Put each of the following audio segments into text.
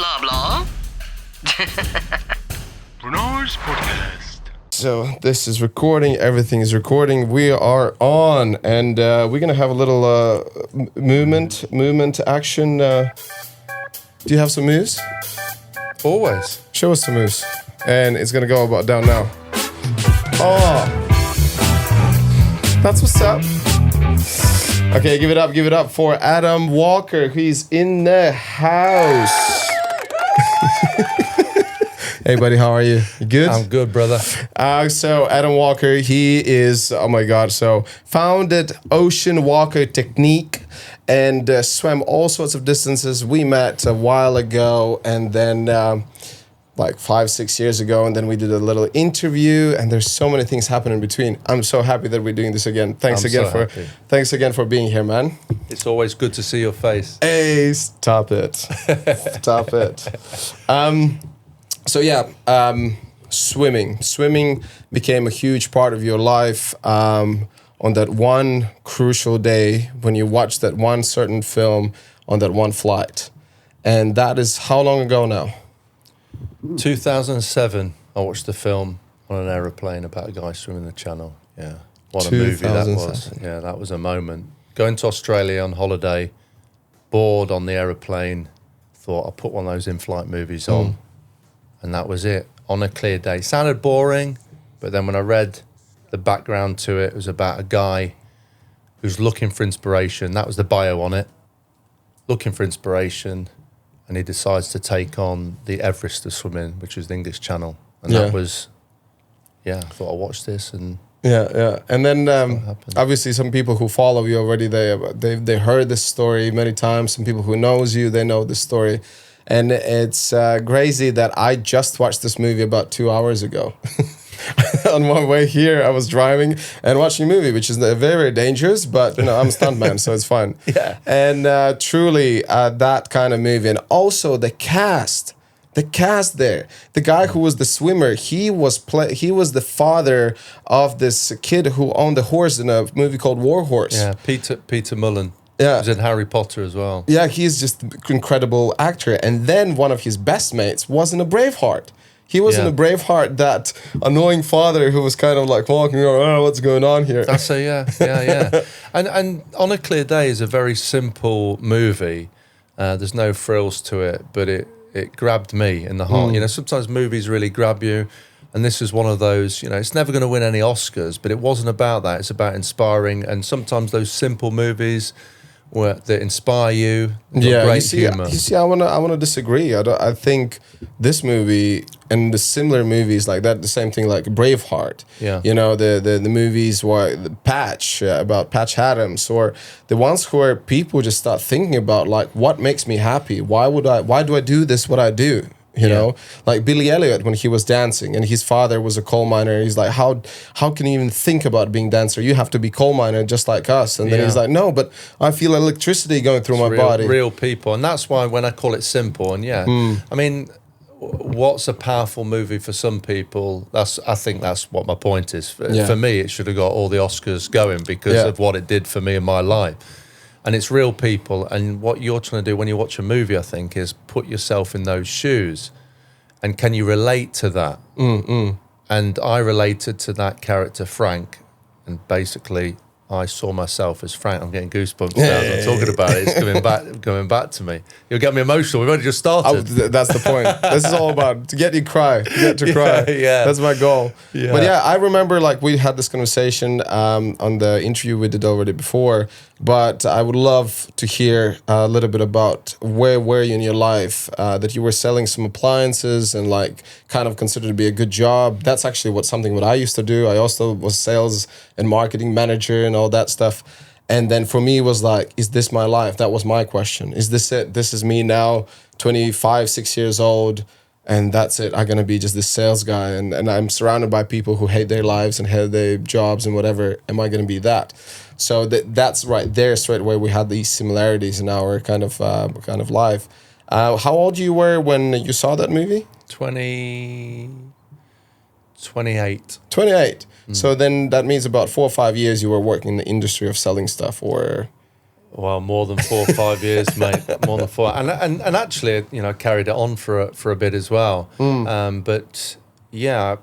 blah, blah. Renars podcast. So this is recording. Everything is recording. We are on, and we're gonna have a little movement action. Do you have some moves? Always. Show us some moves, and it's gonna go about down now. Oh, that's what's up. Okay, give it up for Adam Walker. He's in the house. Hey, buddy, how are you? You good? I'm good, brother. So Adam Walker, he is, oh my God, so founded Ocean Walker Technique and swam all sorts of distances. We met a while ago, and then like 5-6 years ago, and then we did a little interview, and there's so many things happening in between. I'm so happy that we're doing this again. Thanks again for being here, man. It's always good to see your face. Hey, stop it. Stop it. Swimming became a huge part of your life on that one crucial day when you watched that one certain film on that one flight. And that is how long ago now? 2007, I watched the film on an aeroplane about a guy swimming the channel. Yeah, what a movie that was. Yeah, that was a moment. Going to Australia on holiday, bored on the aeroplane, thought I'll put one of those in-flight movies on. And that was it, on a clear day. Sounded boring, but then when I read the background to it, it was about a guy who's looking for inspiration. That was the bio on it. Looking for inspiration, and he decides to take on the Everest of swimming, which is the English Channel. And that was, I thought I'll watch this. And And then obviously some people who follow you already, they heard this story many times. Some people who knows you, they know this story. And it's crazy that I just watched this movie about 2 hours ago. On my way here, I was driving and watching a movie, which is very, very dangerous, but I'm a stuntman, so it's fine. Yeah. And truly, that kind of movie. And also the cast there. The guy who was the swimmer, he was the father of this kid who owned the horse in a movie called War Horse. Yeah, Peter Mullen. Yeah. He was in Harry Potter as well. Yeah, he's just an incredible actor. And then one of his best mates was in a Braveheart. He was in a Braveheart, that annoying father who was kind of like walking around, oh, what's going on here? That's yeah. And On a Clear Day is a very simple movie. There's no frills to it, but it grabbed me in the heart. Sometimes movies really grab you. And this is one of those, it's never going to win any Oscars, but it wasn't about that. It's about inspiring. And sometimes those simple movies that inspire you. Great humor. You see, I wanna disagree. I think this movie and the similar movies like that, the same thing like Braveheart. Yeah. The movies about Patch Adams, or the ones where people just start thinking about like, what makes me happy? Why do I do this? What I do? You know, like Billy Elliot when he was dancing, and his father was a coal miner. He's like, how can you even think about being dancer? You have to be coal miner just like us. And then he's like, no, but I feel electricity going through my body. Real people, and that's why when I call it simple, and I mean, what's a powerful movie for some people? I think that's what my point is. For me, it should have got all the Oscars going because of what it did for me in my life. And it's real people, and what you're trying to do when you watch a movie, I think, is put yourself in those shoes, and can you relate to that? And I related to that character, Frank, and basically I saw myself as Frank. I'm getting goosebumps now as I'm talking about it. It's coming back to me. You'll get me emotional. We've only just started. That's the point. This is all about to get you cry. Yeah. That's my goal. Yeah. But I remember like we had this conversation on the interview we did already before. But I would love to hear a little bit about where were you in your life, that you were selling some appliances and like kind of considered to be a good job. That's actually something what I used to do. I also was sales and marketing manager and all that stuff. And then for me it was like, is this my life? That was my question. Is this it? This is me now, 6 years old. And that's it. I'm going to be just this sales guy. And I'm surrounded by people who hate their lives and hate their jobs and whatever. Am I going to be that? So that's right there straight away. We had these similarities in our kind of life. How old you were when you saw that movie? 28. 28. So then that means about 4 or 5 years you were working in the industry of selling stuff, or... Well, more than 4 or 5 years, mate. More than 4, and actually, you know, carried it on for a bit as well. But yeah,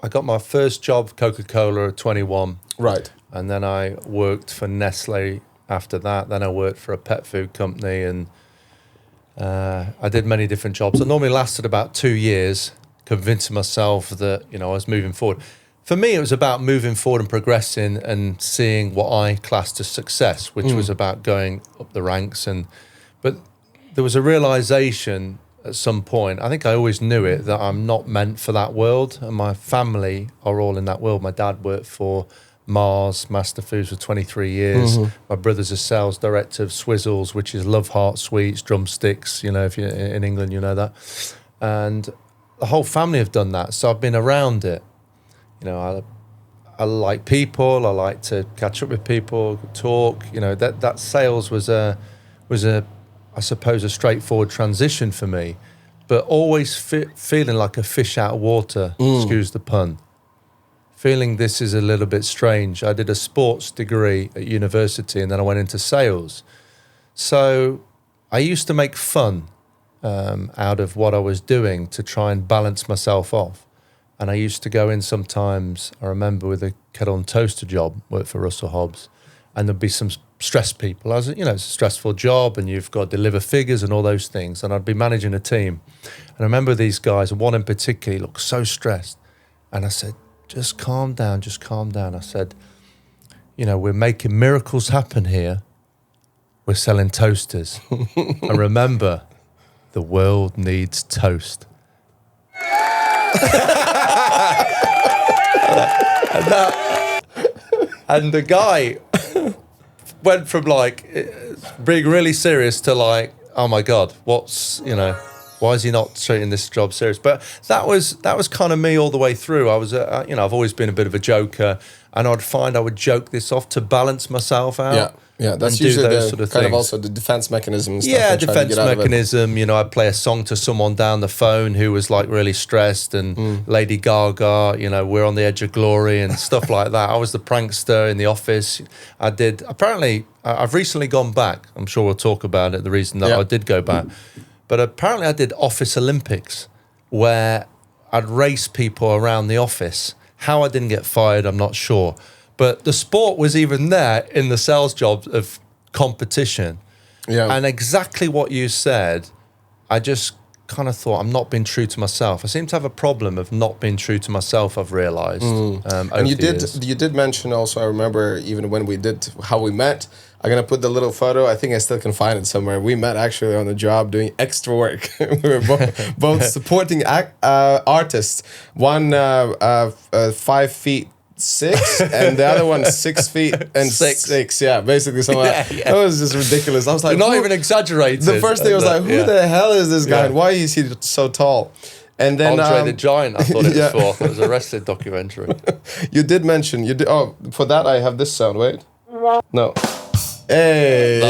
I got my first job, Coca-Cola, at 21. Right. And then I worked for Nestle after that. Then I worked for a pet food company, and I did many different jobs. I normally lasted about 2 years, convincing myself that, you know, I was moving forward. For me, it was about moving forward and progressing and seeing what I classed as success, which was about going up the ranks. But there was a realization at some point, I think I always knew it, that I'm not meant for that world. And my family are all in that world. My dad worked for Mars, Master Foods for 23 years. My brother's a sales director of Swizzles, which is Love Heart Sweets, drumsticks, you know, if you're in England, you know that. And the whole family have done that. So I've been around it. You know, I like people. I like to catch up with people, talk. You know, that sales was a I suppose a straightforward transition for me, but always feeling like a fish out of water. Excuse the pun. Feeling this is a little bit strange. I did a sports degree at university, and then I went into sales. So I used to make fun out of what I was doing to try and balance myself off. And I used to go in sometimes, I remember, with a kettle and toaster job, work for Russell Hobbs, and there'd be some stressed people. It's a stressful job, and you've got to deliver figures and all those things. And I'd be managing a team. And I remember these guys, and one in particular, he looked so stressed. And I said, just calm down, just calm down. I said, you know, we're making miracles happen here. We're selling toasters. And remember, the world needs toast. And the guy went from like being really serious to like, oh my God, why is he not treating this job serious? But that was kind of me all the way through. I was, I've always been a bit of a joker, and I'd find I would joke this off to balance myself out. Yeah, that's usually the sort of kind of also the defense mechanism. And stuff. Yeah, defense mechanism. You know, I'd play a song to someone down the phone who was like really stressed, and Lady Gaga, you know, We're on the Edge of Glory and stuff like that. I was the prankster in the office. I've recently gone back. I'm sure we'll talk about it, the reason that I did go back. But apparently I did Office Olympics, where I'd race people around the office. How I didn't get fired, I'm not sure. But the sport was even there in the sales jobs of competition. Yeah. And exactly what you said, I just kind of thought, I'm not being true to myself. I seem to have a problem of not being true to myself, I've realised. And you did mention also, I remember even when we did how we met, I'm going to put the little photo. I think I still can find it somewhere. We met actually on the job doing extra work. We were both supporting artists. One 5'6", and the other one 6 feet and 6. Yeah, basically something like that. That was just ridiculous. I was like, not even exaggerated. The first thing I was like, who the hell is this guy? And why is he so tall? And then Andre the Giant, I thought it was for. It was a wrestling documentary. You did mention for that I have this sound. Wait, no. Hey.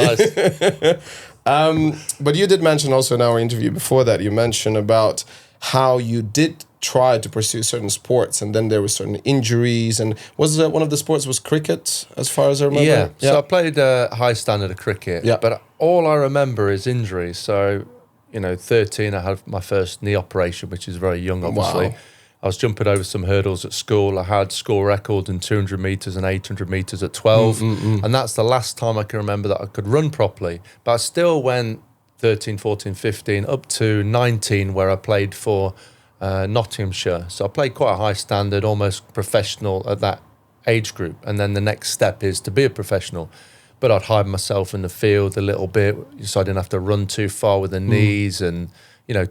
Nice. But you did mention also in our interview before that, you mentioned about how you did try to pursue certain sports, and then there were certain injuries. And was one of the sports was cricket, as far as I remember? Yeah. So I played high standard of cricket. Yeah. But all I remember is injuries. So, 13, I had my first knee operation, which is very young, obviously. Wow. I was jumping over some hurdles at school. I had school records in 200 metres and 800 metres at 12. And that's the last time I can remember that I could run properly. But I still went 13, 14, 15, up to 19, where I played for Nottinghamshire. So I played quite a high standard, almost professional at that age group. And then the next step is to be a professional. But I'd hide myself in the field a little bit so I didn't have to run too far with the knees, and,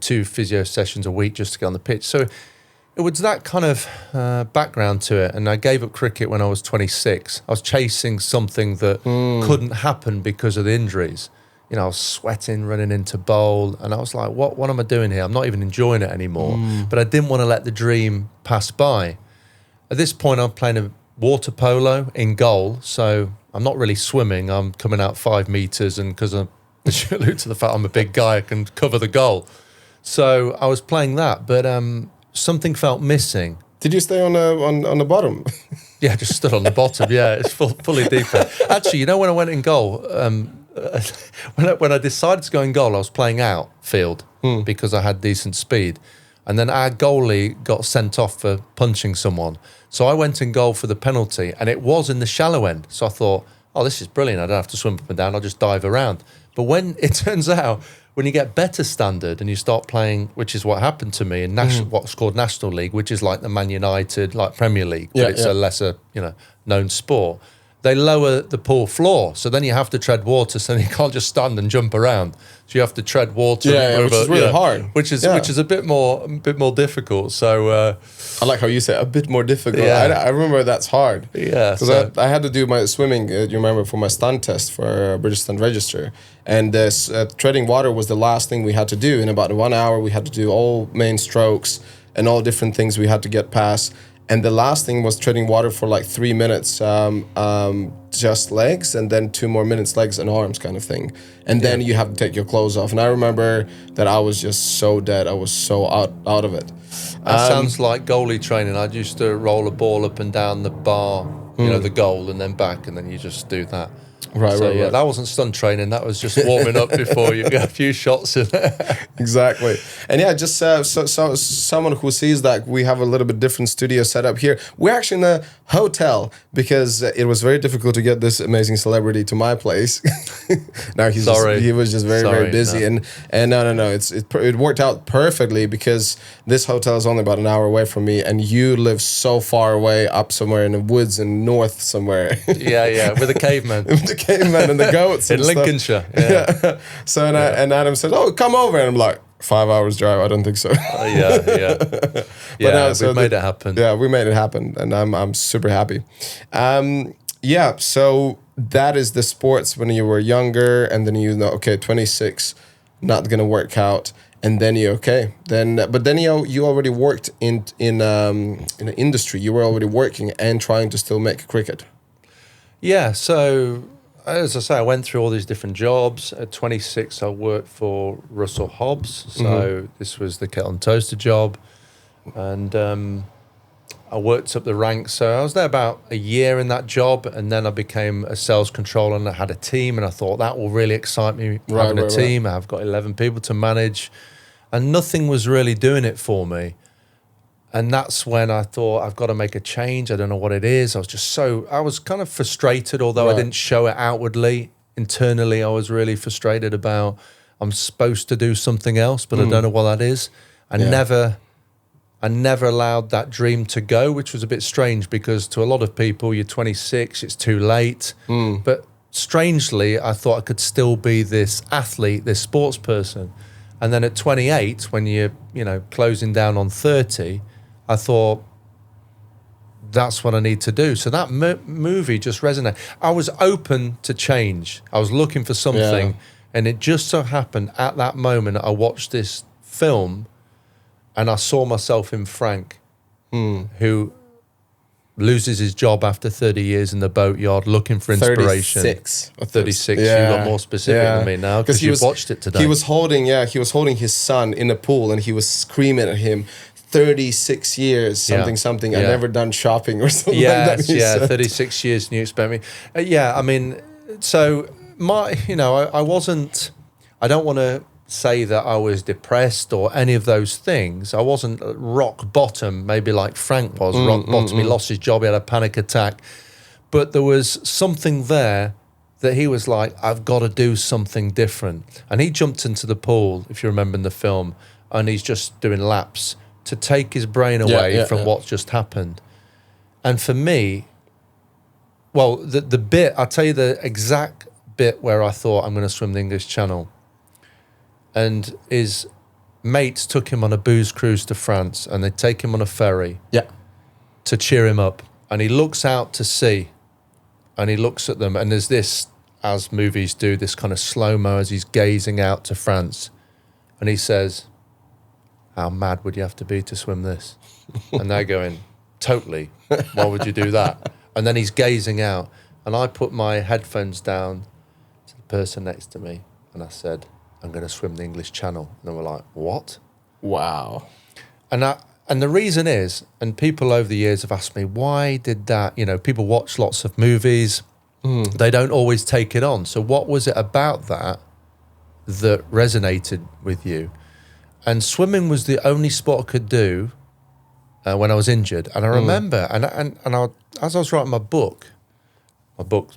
2 physio sessions a week just to get on the pitch. So it was that kind of background to it. And I gave up cricket when I was 26. I was chasing something that couldn't happen because of the injuries. I was sweating, running into bowl, and I was like, what am I doing here? I'm not even enjoying it anymore. But I didn't want to let the dream pass by. At this point, I'm playing a water polo in goal, so I'm not really swimming. I'm coming out 5 metres, and because I allude to the fact I'm a big guy, I can cover the goal. So I was playing that, but something felt missing. Did you stay on the bottom? Yeah, just stood on the bottom. Yeah, it's fully deep end. Actually, you know, when I went in goal, when I decided to go in goal, I was playing outfield because I had decent speed. And then our goalie got sent off for punching someone. So I went in goal for the penalty, and it was in the shallow end. So I thought, oh, this is brilliant. I don't have to swim up and down. I'll just dive around. But when it turns out, when you get better standard and you start playing, which is what happened to me in what's called National League, which is like the Man United, like Premier League, but it's a lesser, known sport. They lower the pool floor, so then you have to tread water. So then you can't just stand and jump around. So you have to tread water, which is really hard. Which is a bit more difficult. So I like how you say a bit more difficult. I remember that's hard. Yeah, because I had to do my swimming. You remember, for my stunt test for British Stunt Register, and treading water was the last thing we had to do. In about 1 hour, we had to do all main strokes and all different things we had to get past. And the last thing was treading water for like 3 minutes, just legs, and then 2 more minutes legs and arms kind of thing. And then you have to take your clothes off. And I remember that I was just so dead. I was so out of it. That sounds like goalie training. I used to roll a ball up and down the bar, the goal, and then back, and then you just do that. Right. That wasn't stunt training. That was just warming up before you get a few shots in there. Exactly. And just so someone who sees that we have a little bit different studio setup here. We're actually in a hotel because it was very difficult to get this amazing celebrity to my place. Now he was just very busy. No. And no. It worked out perfectly because this hotel is only about an hour away from me, and you live so far away up somewhere in the woods in north somewhere. Yeah, with a caveman. Caveman and the goats in Lincolnshire. Yeah. So and Adam said, "Oh, come over," and I'm like, 5 hours drive? I don't think so. But we made it happen. Yeah, we made it happen, and I'm super happy. So that is the sports when you were younger, and then 26, not gonna work out, and then you you already worked in the industry. You were already working and trying to still make cricket. Yeah, so as I say, I went through all these different jobs. At 26, I worked for Russell Hobbs. So this was the kettle and toaster job. And I worked up the ranks. So I was there about a year in that job. And then I became a sales controller, and I had a team. And I thought that will really excite me, having a team. I've got 11 people to manage. And nothing was really doing it for me. And that's when I thought, I've got to make a change. I don't know what it is. I was kind of frustrated, although I didn't show it outwardly. Internally, I was really frustrated about, I'm supposed to do something else, but I don't know what that is. I never allowed that dream to go, which was a bit strange because to a lot of people, you're 26, it's too late. But strangely, I thought I could still be this athlete, this sports person. And then at 28, when you're, closing down on 30, I thought, that's what I need to do. So that movie just resonated. I was open to change. I was looking for something. And it just so happened at that moment, I watched this film and I saw myself in Frank, who loses his job after 30 years in the boatyard looking for inspiration. 36. 36. You got more specific than me now because you watched it today. He was holding his son in a pool, and he was screaming at him, 36 years, something. I've never done shopping or something like that. Yeah, 36 years and you expect me. So I don't want to say that I was depressed or any of those things. I wasn't rock bottom, maybe like Frank was rock bottom. He lost his job, he had a panic attack. But there was something there that he was like, I've got to do something different. And he jumped into the pool, if you remember in the film, and he's just doing laps to take his brain away from what just happened. And for me, the bit, I'll tell you the exact bit where I thought I'm going to swim the English Channel. And his mates took him on a booze cruise to France, and they take him on a ferry to cheer him up. And he looks out to sea, and he looks at them, and there's this, as movies do, this kind of slow-mo as he's gazing out to France. And he says, how mad would you have to be to swim this? And they're going, totally. Why would you do that? And then he's gazing out. And I put my headphones down to the person next to me, and I said, I'm going to swim the English Channel. And they were like, what? Wow. And And the reason is, and people over the years have asked me, why did that? You know, people watch lots of movies. They don't always take it on. So what was it about that resonated with you? And swimming was the only sport I could do when I was injured. And I remember, as I was writing my book,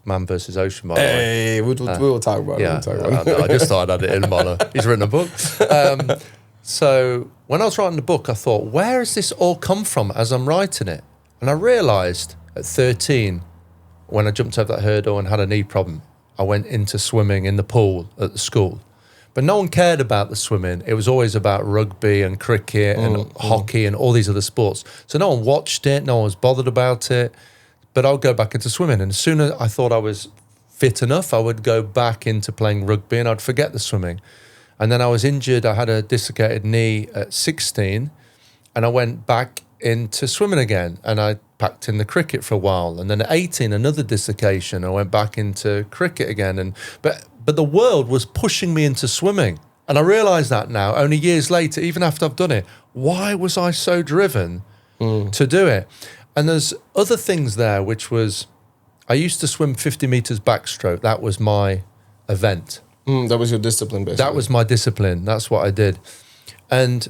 Man vs. Ocean, by the way. Hey, we'll talk about it. I just thought I'd add it in, Mono. He's written a book. So when I was writing the book, I thought, where has this all come from as I'm writing it? And I realised at 13, when I jumped over that hurdle and had a knee problem, I went into swimming in the pool at the school. But no one cared about the swimming. It was always about rugby and cricket and hockey and all these other sports. So no one watched it. No one was bothered about it. But I'll go back into swimming. And as soon as I thought I was fit enough, I would go back into playing rugby and I'd forget the swimming. And then I was injured. I had a dislocated knee at 16 and I went back into swimming again. And I packed in the cricket for a while. And then at 18, another dislocation. I went back into cricket again. But the world was pushing me into swimming. And I realise that now, only years later, even after I've done it. Why was I so driven to do it? And there's other things there, which was, I used to swim 50 metres backstroke. That was my event. That was your discipline, basically. That was my discipline. That's what I did. And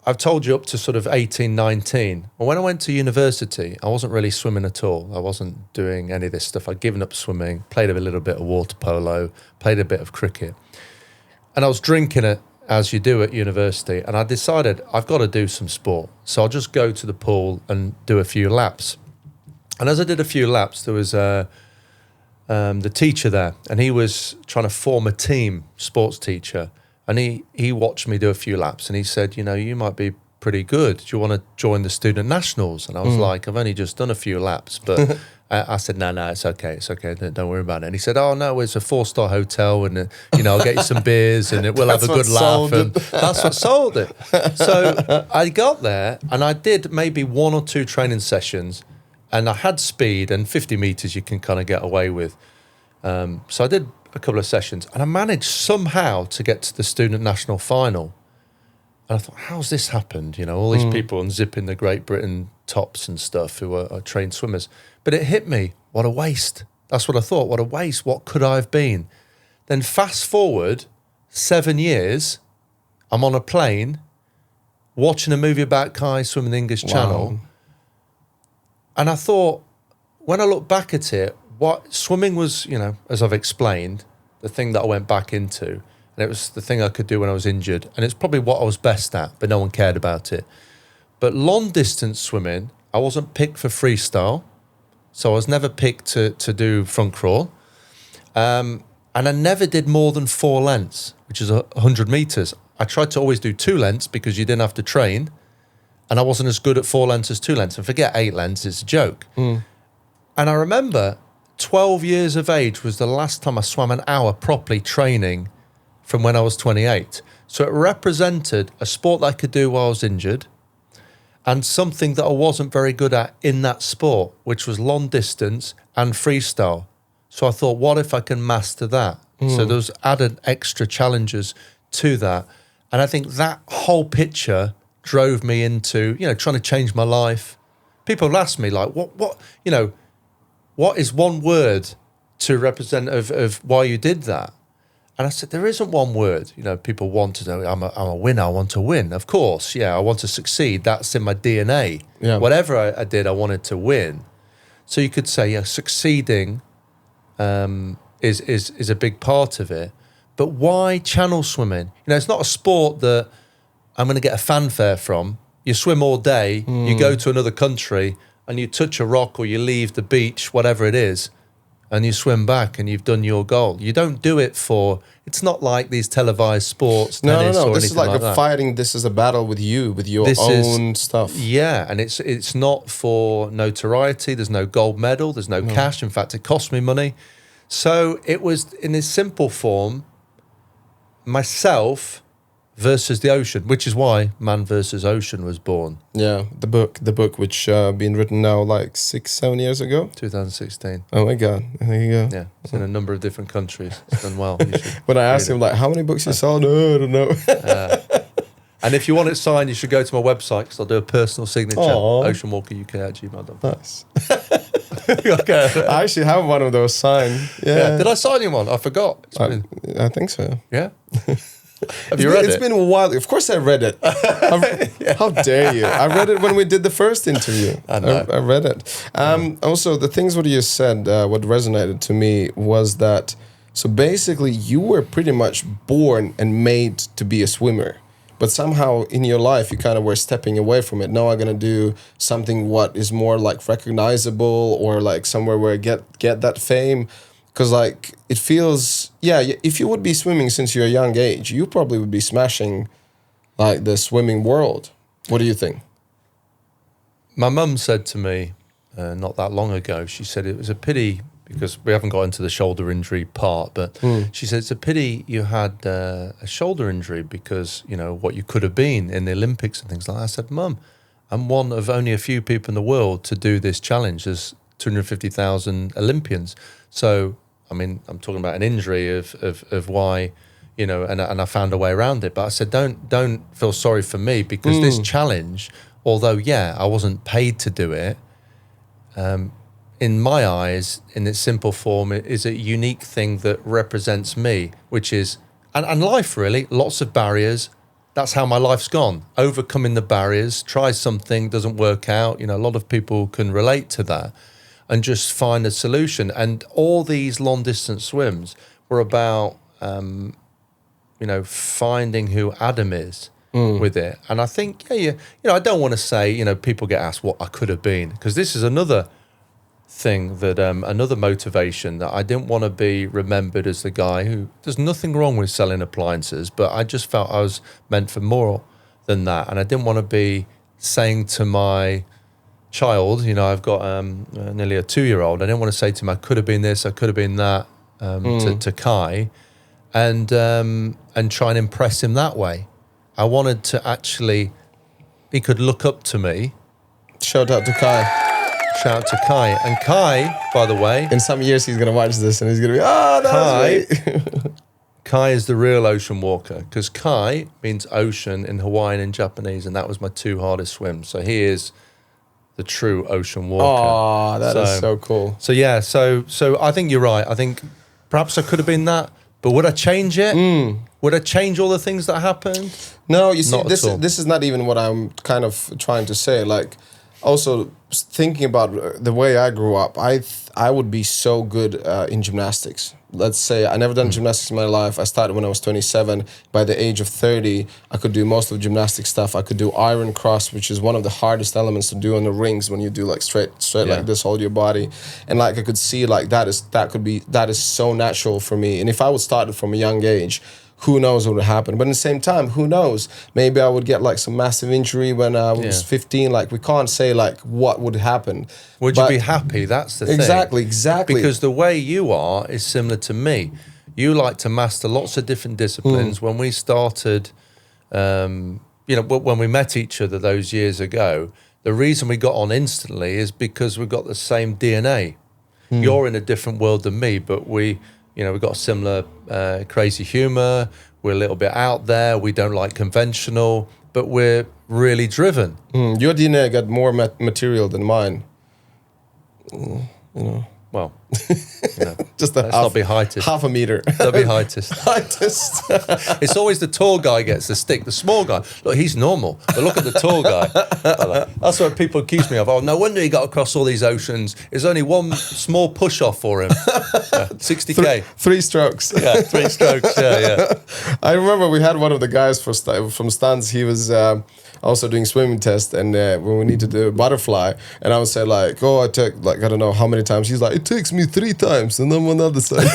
I've told you up to sort of 18, 19. Well, when I went to university, I wasn't really swimming at all. I wasn't doing any of this stuff. I'd given up swimming, played a little bit of water polo, played a bit of cricket. And I was drinking it, as you do at university. And I decided I've got to do some sport. So I'll just go to the pool and do a few laps. And as I did a few laps, there was the teacher there. And he was trying to form a team, sports teacher. And he watched me do a few laps and he said, you know, you might be pretty good. Do you want to join the student nationals? And I was like, I've only just done a few laps. But I said, no, it's okay. It's okay. Don't worry about it. And he said, oh, no, it's a 4-star hotel and, you know, I'll get you some beers and we'll have a good laugh. And that's what sold it. So I got there and I did maybe 1 or 2 training sessions and I had speed and 50 metres you can kind of get away with. So I did a couple of sessions and I managed somehow to get to the student national final. And I thought, how's this happened? You know, all these people unzipping the Great Britain tops and stuff who are trained swimmers. But it hit me, what a waste. That's what I thought, what a waste. What could I have been? Then fast forward 7 years, I'm on a plane watching a movie about guys swimming the English Channel. And I thought, when I look back at it, what swimming was, you know, as I've explained, the thing that I went back into, and it was the thing I could do when I was injured, and it's probably what I was best at, but no one cared about it. But long distance swimming, I wasn't picked for freestyle, so I was never picked to do front crawl, and I never did more than 4 lengths, which is 100 meters. I tried to always do 2 lengths because you didn't have to train, and I wasn't as good at 4 lengths as 2 lengths. And forget 8 lengths, it's a joke. And I remember 12 years of age was the last time I swam an hour properly training from when I was 28. So it represented a sport that I could do while I was injured and something that I wasn't very good at in that sport, which was long distance and freestyle. So I thought, what if I can master that? So there was added extra challenges to that. And I think that whole picture drove me into, you know, trying to change my life. People have asked me like, what, you know, what is one word to represent of why you did that? And I said, there isn't one word. You know, people want to know, I'm a winner, I want to win. Of course, yeah, I want to succeed. That's in my DNA. Yeah. Whatever I did, I wanted to win. So you could say, yeah, succeeding is a big part of it. But why channel swimming? You know, it's not a sport that I'm going to get a fanfare from. You swim all day, you go to another country, and you touch a rock or you leave the beach, whatever it is, and you swim back and you've done your goal. You don't do it for, it's not like these televised sports, tennis No. or This is anything like that. fighting, this is a battle with you, with your own stuff. Yeah, and it's not for notoriety. There's no gold medal. There's no cash. In fact, it cost me money. So it was, in its simple form, myself versus the ocean, which is why Man versus Ocean was born. Yeah, the book which been written now like 6-7 years ago. 2016. Oh my God, there you go. Yeah, it's in a number of different countries. It's done well. When I asked him like, how many books you sold? No, I don't know. And if you want it signed, you should go to my website because I'll do a personal signature. oceanwalkeruk@gmail.com. Nice. Okay. I actually have one of those signed. Yeah. Did I sign you one? I forgot. I think so. Yeah. Have you read it? It's been a while. Of course I read it. How dare you? I read it when we did the first interview. I know. I read it. Also, the things what you said, what resonated to me was that, so basically you were pretty much born and made to be a swimmer. But somehow in your life, you kind of were stepping away from it. Now I'm going to do something what is more like recognizable or like somewhere where I get that fame. Because like it feels, if you would be swimming since you're a young age, you probably would be smashing like the swimming world. What do you think? My mum said to me not that long ago, she said it was a pity, because we haven't got into the shoulder injury part, but she said it's a pity you had a shoulder injury because, you know, what you could have been in the Olympics and things like that. I said, Mum, I'm one of only a few people in the world to do this challenge. There's 250,000 Olympians. So, I mean, I'm talking about an injury of why, you know, and I found a way around it. But I said, don't feel sorry for me, because this challenge, although, I wasn't paid to do it, in my eyes, in its simple form, it is a unique thing that represents me, which is, and life really, lots of barriers. That's how my life's gone. Overcoming the barriers, try something, doesn't work out. You know, a lot of people can relate to that and just find a solution. And all these long distance swims were about, finding who Adam is with it. And I think, I don't want to say, people get asked what I could have been, because this is another thing that, another motivation, that I didn't want to be remembered as the guy who, there's nothing wrong with selling appliances, but I just felt I was meant for more than that. And I didn't want to be saying to my child, I've got nearly a 2-year-old, I didn't want to say to him, I could have been this, I could have been that, to Kai, and try and impress him that way. I wanted to actually, he could look up to me. Shout out to Kai. Shout out to Kai. And Kai, by the way, in some years he's going to watch this and he's going to be, that's Kai. Kai is the real ocean walker, because Kai means ocean in Hawaiian and Japanese, and that was my 2 hardest swims. So he is the true ocean walker. Oh, that is so cool. So so I think you're right. I think perhaps I could have been that, but would I change it? Would I change all the things that happened? No, you see, this is not even what I'm kind of trying to say. Like, also thinking about the way I grew up, I would be so good in gymnastics. Let's say I never done gymnastics in my life. I started when I was 27. By the age of 30, I could do most of the gymnastic stuff. I could do iron cross, which is one of the hardest elements to do on the rings when you do like straight like this, hold your body. And like I could see like that is so natural for me. And if I would start it from a young age, who knows what would happen? But at the same time, who knows? Maybe I would get like some massive injury when I was 15. Like we can't say like what would happen. Would you be happy? That's the thing. Exactly. Because the way you are is similar to me. You like to master lots of different disciplines. When we started, when we met each other those years ago, the reason we got on instantly is because we've got the same DNA. You're in a different world than me, but we've got a similar crazy humor. We're a little bit out there. We don't like conventional, but we're really driven. Your DNA got more material than mine. Well, just let's not be heightist. Half a meter. Don't be heightist. It's always the tall guy gets the stick. The small guy, look, he's normal. But look at the tall guy. That's what people accuse me of. Oh, no wonder he got across all these oceans. There's only one small push off for him. 60K. 3 strokes. Yeah, 3 strokes. Yeah. I remember we had one of the guys from Stans. He was also doing swimming test, and when we need to do a butterfly, and I would say like, I took like I don't know how many times. He's like, it takes me 3 times, and then on the other side.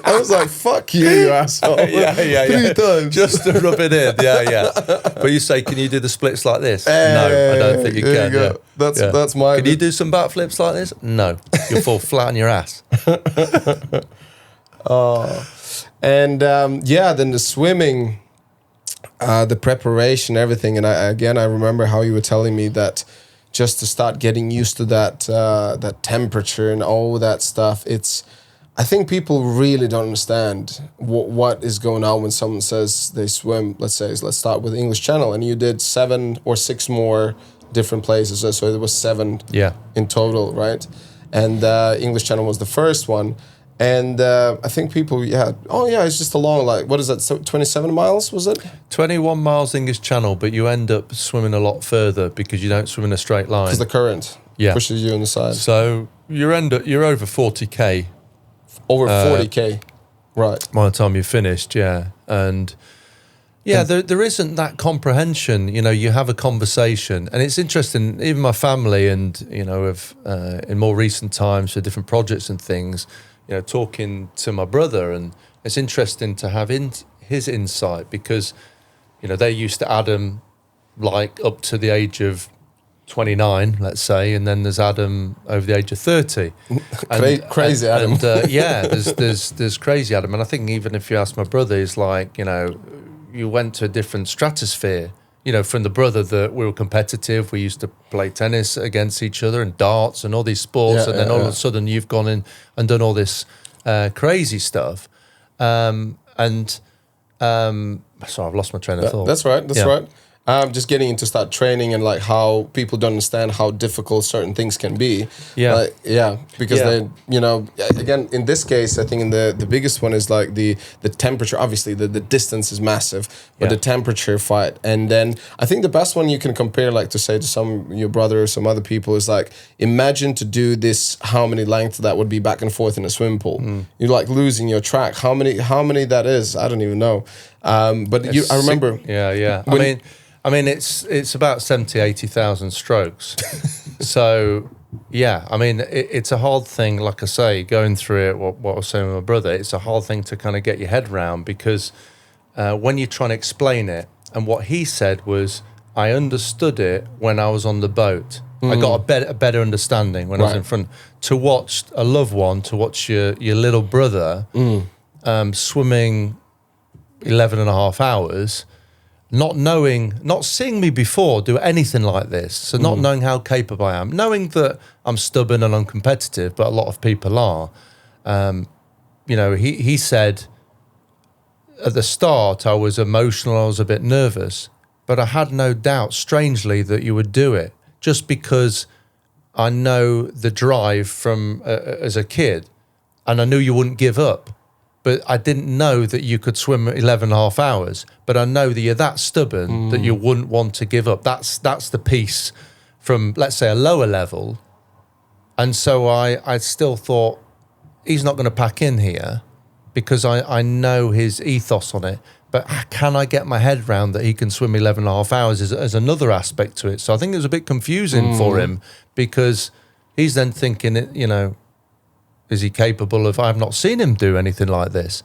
I was like, fuck you asshole. 3 times just to rub it in. Yeah. But you say, can you do the splits like this? No, I don't think you can. You that's my. Can you do some backflips like this? No, you'll fall flat on your ass. And then the swimming. The preparation, everything, and I remember how you were telling me that just to start getting used to that temperature and all that stuff, it's I think people really don't understand what is going on when someone says they swim. Let's start with English Channel, and you did 7 or 6 more different places. So there was 7 in total, right? And English Channel was the first one. And I think people, it's just a long, like, what is that, so 27 miles, was it? 21 miles English Channel, but you end up swimming a lot further because you don't swim in a straight line. Because the current pushes you on the side. So you're over 40K. Over 40K, right. By the time you're finished, And there isn't that comprehension. You know, you have a conversation, and it's interesting, even my family and, you know, in more recent times for different projects and things, you know, talking to my brother, and it's interesting to have his insight because, you know, they're used to Adam like up to the age of 29, let's say, and then there's Adam over the age of 30. Crazy Adam. There's crazy Adam. And I think even if you ask my brother, he's like, you know, you went to a different stratosphere, you know, from the brother that we were competitive. We used to play tennis against each other and darts and all these sports. And then all of a sudden you've gone in and done all this crazy stuff. Sorry, I've lost my train of thought. That's right. Right. Just getting into start training and like how people don't understand how difficult certain things can be. Because they, you know, again, in this case, I think in the biggest one is like the temperature. Obviously, the distance is massive, but the temperature fight. And then I think the best one you can compare, like to say to your brother or some other people, is like, imagine to do this, how many lengths that would be back and forth in a swimming pool. You're like losing your track. How many that is, I don't even know. But I remember. I mean, it's about 70, 80,000 strokes. So, I mean, it's a hard thing, like I say, going through it, what I was saying with my brother, it's a hard thing to kind of get your head around because when you're trying to explain it, and what he said was, I understood it when I was on the boat. I got a better understanding when I was in front. To watch a loved one, to watch your little brother swimming 11 and a half hours, not seeing me before do anything like this, so not knowing how capable I am, knowing that I'm stubborn and uncompetitive, but a lot of people are. You know, he said at the start I was emotional, I was a bit nervous, but I had no doubt, strangely, that you would do it, just because I know the drive from as a kid, and I knew you wouldn't give up. But I didn't know that you could swim 11 and a half hours. But I know that you're that stubborn that you wouldn't want to give up. That's the piece from, let's say, a lower level. And so I still thought, he's not going to pack in here because I know his ethos on it. But can I get my head around that he can swim 11 and a half hours as another aspect to it? So I think it was a bit confusing for him because he's then thinking, you know, is he capable of? I've not seen him do anything like this.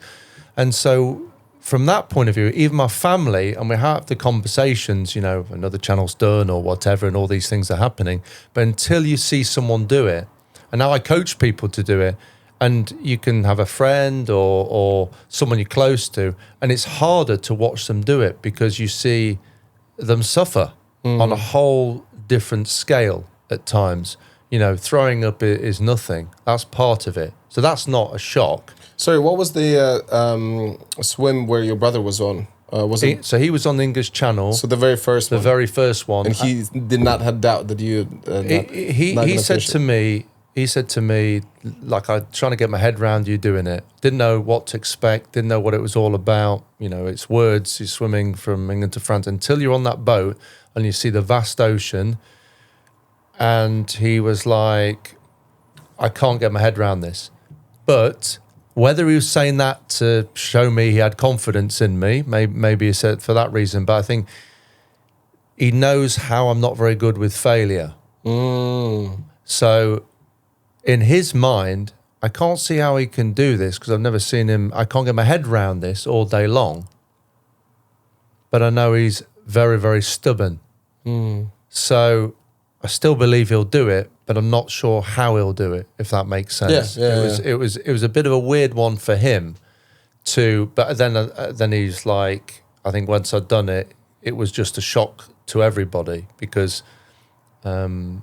And so from that point of view, even my family, and we have the conversations, you know, another channel's done or whatever, and all these things are happening. But until you see someone do it, and now I coach people to do it, and you can have a friend or someone you're close to, and it's harder to watch them do it because you see them suffer on a whole different scale at times. You know, throwing up is nothing. That's part of it. So that's not a shock. Sorry, what was the swim where your brother was on? So he was on the English Channel. So the very first one. The very first one. And he did not have doubt that you... He said to me, like, I'm trying to get my head around you doing it. Didn't know what to expect. Didn't know what it was all about. You know, it's words. You're swimming from England to France until you're on that boat and you see the vast ocean. And he was like, I can't get my head around this. But whether he was saying that to show me he had confidence in me, maybe he said for that reason, but I think he knows how I'm not very good with failure. So in his mind, I can't see how he can do this because I've never seen him. I can't get my head around this all day long. But I know he's very, very stubborn. So I still believe he'll do it, but I'm not sure how he'll do it, if that makes sense. It was a bit of a weird one for him to, but then he's like, I think once I'd done it, it was just a shock to everybody because, you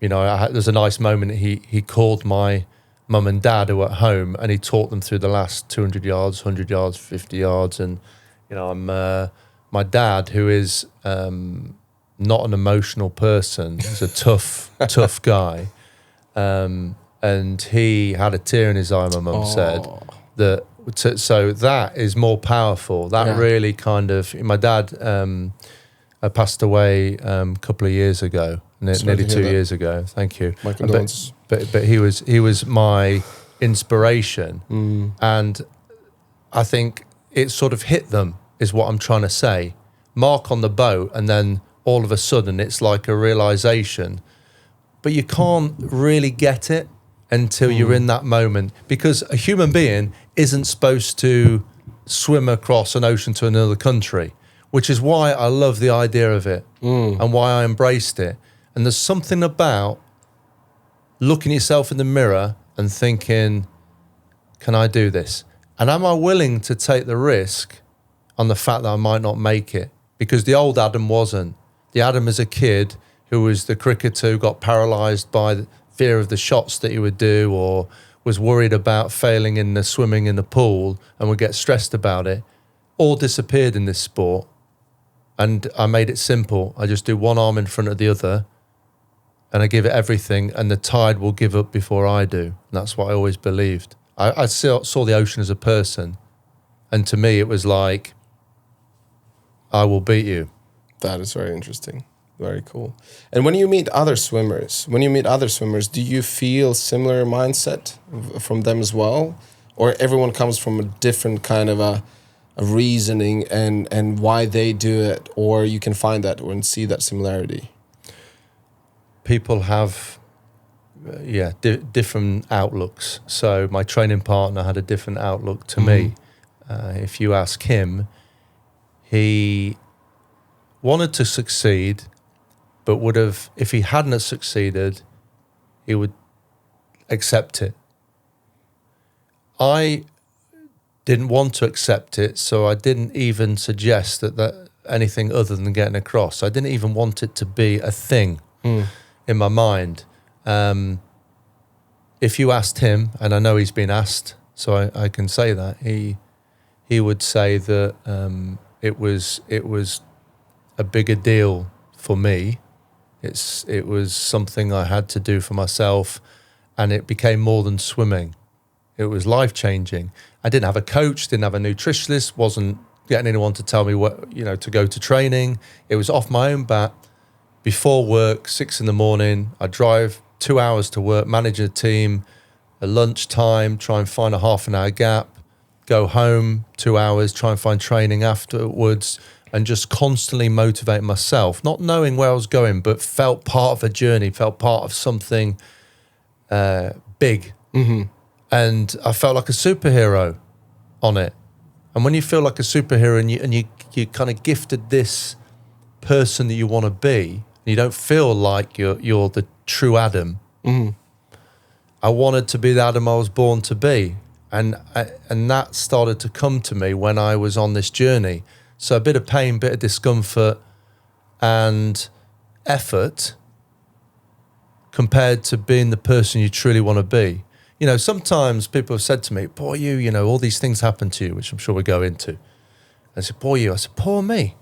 know, there's a nice moment. He called my mum and dad who were at home, and he taught them through the last 200 yards, 100 yards, 50 yards. And, my dad, who is not an emotional person, is a tough guy. And he had a tear in his eye, my mum said, so that is more powerful. That really kind of, my dad passed away a couple of years ago, nearly 2 years ago. Thank you. My condolences. But he was my inspiration, and I think it sort of hit them, is what I'm trying to say. Mark on the boat, and then all of a sudden it's like a realization, but you can't really get it until you're in that moment, because a human being isn't supposed to swim across an ocean to another country, which is why I love the idea of it and why I embraced it. And there's something about looking yourself in the mirror and thinking, can I do this? And am I willing to take the risk on the fact that I might not make it? Because the old Adam wasn't. The Adam as a kid who was the cricketer who got paralysed by the fear of the shots that he would do, or was worried about failing in the swimming in the pool and would get stressed about it, all disappeared in this sport. And I made it simple. I just do one arm in front of the other, and I give it everything, and the tide will give up before I do. And that's what I always believed. I saw the ocean as a person, and to me it was like, I will beat you. That is very interesting. Very cool. And when you meet other swimmers, do you feel similar mindset from them as well? Or everyone comes from a different kind of a reasoning and why they do it, or you can find that or see that similarity? People have, different outlooks. So my training partner had a different outlook to me. If you ask him, he wanted to succeed, but would have, if he hadn't succeeded, he would accept it. I didn't want to accept it, so I didn't even suggest that anything other than getting across. I didn't even want it to be a thing in my mind. If you asked him, and I know he's been asked, so I can say that, he would say that it was a bigger deal for me. It was something I had to do for myself, and it became more than swimming. It was life-changing. I didn't have a coach, didn't have a nutritionist, wasn't getting anyone to tell me what, to go to training. It was off my own bat. Before work, 6 a.m, I'd drive 2 hours to work, manage a team, at lunchtime, try and find a half an hour gap, go home 2 hours, try and find training afterwards, and just constantly motivate myself, not knowing where I was going, but felt part of a journey, felt part of something big. And I felt like a superhero on it. And when you feel like a superhero and you kind of gifted this person that you want to be, and you don't feel like you're the true Adam. I wanted to be the Adam I was born to be. And that started to come to me when I was on this journey. So a bit of pain, bit of discomfort and effort compared to being the person you truly want to be. Sometimes people have said to me, poor you, all these things happen to you, which I'm sure we'll go into. I said, poor you. I said, poor me.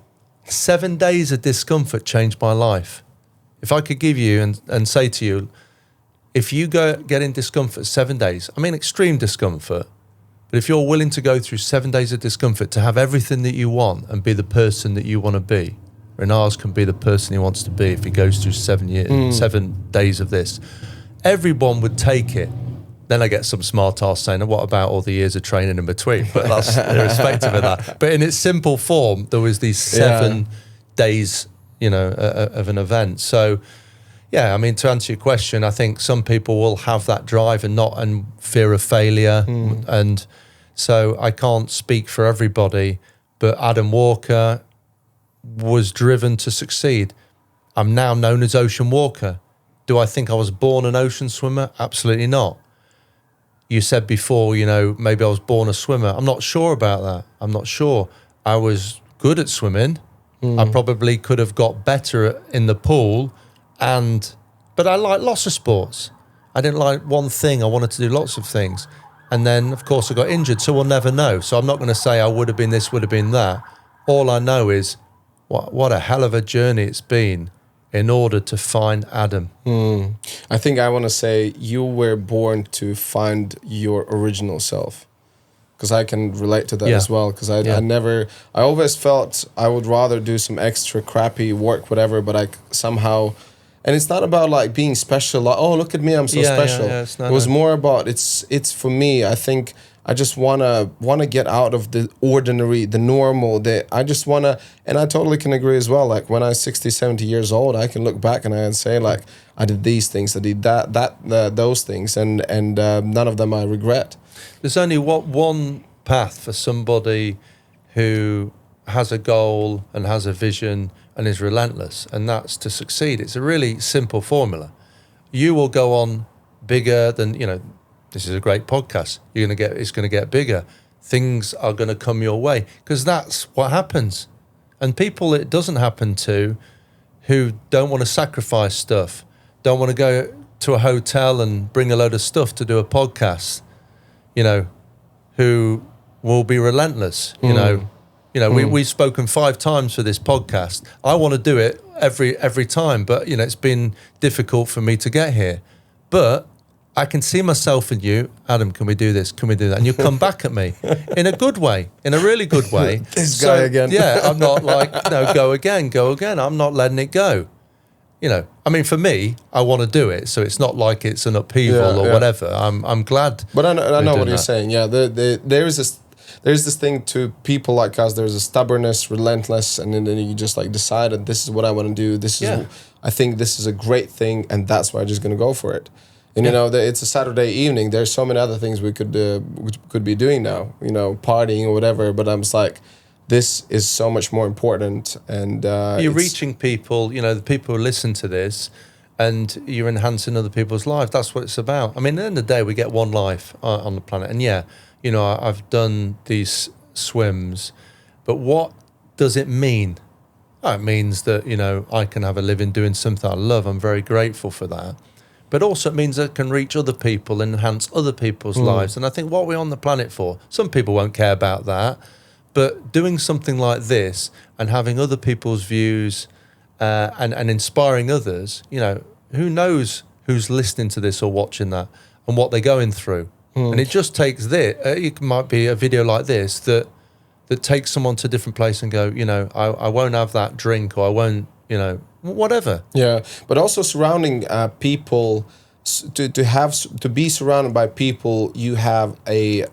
7 days of discomfort changed my life. If I could give you and say to you, if you get in discomfort 7 days, I mean extreme discomfort, but if you're willing to go through 7 days of discomfort to have everything that you want and be the person that you want to be, Renars can be the person he wants to be if he goes through 7 days of this. Everyone would take it. Then I get some smart ass saying, what about all the years of training in between? But that's irrespective of that. But in its simple form, there was these 7 days, of an event. So, yeah, I mean, to answer your question, I think some people will have that drive and fear of failure. And so I can't speak for everybody, but Adam Walker was driven to succeed. I'm now known as Ocean Walker. Do I think I was born an ocean swimmer? Absolutely not. You said before, maybe I was born a swimmer. I'm not sure about that. I'm not sure. I was good at swimming. I probably could have got better in the pool, but I like lots of sports. I didn't like one thing. I wanted to do lots of things. And then, of course, I got injured, so we'll never know. So I'm not going to say I would have been this, would have been that. All I know is what a hell of a journey it's been in order to find Adam. I think I want to say you were born to find your original self. Because I can relate to that as well. Because I always felt I would rather do some extra crappy work, whatever, but I somehow, and it's not about like being special, like, oh, look at me, I'm so special. It was more about, it's for me, I think I just wanna get out of the ordinary, the normal, I just wanna, and I totally can agree as well, like when I was 60, 70 years old, I can look back and I can say like, I did these things, I did those things, and none of them I regret. There's only one path for somebody who has a goal and has a vision and is relentless, and that's to succeed. It's a really simple formula. You will go on bigger than, this is a great podcast. It's going to get bigger. Things are going to come your way because that's what happens. And people it doesn't happen to, who don't want to sacrifice stuff, don't want to go to a hotel and bring a load of stuff to do a podcast, who will be relentless, we've spoken 5 times for this podcast. I want to do it every time, but it's been difficult for me to get here. But I can see myself in you, Adam, can we do this? Can we do that? And you come back at me in a good way, in a really good way. This guy again. Yeah, I'm not like, go again. I'm not letting it go. For me, I want to do it, so it's not like it's an upheaval or whatever. I'm glad. But I know what you're saying. Yeah, there's this thing to people like us. There's a stubbornness, relentless, and then you just like decided this is what I want to do. I think this is a great thing, and that's why I'm just going to go for it. And it's a Saturday evening. There's so many other things we could be doing now. Partying or whatever. But I'm just like, this is so much more important. And you're reaching people. The people who listen to this, and you're enhancing other people's lives. That's what it's about. At the end of the day, we get one life on the planet. And I've done these swims, but what does it mean? It means that I can have a living doing something I love. I'm very grateful for that. But also it means I can reach other people and enhance other people's lives. And I think what we're on the planet for, some people won't care about that, but doing something like this and having other people's views and inspiring others, who knows who's listening to this or watching that and what they're going through. And it just takes this. It might be a video like this that takes someone to a different place and go, I won't have that drink, or I won't, whatever. Yeah, but also surrounding people, to be surrounded by people you have a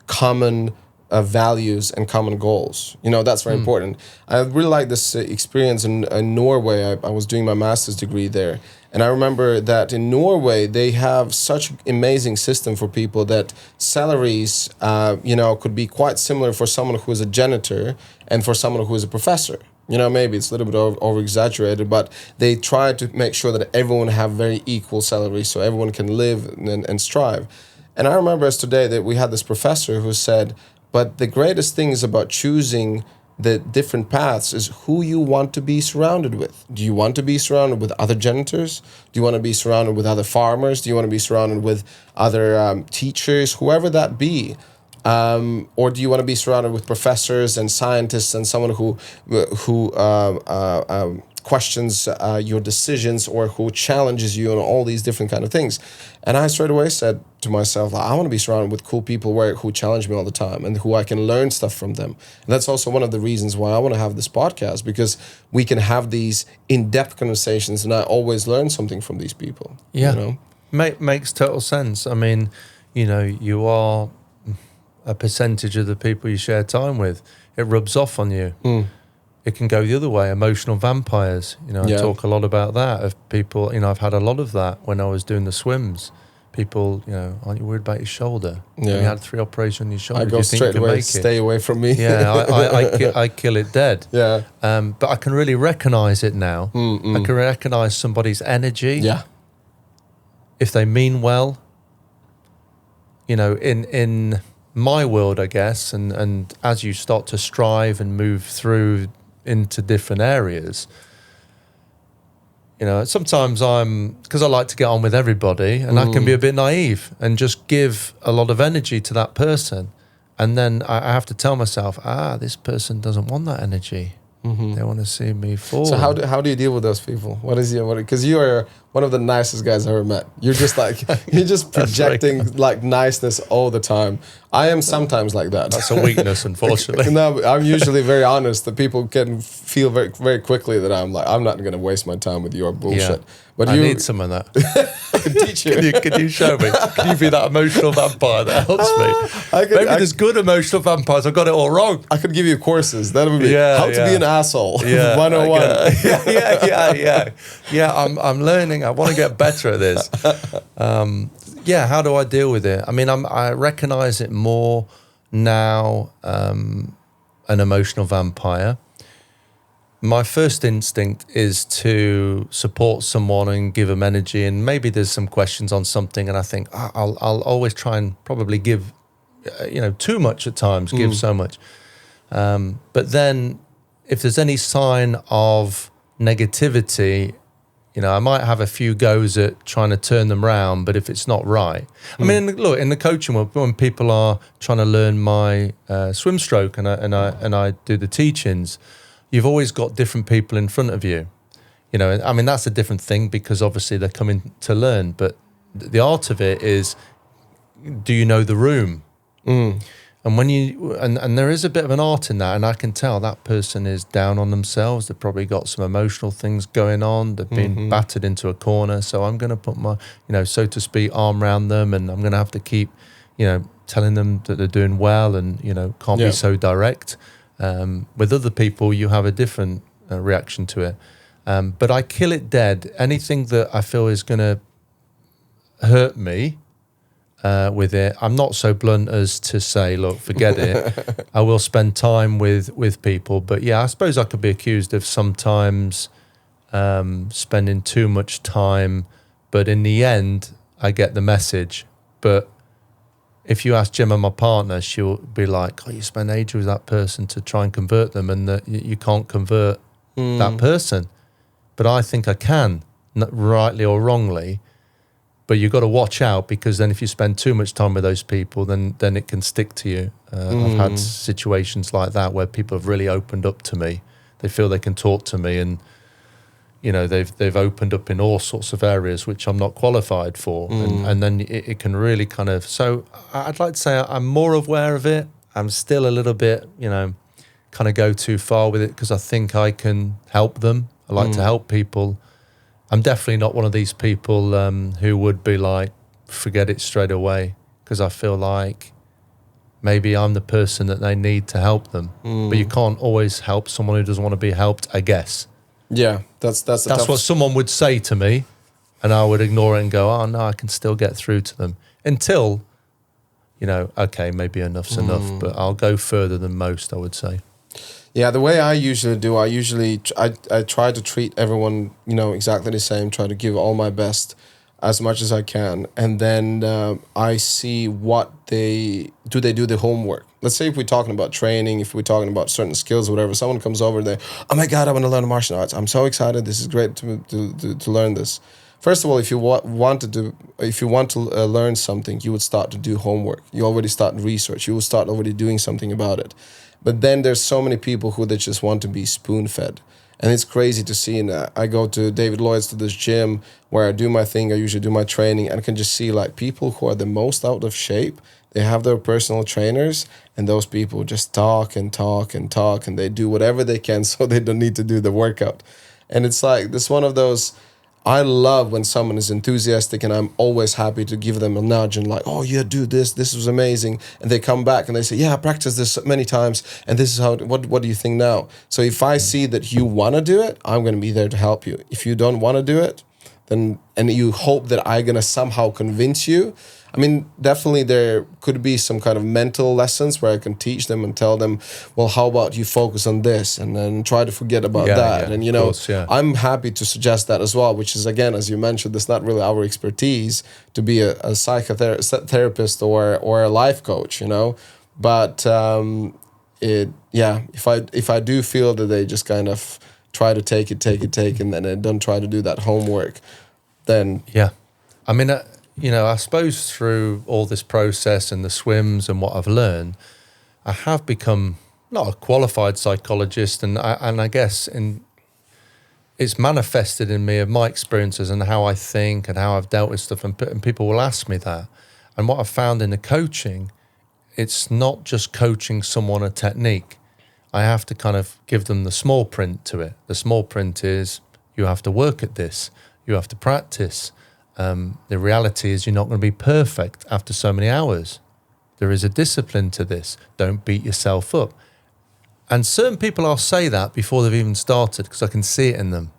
common values and common goals. That's very important. I really like this experience in Norway. I was doing my master's degree there. And I remember that in Norway, they have such amazing system for people that salaries, could be quite similar for someone who is a janitor and for someone who is a professor. Maybe it's a little bit over-exaggerated, but they try to make sure that everyone have very equal salaries so everyone can live and strive. And I remember as today that we had this professor who said, but the greatest thing is about choosing the different paths is who you want to be surrounded with. Do you want to be surrounded with other janitors? Do you want to be surrounded with other farmers? Do you want to be surrounded with other teachers, whoever that be? Or do you want to be surrounded with professors and scientists and someone who questions your decisions or who challenges you on all these different kind of things? And I straight away said to myself, I want to be surrounded with cool people who challenge me all the time and who I can learn stuff from them. And that's also one of the reasons why I want to have this podcast, because we can have these in-depth conversations and I always learn something from these people. Yeah, makes total sense. You are a percentage of the people you share time with. It rubs off on you. It can go the other way, emotional vampires. I talk a lot about that, of people, I've had a lot of that when I was doing the swims. People, aren't you worried about your shoulder? Yeah. You had 3 operations on your shoulder. I go straight away, stay away from me. Yeah, I kill it dead. Yeah. But I can really recognize it now. I can recognize somebody's energy. Yeah. If they mean well, in my world, I guess, and as you start to strive and move through into different areas, sometimes because I like to get on with everybody, and I can be a bit naive and just give a lot of energy to that person. And then I have to tell myself, this person doesn't want that energy. They want to see me fall. So how do you deal with those people? Because you are one of the nicest guys I've ever met. You're just like, you're just projecting like niceness all the time. I am sometimes like that. That's a weakness, unfortunately. No, I'm usually very honest. That people can feel very, very quickly that I'm not going to waste my time with your bullshit. Yeah. But I need some of that. I can teach you. Can you show me? Can you be that emotional vampire that helps me? Maybe there's good emotional vampires. I've got it all wrong. I could give you courses. That would be how to be an asshole. 101. Yeah. I'm learning. I want to get better at this. How do I deal with it? I mean, I recognize it more now. An emotional vampire. My first instinct is to support someone and give them energy, and maybe there's some questions on something, and I think I'll always try and probably give, too much at times, give so much. But then if there's any sign of negativity, I might have a few goes at trying to turn them around, but if it's not right. I mean, in the coaching world, when people are trying to learn my swim stroke and I do the teachings, you've always got different people in front of you. I mean, that's a different thing because obviously they're coming to learn, but the art of it is, do you know the room? And when and there is a bit of an art in that, and I can tell that person is down on themselves. They've probably got some emotional things going on. They've been battered into a corner. So I'm going to put my, so to speak, arm around them, and I'm going to have to keep, telling them that they're doing well, and can't be so direct. With other people, you have a different reaction to it. But I kill it dead. Anything that I feel is going to hurt me with it, I'm not so blunt as to say, look, forget it. I will spend time with people. But yeah, I suppose I could be accused of sometimes spending too much time. But in the end, I get the message. But if you ask Gemma, my partner, she'll be like, you spend ages with that person to try and convert them, and that you can't convert that person. But I think I can, rightly or wrongly. But you've got to watch out, because then if you spend too much time with those people, then it can stick to you. I've had situations like that where people have really opened up to me. They feel they can talk to me, and they've opened up in all sorts of areas which I'm not qualified for, and then it can really kind of. So I'd like to say I'm more aware of it. I'm still a little bit, kind of go too far with it because I think I can help them. I like to help people. I'm definitely not one of these people who would be like, forget it straight away, because I feel like maybe I'm the person that they need to help them. But you can't always help someone who doesn't want to be helped, I guess. Yeah, that's what someone would say to me, and I would ignore it and go, oh no, I can still get through to them until, okay, maybe enough's enough, but I'll go further than most, I would say. Yeah, the way I usually do, I try to treat everyone, exactly the same, try to give all my best as much as I can. And then I see what they do the homework. Let's say if we're talking about training, if we're talking about certain skills, whatever, someone comes over and they, oh my God, I want to learn martial arts. I'm so excited. This is great to learn this. First of all, if you want to learn something, you would start to do homework. You already start research. You will start already doing something about it. But then there's so many people who they just want to be spoon-fed. And it's crazy to see. And I go to David Lloyd's, to this gym where I do my thing. I usually do my training. And I can just see like people who are the most out of shape. They have their personal trainers. And those people just talk and talk and talk. And they do whatever they can so they don't need to do the workout. And it's like this one of those... I love when someone is enthusiastic, and I'm always happy to give them a nudge and like, oh yeah, do this. This was amazing. And they come back and they say, yeah, I practiced this many times. And this is how, what do you think now? So if I see that you want to do it, I'm going to be there to help you. If you don't want to do it, then, and you hope that I'm going to somehow convince you, I mean, definitely there could be some kind of mental lessons where I can teach them and tell them, well, how about you focus on this and then try to forget about that. Yeah, and, I'm happy to suggest that as well, which is, again, as you mentioned, that's not really our expertise to be a psychotherapist or a life coach, But if I do feel that they just kind of try to take it, and then don't try to do that homework, then yeah. I mean, I suppose through all this process and the swims and what I've learned, I have become not a qualified psychologist, and I guess it's manifested in me of my experiences and how I think and how I've dealt with stuff, and people will ask me that. And what I've found in the coaching, it's not just coaching someone a technique. I have to kind of give them the small print to it. The small print is you have to work at this, you have to practice. The reality is you're not going to be perfect after so many hours. There is a discipline to this. Don't beat yourself up. And certain people, I'll say that before they've even started, because I can see it in them.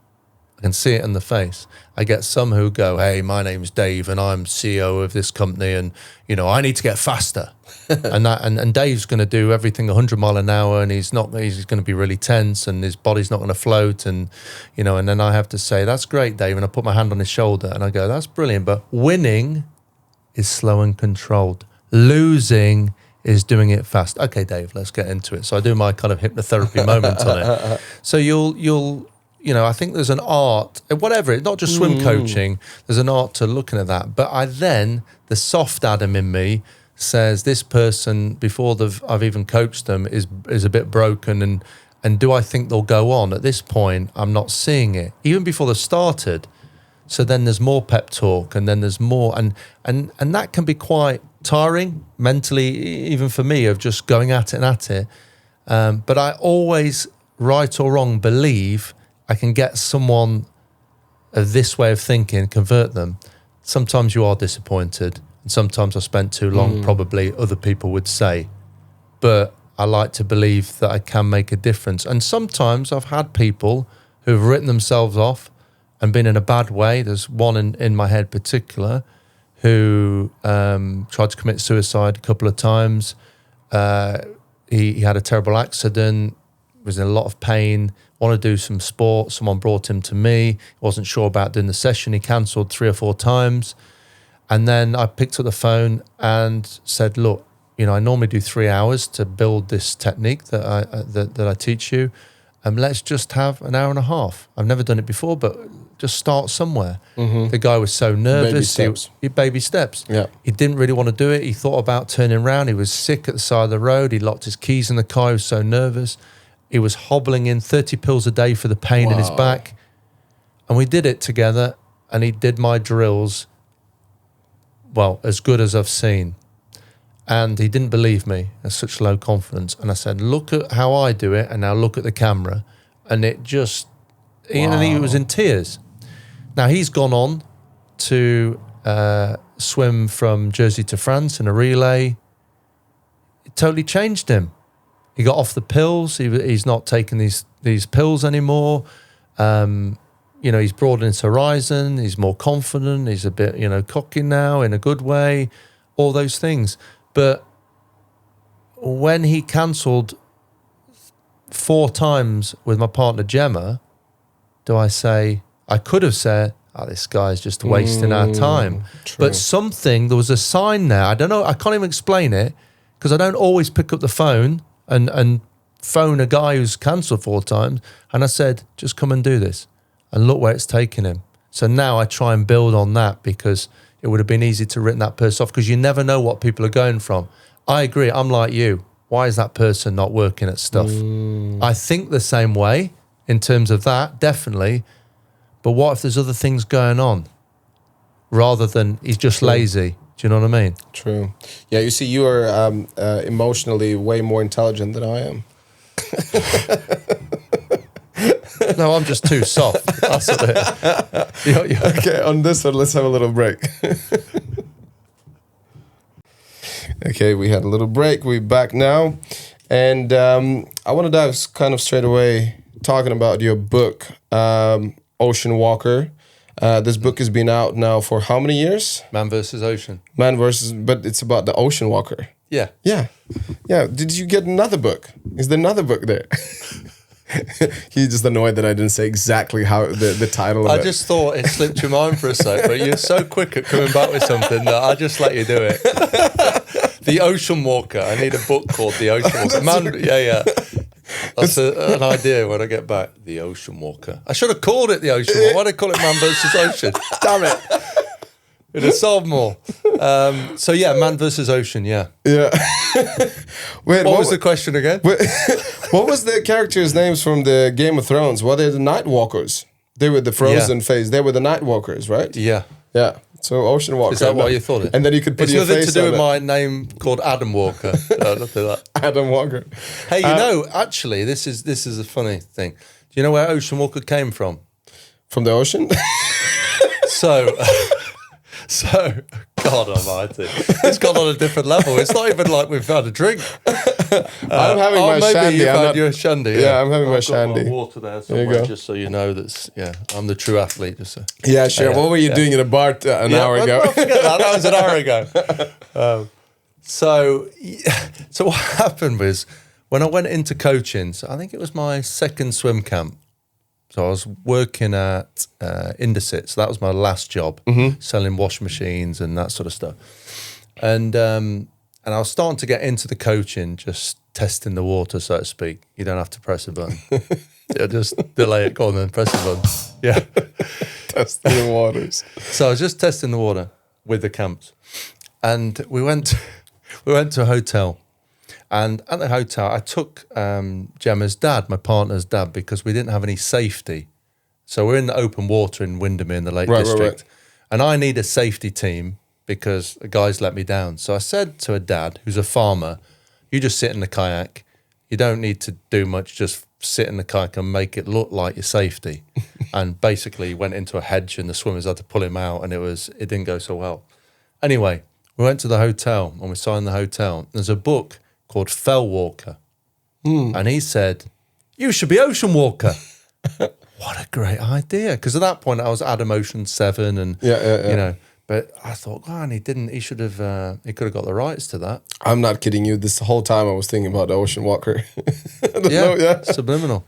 I can see it in the face. I get some who go, hey, my name's Dave and I'm CEO of this company, and, I need to get faster. and Dave's going to do everything 100 mile an hour, and he's going to be really tense, and his body's not going to float. And, and then I have to say, that's great, Dave. And I put my hand on his shoulder and I go, that's brilliant. But winning is slow and controlled. Losing is doing it fast. Okay, Dave, let's get into it. So I do my kind of hypnotherapy moment on it. So you'll I think there's an art, whatever, it's not just swim coaching, there's an art to looking at that. But the soft Adam in me says this person, before I've even coached them, is a bit broken, and do I think they'll go on? At this point, I'm not seeing it, even before they've started. So then there's more pep talk, and then there's more, and that can be quite tiring mentally, even for me, of just going at it. But I always, right or wrong, believe I can get someone of this way of thinking, convert them. Sometimes you are disappointed, and sometimes I spent too long, probably other people would say. But I like to believe that I can make a difference. And sometimes I've had people who've written themselves off and been in a bad way. There's one in my head particular who tried to commit suicide a couple of times. He had a terrible accident, was in a lot of pain, wanted to do some sport. Someone brought him to me, wasn't sure about doing the session. He cancelled 3 or 4 times. And then I picked up the phone and said, look, I normally do 3 hours to build this technique that I teach you. Let's just have an hour and a half. I've never done it before, but just start somewhere. The guy was so nervous. Baby steps. Yeah. He didn't really want to do it. He thought about turning around. He was sick at the side of the road. He locked his keys in the car. He was so nervous. He was hobbling in 30 pills a day for the pain in his back. And we did it together, and he did my drills, well, as good as I've seen. And he didn't believe me at such low confidence. And I said, look at how I do it, and now look at the camera. And it just, he was in tears. Now he's gone on to swim from Jersey to France in a relay. It totally changed him. He got off the pills. He's not taking these pills anymore. He's broadened his horizon. He's more confident. He's a bit, cocky now in a good way. All those things. But when he cancelled 4 times with my partner Gemma, I could have said, this guy's just wasting our time. True. But there was a sign there. I don't know, I can't even explain it, because I don't always pick up the phone and phone a guy who's cancelled 4 times. And I said, just come and do this. And look where it's taken him. So now I try and build on that, because it would have been easy to written that person off, because you never know what people are going from. I agree. I'm like you. Why is that person not working at stuff? I think the same way in terms of that, definitely. But what if there's other things going on rather than he's just lazy? Do you know what I mean? True. Yeah, you see, you are emotionally way more intelligent than I am. No, I'm just too soft. That's it. Okay, on this one, let's have a little break. Okay, we had a little break. We're back now. And I want to dive kind of straight away talking about your book, Ocean Walker. This book has been out now for how many years? Man versus Ocean. But it's about the Ocean Walker. Yeah. Yeah. Yeah. Did you get another book? Is there another book there? He's just annoyed that I didn't say exactly how the title of it. I just thought it slipped your mind for a sec, but you're so quick at coming back with something that I just let you do it. The Ocean Walker. I need a book called The Ocean Walker. Man, yeah. That's an idea when I get back. The Ocean Walker. I should have called it the Ocean Walker. Why did I call it Man versus Ocean? Damn it. It'd have sold more. So yeah, Man versus Ocean, yeah. Yeah. Wait, what was the question again? What was the characters' names from the Game of Thrones? What are the Night Walkers? They were the frozen phase. They were the Night Walkers, right? Yeah. Yeah. So Ocean Walker. Is that why you thought it? And then you could put your face on it. It's nothing to do with my name called Adam Walker. No, nothing like that. Adam Walker. Hey, you know, actually, this is a funny thing. Do you know where Ocean Walker came from? From the ocean? So, God almighty. It's gone on a different level. It's not even like we've had a drink. I'm having my maybe shandy. You've had your shandy. Yeah, I'm having my shandy. I've got my water there somewhere, just so you know I'm the true athlete. Just so. Yeah, sure. What were you doing in a bar an hour ago? Well, forget that. That was an hour ago. So what happened was when I went into coaching, so I think it was my second swim camp. So I was working at Indesit. So that was my last job, selling wash machines and that sort of stuff. And I was starting to get into the coaching, just testing the water, so to speak. You don't have to press a button. Just delay it, go on then, press a button. Yeah. Testing the waters. So I was just testing the water with the camps. And we went to a hotel. And at the hotel, I took Gemma's dad, my partner's dad, because we didn't have any safety. So we're in the open water in Windermere in the Lake District. Right. And I need a safety team because the guys let me down. So I said to a dad who's a farmer, you just sit in the kayak. You don't need to do much, just sit in the kayak and make it look like your safety. And basically went into a hedge and the swimmers had to pull him out and it didn't go so well. Anyway, we went to the hotel and we signed the hotel. There's a book called Fell Walker. And he said, you should be Ocean Walker. What a great idea. Because at that point I was Adam Ocean 7 and, you know, but I thought, man, he could have got the rights to that. I'm not kidding you. This whole time I was thinking about the Ocean Walker. Subliminal.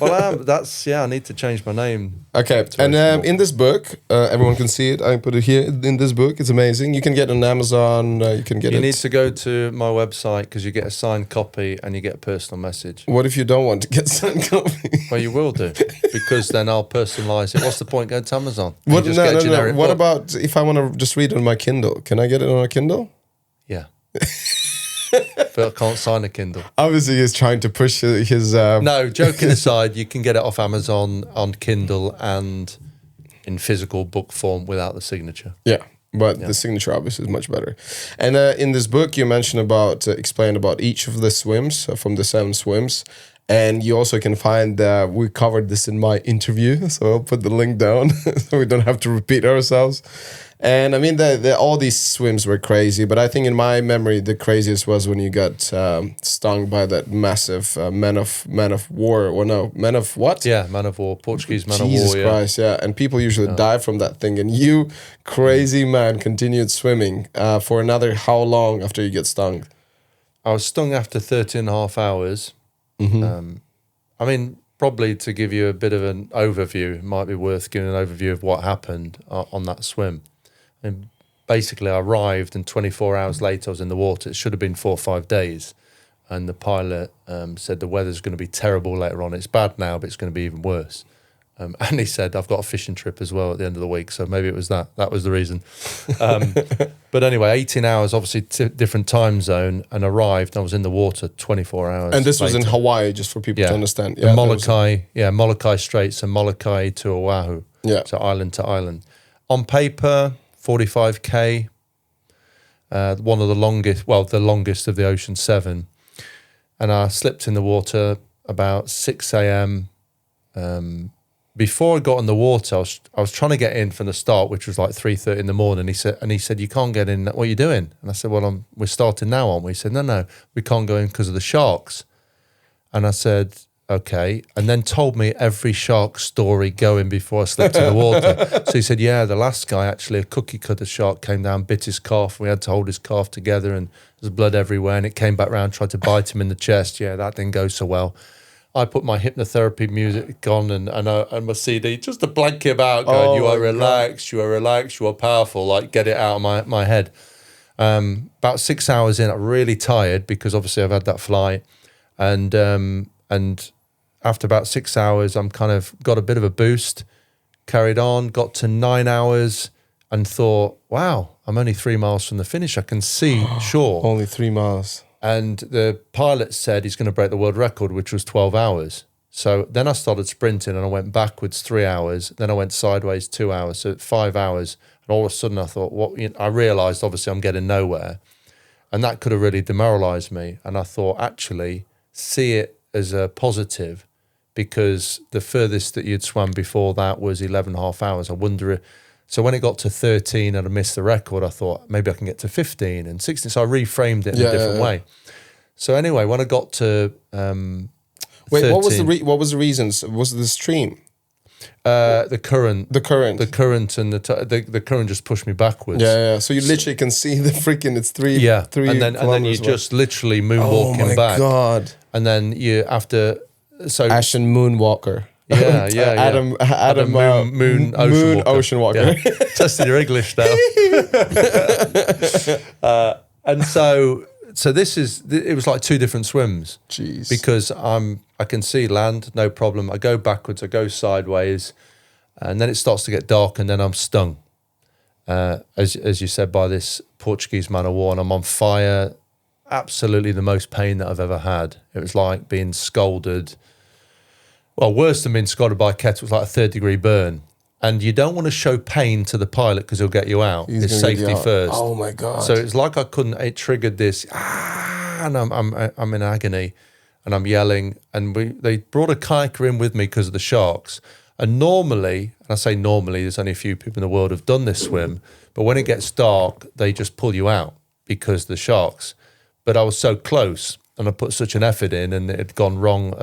Well, I need to change my name. Okay, and in this book, everyone can see it. I put it here in this book. It's amazing. You can get it on Amazon. You need to go to my website because you get a signed copy and you get a personal message. What if you don't want to get signed copy? Well, you will do because then I'll personalise it. What's the point going to Amazon? No. What about if I want to just read it on my Kindle? Can I get it on a Kindle? Yeah. But I can't sign a Kindle. Obviously, he's trying to push his... No, joking aside, you can get it off Amazon on Kindle and in physical book form without the signature. Yeah, but the signature obviously is much better. And in this book, you mentioned explain about each of the swims, from the 7 swims. And you also can find, we covered this in my interview, so I'll put the link down so we don't have to repeat ourselves. And I mean, all these swims were crazy, but I think in my memory, the craziest was when you got stung by that massive man of war, or no, man of what? Yeah, man of war, Portuguese man of war. Jesus Christ, yeah. And people usually die from that thing. And you, crazy man, continued swimming for another how long after you get stung? I was stung after 13 and a half hours. I mean, probably to give you a bit of an overview, it might be worth giving an overview of what happened on that swim. And basically, I arrived and 24 hours later I was in the water. It should have been 4 or 5 days. And the pilot said the weather's going to be terrible later on. It's bad now, but it's going to be even worse. And he said, I've got a fishing trip as well at the end of the week. So maybe it was that. That was the reason. But anyway, 18 hours, obviously different time zone, and arrived. And I was in the water 24 hours And this later. was in Hawaii, just for people to understand. Yeah, Molokai Straits and Molokai to Oahu. Yeah. So island to island. On paper, 45K, one of the longest of the Ocean 7. And I slipped in the water about 6 a.m. Before I got in the water, I was trying to get in from the start, which was like 3:30 in the morning. He said, you can't get in. What are you doing? And I said, well, we're starting now, aren't we? He said, no, we can't go in because of the sharks. And I said, okay. And then told me every shark story going before I slipped in the water. So he said, yeah, the last guy, actually, a cookie cutter shark came down, bit his calf. We had to hold his calf together and there's blood everywhere. And it came back round, tried to bite him in the chest. Yeah, that didn't go so well. I put my hypnotherapy music on and my CD just to blank him out, going, you are relaxed, you are powerful, like get it out of my head. About 6 hours in, I'm really tired because obviously I've had that flight. And And after about 6 hours, I'm kind of got a bit of a boost, carried on, got to 9 hours and thought, wow, I'm only 3 miles from the finish. I can see shore. Only 3 miles. And the pilot said he's going to break the world record, which was 12 hours. So then I started sprinting and I went backwards 3 hours. Then I went sideways 2 hours, so 5 hours. And all of a sudden I thought, I realised obviously I'm getting nowhere. And that could have really demoralised me. And I thought, actually, see it as a positive, because the furthest that you'd swam before that was 11.5 hours. I wonder, so when it got to 13 and I missed the record, I thought maybe I can get to 15 and 16. So I reframed it in a different way. So anyway, when I got to 13, what was the reasons? Was it the stream? The current, and the current just pushed me backwards. Yeah. So you literally can see the freaking. It's three. And then you just literally moonwalking back. Oh my God! And then you after Ashen Moonwalker. Yeah. Adam Moon Ocean Walker. Yeah. Testing your English now. And so it was like 2 different swims. Jeez. Because I can see land, no problem. I go backwards, I go sideways, and then it starts to get dark, and then I'm stung, as you said, by this Portuguese man of war, and I'm on fire. Absolutely the most pain that I've ever had. It was like being scalded. Well, worse than being scalded by a kettle. It was like a 3rd-degree burn. And you don't want to show pain to the pilot because he'll get you out. It's safety first. Oh my God! So it's like I couldn't. It triggered this, and I'm in agony, and I'm yelling. And they brought a kayaker in with me because of the sharks. And normally, and I say normally, there's only a few people in the world who've done this swim. But when it gets dark, they just pull you out because of the sharks. But I was so close, and I put such an effort in, and it had gone wrong,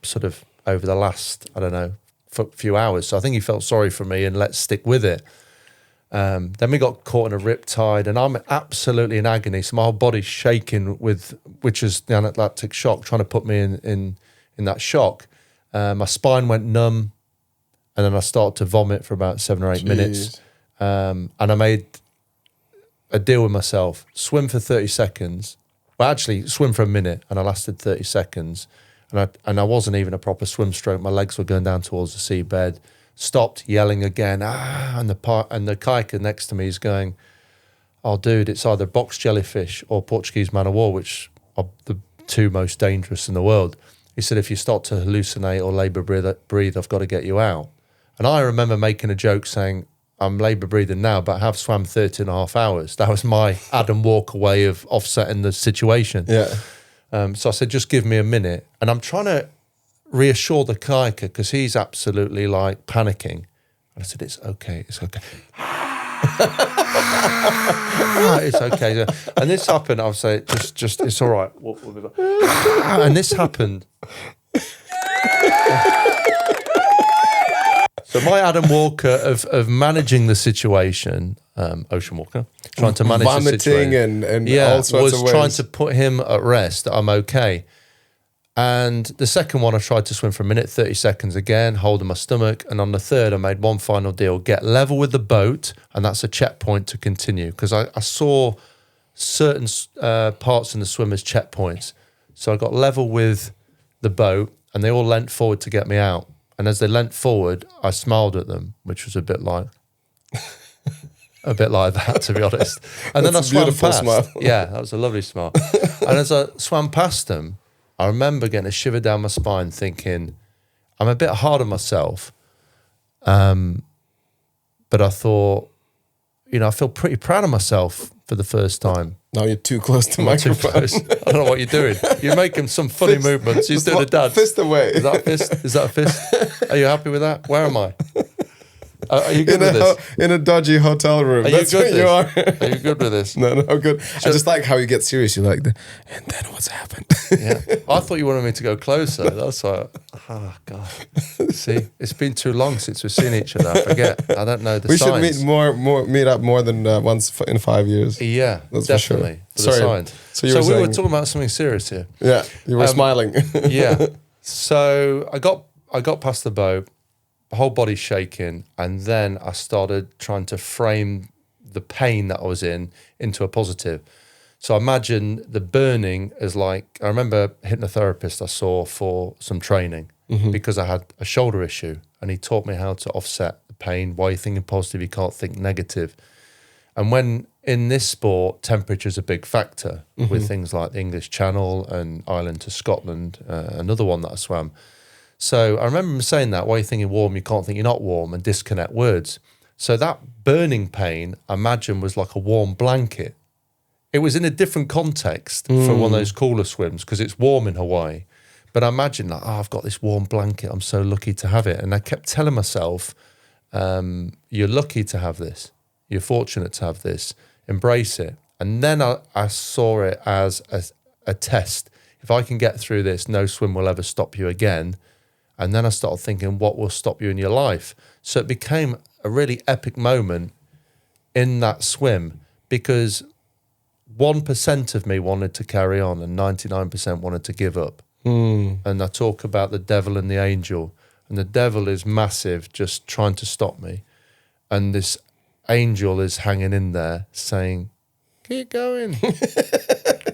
sort of over the last, I don't know, few hours. So I think he felt sorry for me and let's stick with it. Then we got caught in a riptide, and I'm absolutely in agony. So my whole body's shaking which is the anaphylactic shock, trying to put me in that shock. My spine went numb, and then I started to vomit for about 7 or 8 minutes. And I made a deal with myself: swim for 30 seconds. Well, actually, swim for a minute, and I lasted 30 seconds. And I wasn't even a proper swim stroke. My legs were going down towards the seabed. Stopped, yelling again. And the kayaker next to me is going, "Oh, dude, it's either box jellyfish or Portuguese man of war, which are the 2 most dangerous in the world." He said, "If you start to hallucinate or labour breathe, I've got to get you out." And I remember making a joke saying, "I'm labour breathing now, but I have swam 13.5 hours." That was my Adam Walker way of offsetting the situation. Yeah. So I said, "Just give me a minute." And I'm trying to reassure the kayaker because he's absolutely like panicking. And I said, "It's okay. It's okay." It's okay. And this happened. I'll say, just it's all right. And this happened. So my Adam Walker of managing the situation, Ocean Walker, trying to manage the situation. and all sorts of ways. Was trying to put him at rest, that I'm okay. And the second one, I tried to swim for a minute, 30 seconds again, holding my stomach. And on the third, I made one final deal: get level with the boat, and that's a checkpoint to continue. Because I saw certain parts in the swim as checkpoints. So I got level with the boat, and they all leant forward to get me out. And as they leant forward, I smiled at them, which was a bit like that, to be honest. And then I swam past. Smile. Yeah, that was a lovely smile. And as I swam past them, I remember getting a shiver down my spine, thinking, I'm a bit hard on myself. But I thought, I feel pretty proud of myself for the first time. Now you're too close to microphone. I don't know what you're doing. You're making some funny movements. You're doing a dance. Fist away. Is that a fist? Is that a fist? Are you happy with that? Where am I? Are you good with this? In a dodgy hotel room. That's where you are. Are you good with this? No, good. I just like how you get serious. You're like, and then what's happened? Yeah. I thought you wanted me to go closer. That's why. Oh, God. See, it's been too long since we've seen each other. I forget. I don't know the signs. We should meet up more than once in 5 years. Yeah, that's definitely. For sure. Sorry. So we were talking about something serious here. Yeah, you were smiling. Yeah. So I got past the boat. The whole body's shaking, and then I started trying to frame the pain that I was in into a positive. So imagine the burning as like, I remember a hypnotherapist I saw for some training because I had a shoulder issue, and he taught me how to offset the pain. Why you're thinking positive, you can't think negative. And when in this sport, temperature is a big factor with things like the English Channel and Ireland to Scotland, another one that I swam. So I remember him saying that, why you're thinking warm, you can't think you're not warm, and disconnect words. So that burning pain, I imagine, was like a warm blanket. It was in a different context for one of those cooler swims because it's warm in Hawaii. But I imagine like, I've got this warm blanket. I'm so lucky to have it. And I kept telling myself, you're lucky to have this. You're fortunate to have this. Embrace it. And then I saw it as a test. If I can get through this, no swim will ever stop you again. And then I started thinking, what will stop you in your life? So it became a really epic moment in that swim because 1% of me wanted to carry on and 99% wanted to give up. And I talk about the devil and the angel. And the devil is massive, just trying to stop me. And this angel is hanging in there saying, keep going.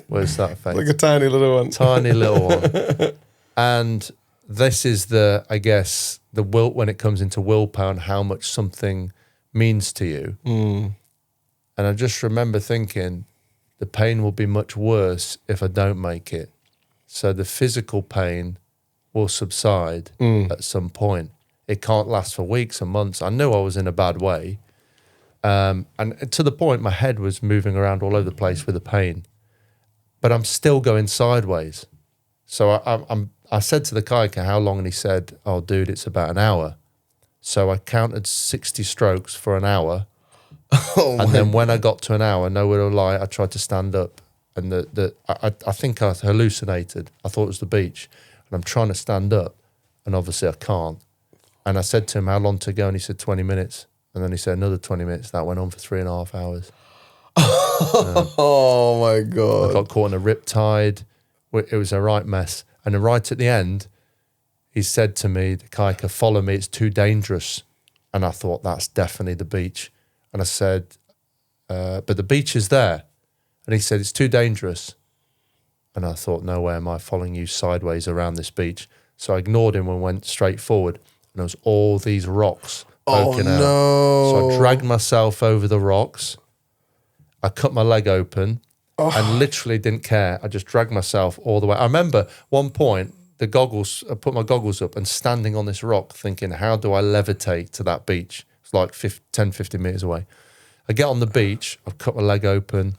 Where's that effect? Like a tiny little one. Tiny little one. And this is the, I guess, the will when it comes into willpower and how much something means to you. And I just remember thinking, the pain will be much worse if I don't make it. So the physical pain will subside at some point. It can't last for weeks and months. I knew I was in a bad way. And to the point my head was moving around all over the place with the pain. But I'm still going sideways. So I said to the kayaker, how long? And he said, oh, dude, it's about an hour. So I counted 60 strokes for an hour. And then when I got to an hour, nowhere to lie, I tried to stand up. And I think I hallucinated. I thought it was the beach. And I'm trying to stand up. And obviously I can't. And I said to him, how long to go? And he said 20 minutes. And then he said another 20 minutes. That went on for 3.5 hours. Oh, my God. I got caught in a riptide. It was a right mess. And then right at the end, he said to me, the kayaker, follow me, it's too dangerous. And I thought, that's definitely the beach. And I said, but the beach is there. And he said, it's too dangerous. And I thought, no way am I following you sideways around this beach. So I ignored him and went straight forward. And there was all these rocks poking out. So I dragged myself over the rocks. I cut my leg open and literally didn't care. I just dragged myself all the way. I remember one point, I put my goggles up and standing on this rock thinking, how do I levitate to that beach? It's like 10, 15 meters away. I get on the beach, I've cut my leg open.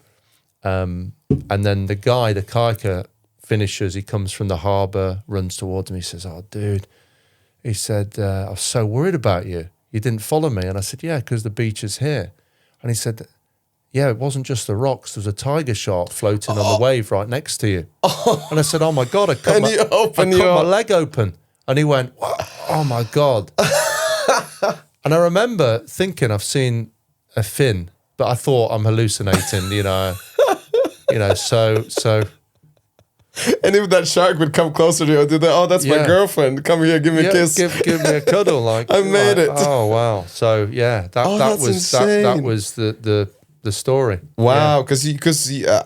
And then the guy, the kayaker, finishes. He comes from the harbour, runs towards me. He says, oh, dude. He said, I was so worried about you. You didn't follow me. And I said, yeah, because the beach is here. And he said, yeah, it wasn't just the rocks. There was a tiger shark floating on the wave right next to you. And I said, oh, my God. I cut my leg open. And he went, oh, my God. And I remember thinking I've seen a fin, but I thought I'm hallucinating, so. And if that shark would come closer to you, I'd do that. Oh, that's my girlfriend. Come here, give me a kiss. Give me a cuddle. Like I made it. Oh wow! So yeah, that was the story. Wow, because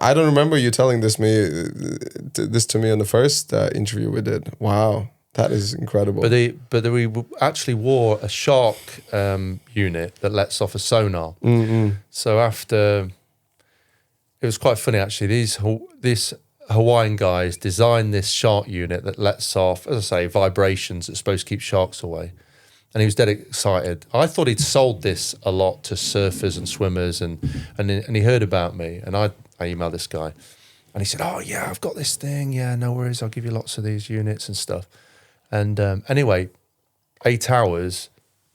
I don't remember you telling this to me on the first interview we did. Wow, that is incredible. But we actually wore a shark unit that lets off a sonar. So after, it was quite funny actually. These Hawaiian guys designed this shark unit that lets off, as I say, vibrations that's supposed to keep sharks away. And he was dead excited. I thought he'd sold this a lot to surfers and swimmers, and he heard about me. And I emailed this guy, and he said, "Oh yeah, I've got this thing. Yeah, no worries. I'll give you lots of these units and stuff." And anyway, 8 hours,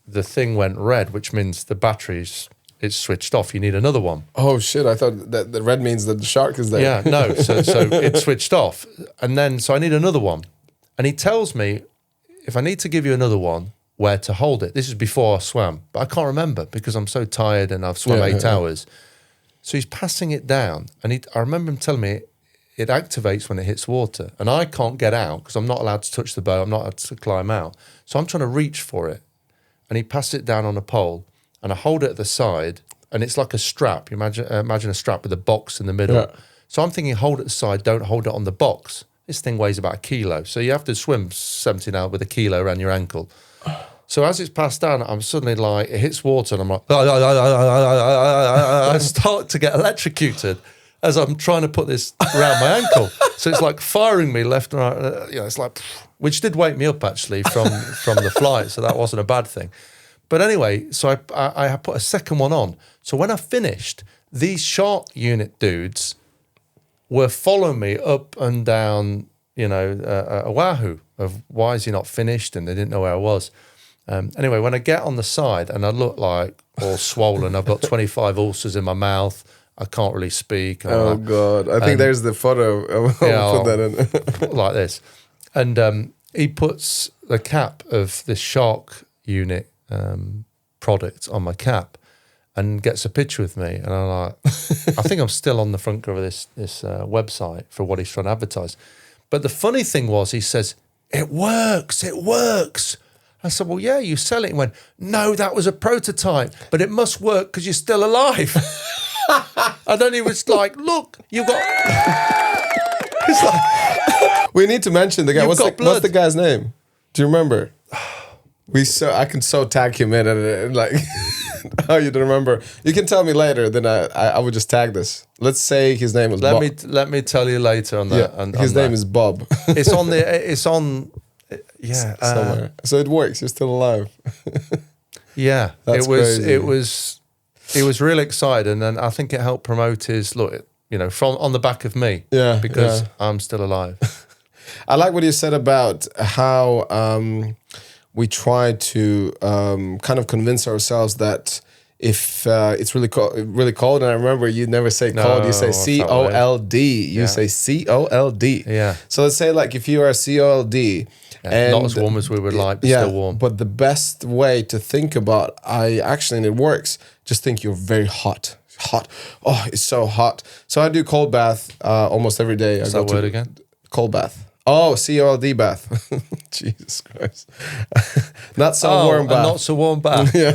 the thing went red, which means the batteries. It's switched off. You need another one. Oh shit! I thought that the red means that the shark is there. Yeah, no. So it switched off, and then so I need another one. And he tells me if I need to give you another one, where to hold it. This is before I swam, but I can't remember because I'm so tired and I've swum 8 hours. So he's passing it down, and I remember him telling me it activates when it hits water, and I can't get out because I'm not allowed to touch the boat. I'm not allowed to climb out. So I'm trying to reach for it, and he passed it down on a pole. And I hold it at the side, and it's like a strap. You imagine a strap with a box in the middle. Yeah. So I'm thinking, hold at the side, don't hold it on the box. This thing weighs about 1 kilo. So you have to swim 17 hours with 1 kilo around your ankle. So as it's passed down, I'm suddenly like, it hits water and I'm like, I start to get electrocuted as I'm trying to put this around my ankle. So it's like firing me left and right. It's like, which did wake me up actually from the flight. So that wasn't a bad thing. But anyway, so I put a second one on. So when I finished, these shark unit dudes were following me up and down, Oahu of why is he not finished? And they didn't know where I was. Anyway, when I get on the side and I look like all swollen, I've got 25 ulcers in my mouth. I can't really speak. Oh, God. I think there's the photo. I'll put that in. Like this. And he puts the cap of this shark unit product on my cap and gets a picture with me. And I'm like, I think I'm still on the front cover of this website for what he's trying to advertise. But the funny thing was, he says, it works. I said, well, yeah, you sell it. He went, no, that was a prototype, but it must work because you're still alive. And then he was like, look, you've got... It's like, we need to mention the guy. What's the guy's name? Do you remember? I can so tag him in and like, oh, you don't remember? You can tell me later. Then I would just tag this. Let's say his name was Bob. Let me tell you later on that. Yeah, his name is Bob. It's on. Yeah, somewhere. So it works. You're still alive. Yeah, That's crazy. It was really exciting, and I think it helped promote his look. From on the back of me. Yeah, because I'm still alive. I like what you said about how we try to kind of convince ourselves that if it's really cold, and I remember you never say cold, you say COLD. You say COLD. Yeah. So let's say like if you are COLD. And not as warm as we would like, but still warm. But the best way to think about, and it works, just think you're very hot. Hot. Oh, it's so hot. So I do cold bath almost every day. What's that word again? Cold bath. Oh, COLD bath. Jesus Christ. Not so warm bath. Not so warm bath. Yeah.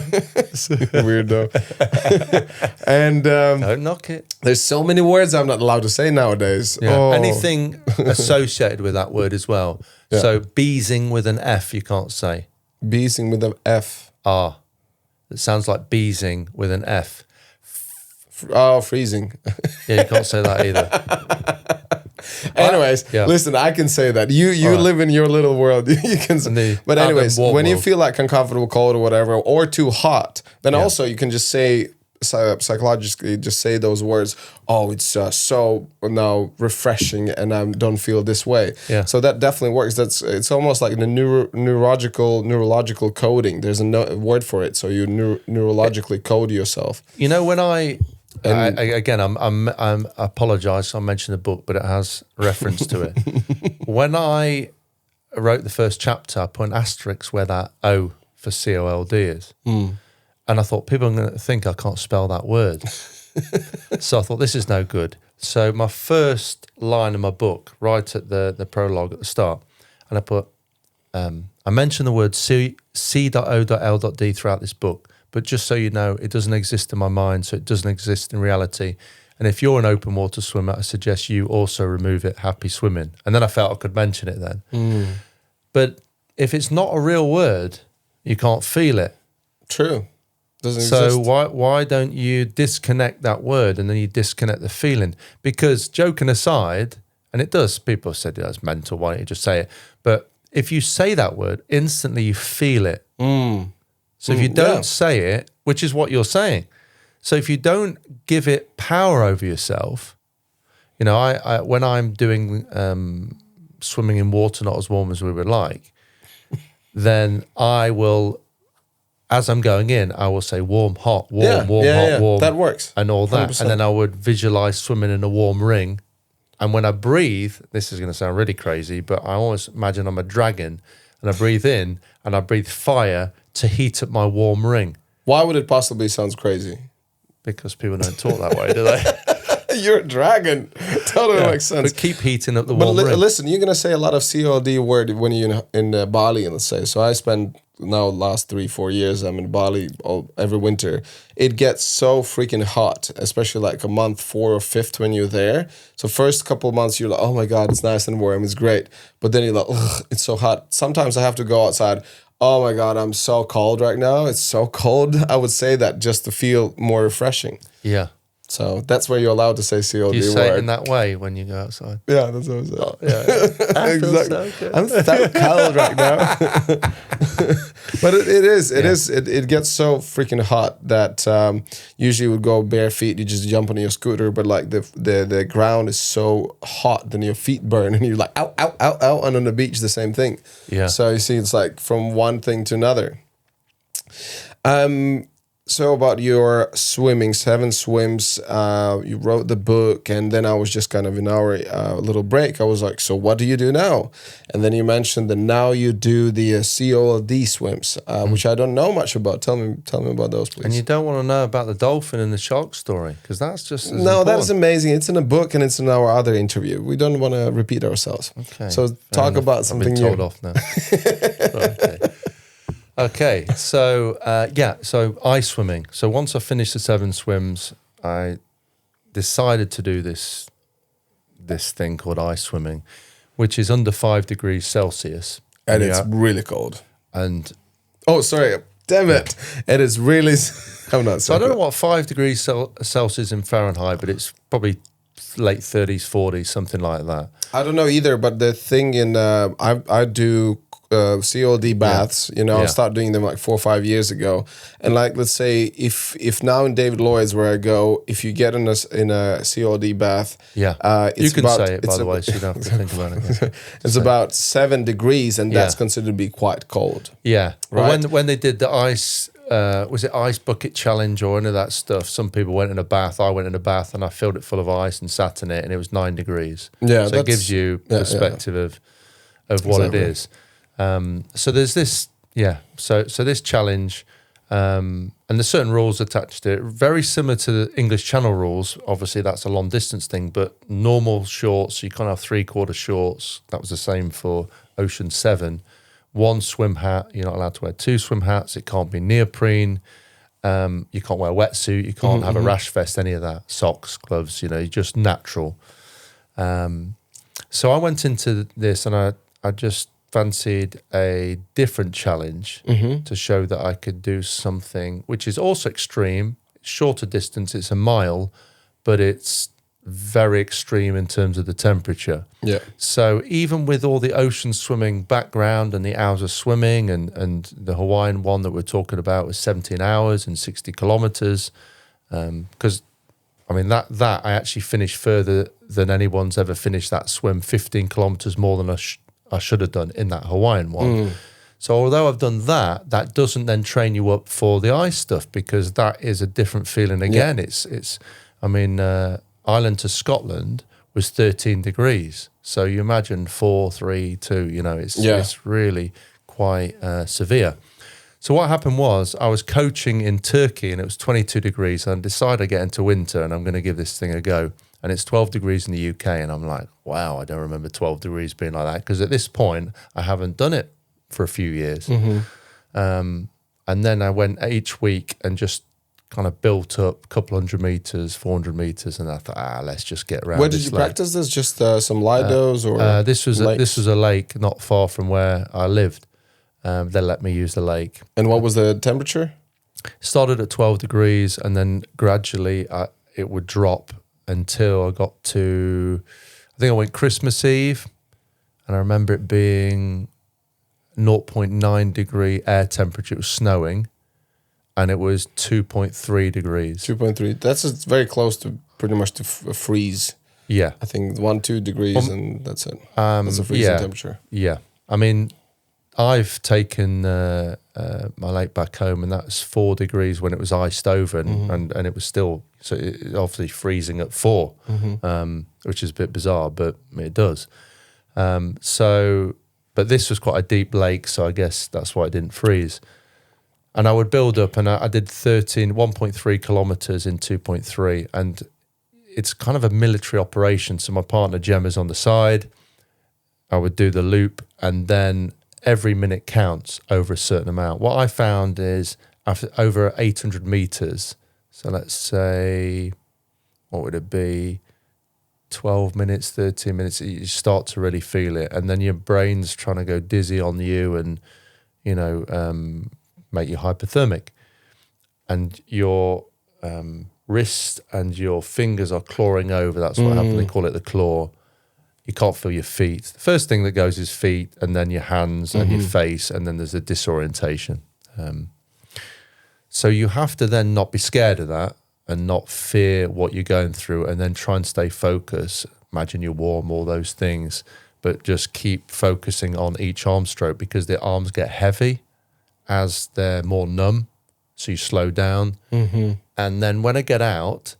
Weirdo. And don't knock it. There's so many words I'm not allowed to say nowadays. Yeah. Oh. Anything associated with that word as well. Yeah. So beezing with an F you can't say. Beezing with an F. Ah. It sounds like beezing with an F. Freezing. Yeah, you can't say that either. Anyways, listen, I can say that. You live in your little world. You can say, but anyways, when you feel like uncomfortable, cold or whatever, or too hot, then also you can just say, psychologically, just say those words. Oh, it's so now refreshing and I don't feel this way. Yeah. So that definitely works. It's almost like the neurological coding. There's a word for it. So you neurologically code yourself. When I apologise. I mentioned the book, but it has reference to it. When I wrote the first chapter, I put an asterisk where that O for COLD is. Mm. And I thought, people are going to think I can't spell that word. So I thought, this is no good. So my first line of my book, right at the prologue at the start, and I put, I mentioned the word C.O.L.D throughout this book. But just so you know, it doesn't exist in my mind, so it doesn't exist in reality. And if you're an open water swimmer, I suggest you also remove it, happy swimming. And then I felt I could mention it then. Mm. But if it's not a real word, you can't feel it. True. Doesn't so exist. why don't you disconnect that word and then you disconnect the feeling? Because joking aside, and it does, people have said that's mental, why don't you just say it? But if you say that word, instantly you feel it. Mm. So if you don't say it, which is what you're saying, so if you don't give it power over yourself, I when I'm doing swimming in water not as warm as we would like, then I will, as I'm going in, I will say warm, hot, warm, hot, warm. That works. And all that. 100%. And then I would visualize swimming in a warm ring. And when I breathe, this is going to sound really crazy, but I always imagine I'm a dragon and I breathe in and I breathe fire to heat up my warm ring. Why would it possibly sound crazy? Because people don't talk that way, do they? You're a dragon. Totally makes sense. But keep heating up the warm ring. Listen, you're going to say a lot of COD word when you're in Bali, let's say. So I spend now last 3-4 years, I'm in Bali every winter. It gets so freaking hot, especially like a month 4 or 5th when you're there. So first couple of months you're like, oh my God, it's nice and warm, it's great. But then you're like, ugh, it's so hot. Sometimes I have to go outside. Oh my God, I'm so cold right now. It's so cold. I would say that just to feel more refreshing. Yeah. So that's where you're allowed to say COD. You say it in that way when you go outside. Yeah, that's what I said. Oh, yeah. Exactly. So I'm so cold right now. But it gets so freaking hot that usually you would go bare feet. You just jump on your scooter, but like the ground is so hot, then your feet burn, and you're like, ow, ow, ow, ow. And on the beach, the same thing. Yeah. So you see, it's like from one thing to another. So about your swimming, 7 swims, you wrote the book, and then I was just kind of in our little break. I was like, so what do you do now? And then you mentioned that now you do the COLD swims, which I don't know much about. Tell me about those, please. And you don't want to know about the dolphin and the shark story, because that's just as No, important. that's amazing. It's in a book and it's in our other interview. We don't want to repeat ourselves. Okay. So talk about something new. I've been told off now. Okay. Okay, so so ice swimming. So once I finished the 7 swims, I decided to do this thing called ice swimming, which is under 5 degrees Celsius. And it's really cold. And oh, sorry, damn it! It is really. I'm not. So I don't know what 5 degrees Celsius in Fahrenheit, but it's probably late 30s, 40s, something like that. I don't know either, but the thing in I do COD baths. You know, I started doing them like 4 or 5 years ago. And like, let's say if now in David Lloyd's where I go, if you get in a COD bath, it's you can about, say it by the way, so you don't have to think about it. Yeah. It's about 7 degrees, and that's considered to be quite cold. Yeah, right. Well, when they did the ice. Was it ice bucket challenge or any of that stuff? Some people went in a bath. I went in a bath and I filled it full of ice and sat in it, and it was 9 degrees. Yeah, so it gives you perspective of what it is. So there's this, So this challenge, and there's certain rules attached to it, very similar to the English Channel rules. Obviously, that's a long distance thing, but normal shorts. You can't have 3/4 shorts. That was the same for Ocean 7. 1 swim hat. You're not allowed to wear 2 swim hats. It can't be neoprene. You can't wear a wetsuit. You can't have a rash vest, any of that. Socks, gloves, you're just natural. So I went into this and I just fancied a different challenge to show that I could do something which is also extreme, shorter distance. It's a mile, but it's very extreme in terms of the temperature. Yeah. So even with all the ocean swimming background and the hours of swimming and the Hawaiian one that we're talking about was 17 hours and 60 kilometers, because I mean that I actually finished further than anyone's ever finished that swim, 15 kilometers more than I should have done in that Hawaiian one. So although I've done that doesn't then train you up for the ice stuff, because that is a different feeling again. It's I mean, Ireland to Scotland was 13 degrees. So you imagine 4, 3, 2, it's really quite severe. So what happened was I was coaching in Turkey and it was 22 degrees, and I decided to get into winter and I'm going to give this thing a go. And it's 12 degrees in the UK, and I'm like, wow, I don't remember 12 degrees being like that, because at this point I haven't done it for a few years. And then I went each week and just kind of built up a couple 100 meters, 400 meters, and I thought, let's just get around. Where did you practice this? Just some Lidos or this was a lake not far from where I lived. They let me use the lake. And what was the temperature? Started at 12 degrees, and then gradually it would drop until I got to, I think I went Christmas Eve, and I remember it being 0.9 degree air temperature. It was snowing. And it was 2.3 degrees. 2.3. That's very close to pretty much to freeze. Yeah. I think 1-2 degrees and that's it. That's a freezing temperature. Yeah. I mean, I've taken my lake back home, and that was 4 degrees when it was iced over, and it was still obviously freezing at 4, which is a bit bizarre, but it does. But this was quite a deep lake, so I guess that's why it didn't freeze. And I would build up, and I did 1.3 kilometers in 2.3. And it's kind of a military operation. So my partner Gemma's on the side. I would do the loop, and then every minute counts over a certain amount. What I found is after over 800 meters, so let's say, what would it be? 12 minutes, 13 minutes, you start to really feel it. And then your brain's trying to go dizzy on you and, you know, make you hypothermic. And your wrist and your fingers are clawing over. That's what happens. They call it the claw. You can't feel your feet. The first thing that goes is feet, and then your hands and your face, and then there's a disorientation. So you have to then not be scared of that and not fear what you're going through, and then try and stay focused. Imagine you're warm, all those things, but just keep focusing on each arm stroke, because the arms get heavy as they're more numb. So you slow down. And then when I get out,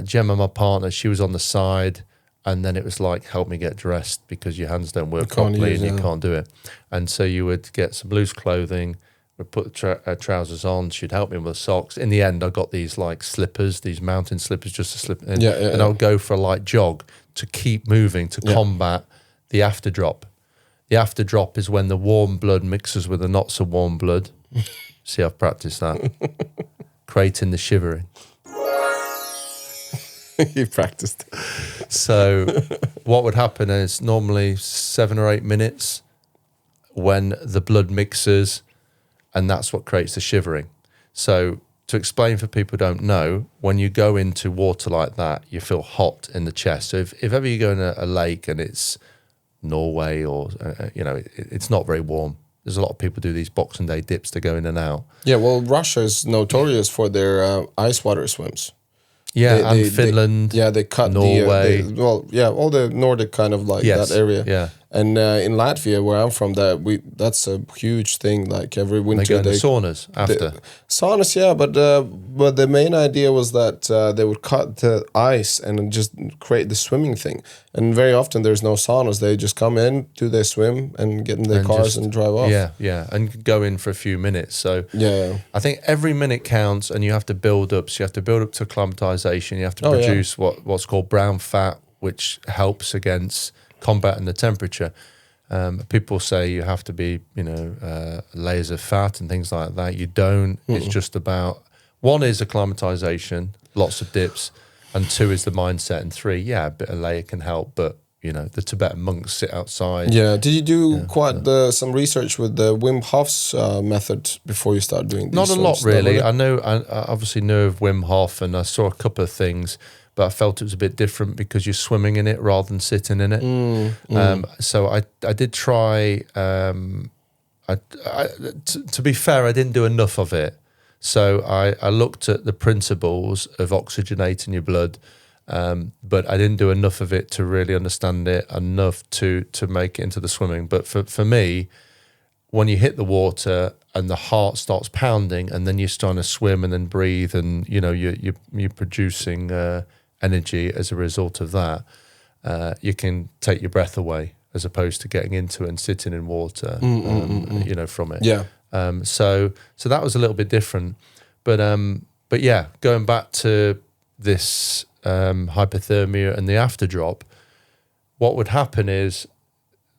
Gemma, my partner, she was on the side, and then it was like, help me get dressed because your hands don't work properly and you can't do it. And so you would get some loose clothing, would put the trousers on, she'd help me with the socks. In the end, I got these like slippers, these mountain slippers just to slip in. And I would go for a light jog to keep moving to combat the after drop. The after drop is when the warm blood mixes with the not so warm blood. See, I've practiced that. Creating the shivering. You practiced. So what would happen is normally 7 or 8 minutes when the blood mixes, and that's what creates the shivering. So to explain for people who don't know, when you go into water like that, you feel hot in the chest. So if ever you go in a lake and it's Norway or, you know, it's not very warm. There's a lot of people do these Boxing Day dips to go in and out. Yeah, well, Russia is notorious for their ice water swims. Yeah, and Finland. They cut Norway. All the Nordic kind of like that area. Yeah. And in Latvia, where I'm from, that's a huge thing. Like every winter, they go into saunas after. Saunas, yeah, but the main idea was that they would cut the ice and just create the swimming thing. And very often there's no saunas. They just come in, do their swim, and get in their cars and drive off. Yeah, and go in for a few minutes. So yeah, I think every minute counts, and you have to build up. So you have to build up to acclimatization. You have to produce what's called brown fat, which helps against combating the temperature. People say you have to be, layers of fat and things like that. You don't. It's just about, 1 is acclimatization, lots of dips, and 2 is the mindset, and 3, a bit of layer can help, but the Tibetan monks sit outside. Yeah. Did you do some research with the Wim Hof's method before you start doing these? Not a lot, really. I obviously know of Wim Hof, and I saw a couple of things, but I felt it was a bit different because you're swimming in it rather than sitting in it. So I did try. To be fair, I didn't do enough of it. So I looked at the principles of oxygenating your blood, but I didn't do enough of it to really understand it enough to make it into the swimming. But for me, when you hit the water and the heart starts pounding, and then you're starting to swim and then breathe, and you're producing energy as a result of that, you can take your breath away as opposed to getting into it and sitting in water, from it. Yeah. So that was a little bit different, but yeah, going back to this hypothermia and the after drop, what would happen is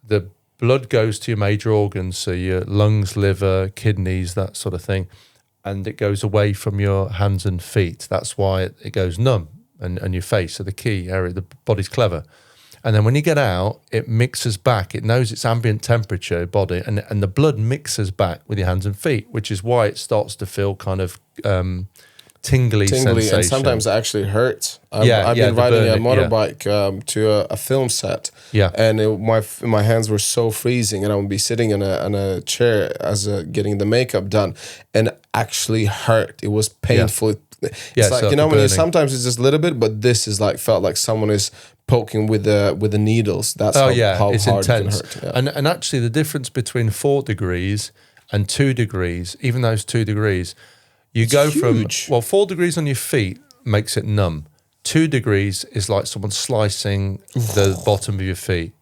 the blood goes to your major organs, so your lungs, liver, kidneys, that sort of thing, and it goes away from your hands and feet. That's why it goes numb, and your face. So the key area, the body's clever. And then when you get out, it mixes back. It knows its ambient temperature, body, and the blood mixes back with your hands and feet, which is why it starts to feel kind of tingly sensation. And sometimes it actually hurts. I've been riding a motorbike to a film set, and my hands were so freezing, and I would be sitting in a chair as getting the makeup done, and actually hurt. It was painful. It's like, when sometimes it's just a little bit, but this is like, felt like someone is poking with the needles. That's how it's hard intense. it can hurt. Yeah. And actually the difference between 4 degrees and 2 degrees, even those 2 degrees, it's go huge. 4 degrees on your feet makes it numb. 2 degrees is like someone slicing the bottom of your feet,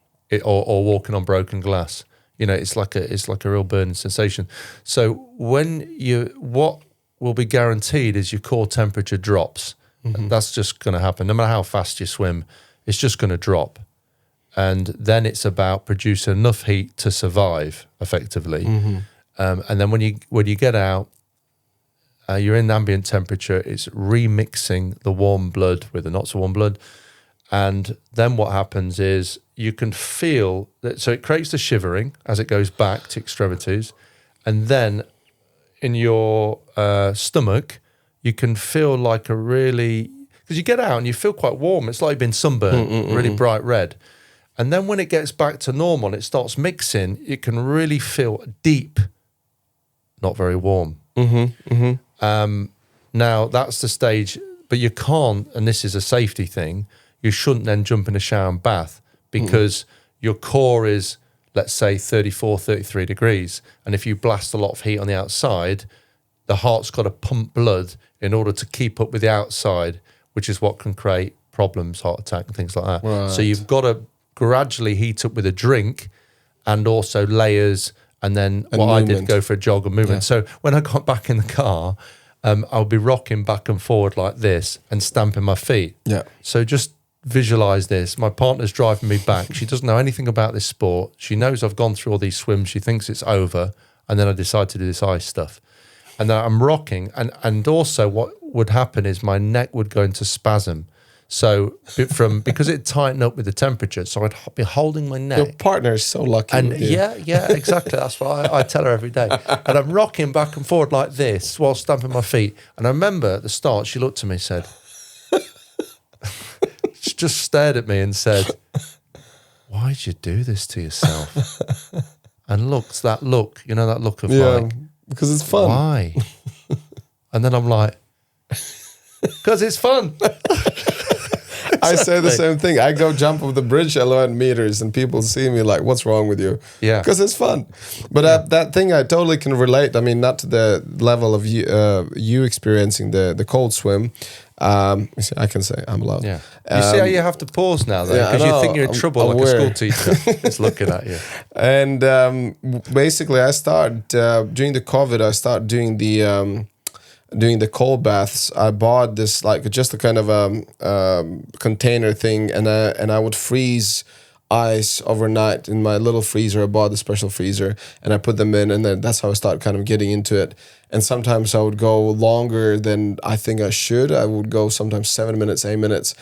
or walking on broken glass. It's like a real burning sensation. So what will be guaranteed is your core temperature drops. That's just going to happen. No matter how fast you swim, it's just going to drop. And then it's about producing enough heat to survive effectively. And then when you get out, you're in ambient temperature, it's remixing the warm blood with the not so warm blood. And then what happens is you can feel that, so it creates the shivering as it goes back to extremities. And then in your stomach, you can feel like a really, because you get out and you feel quite warm. It's like you've been sunburned, really bright red. And then when it gets back to normal and it starts mixing, you can really feel deep, not very warm. Now, that's the stage, but you can't, and this is a safety thing, you shouldn't then jump in a shower and bath because your core is, let's say, 34, 33 degrees. And if you blast a lot of heat on the outside, the heart's got to pump blood in order to keep up with the outside, which is what can create problems, heart attack and things like that. Right. So you've got to gradually heat up with a drink and also layers, and then I did, go for a jog and movement. So when I got back in the car, I'll be rocking back and forward like this and stamping my feet. Yeah. So just visualize this. My partner's driving me back. She doesn't know anything about this sport. She knows I've gone through all these swims. She thinks it's over. And then I decide to do this ice stuff. And then I'm rocking. And also what would happen is my neck would go into spasm. So because it tightened up with the temperature, so I'd be holding my neck. Your partner is so lucky. And yeah, exactly. That's what I tell her every day. And I'm rocking back and forward like this while stamping my feet. And I remember at the start, she looked at me and said, she just stared at me and said, "Why'd you do this to yourself?" And that look, that look of like, because it's fun. Why? And then I'm like, because it's fun. I say the same thing. I go jump off the bridge 11 meters and people see me like, what's wrong with you? Yeah. Because it's fun. But that thing I totally can relate. I mean, not to the level of you experiencing the cold swim. I can say I'm allowed. Yeah. You see how you have to pause now though? Because you think you're in trouble like a school teacher is looking at you. And basically I started, during the COVID, I started doing the cold baths. I bought this just a kind of container thing, and I would freeze ice overnight in my little freezer. I bought the special freezer, and I put them in, and then that's how I started kind of getting into it. And sometimes I would go longer than I think I should. I would go sometimes 7 minutes, 8 minutes,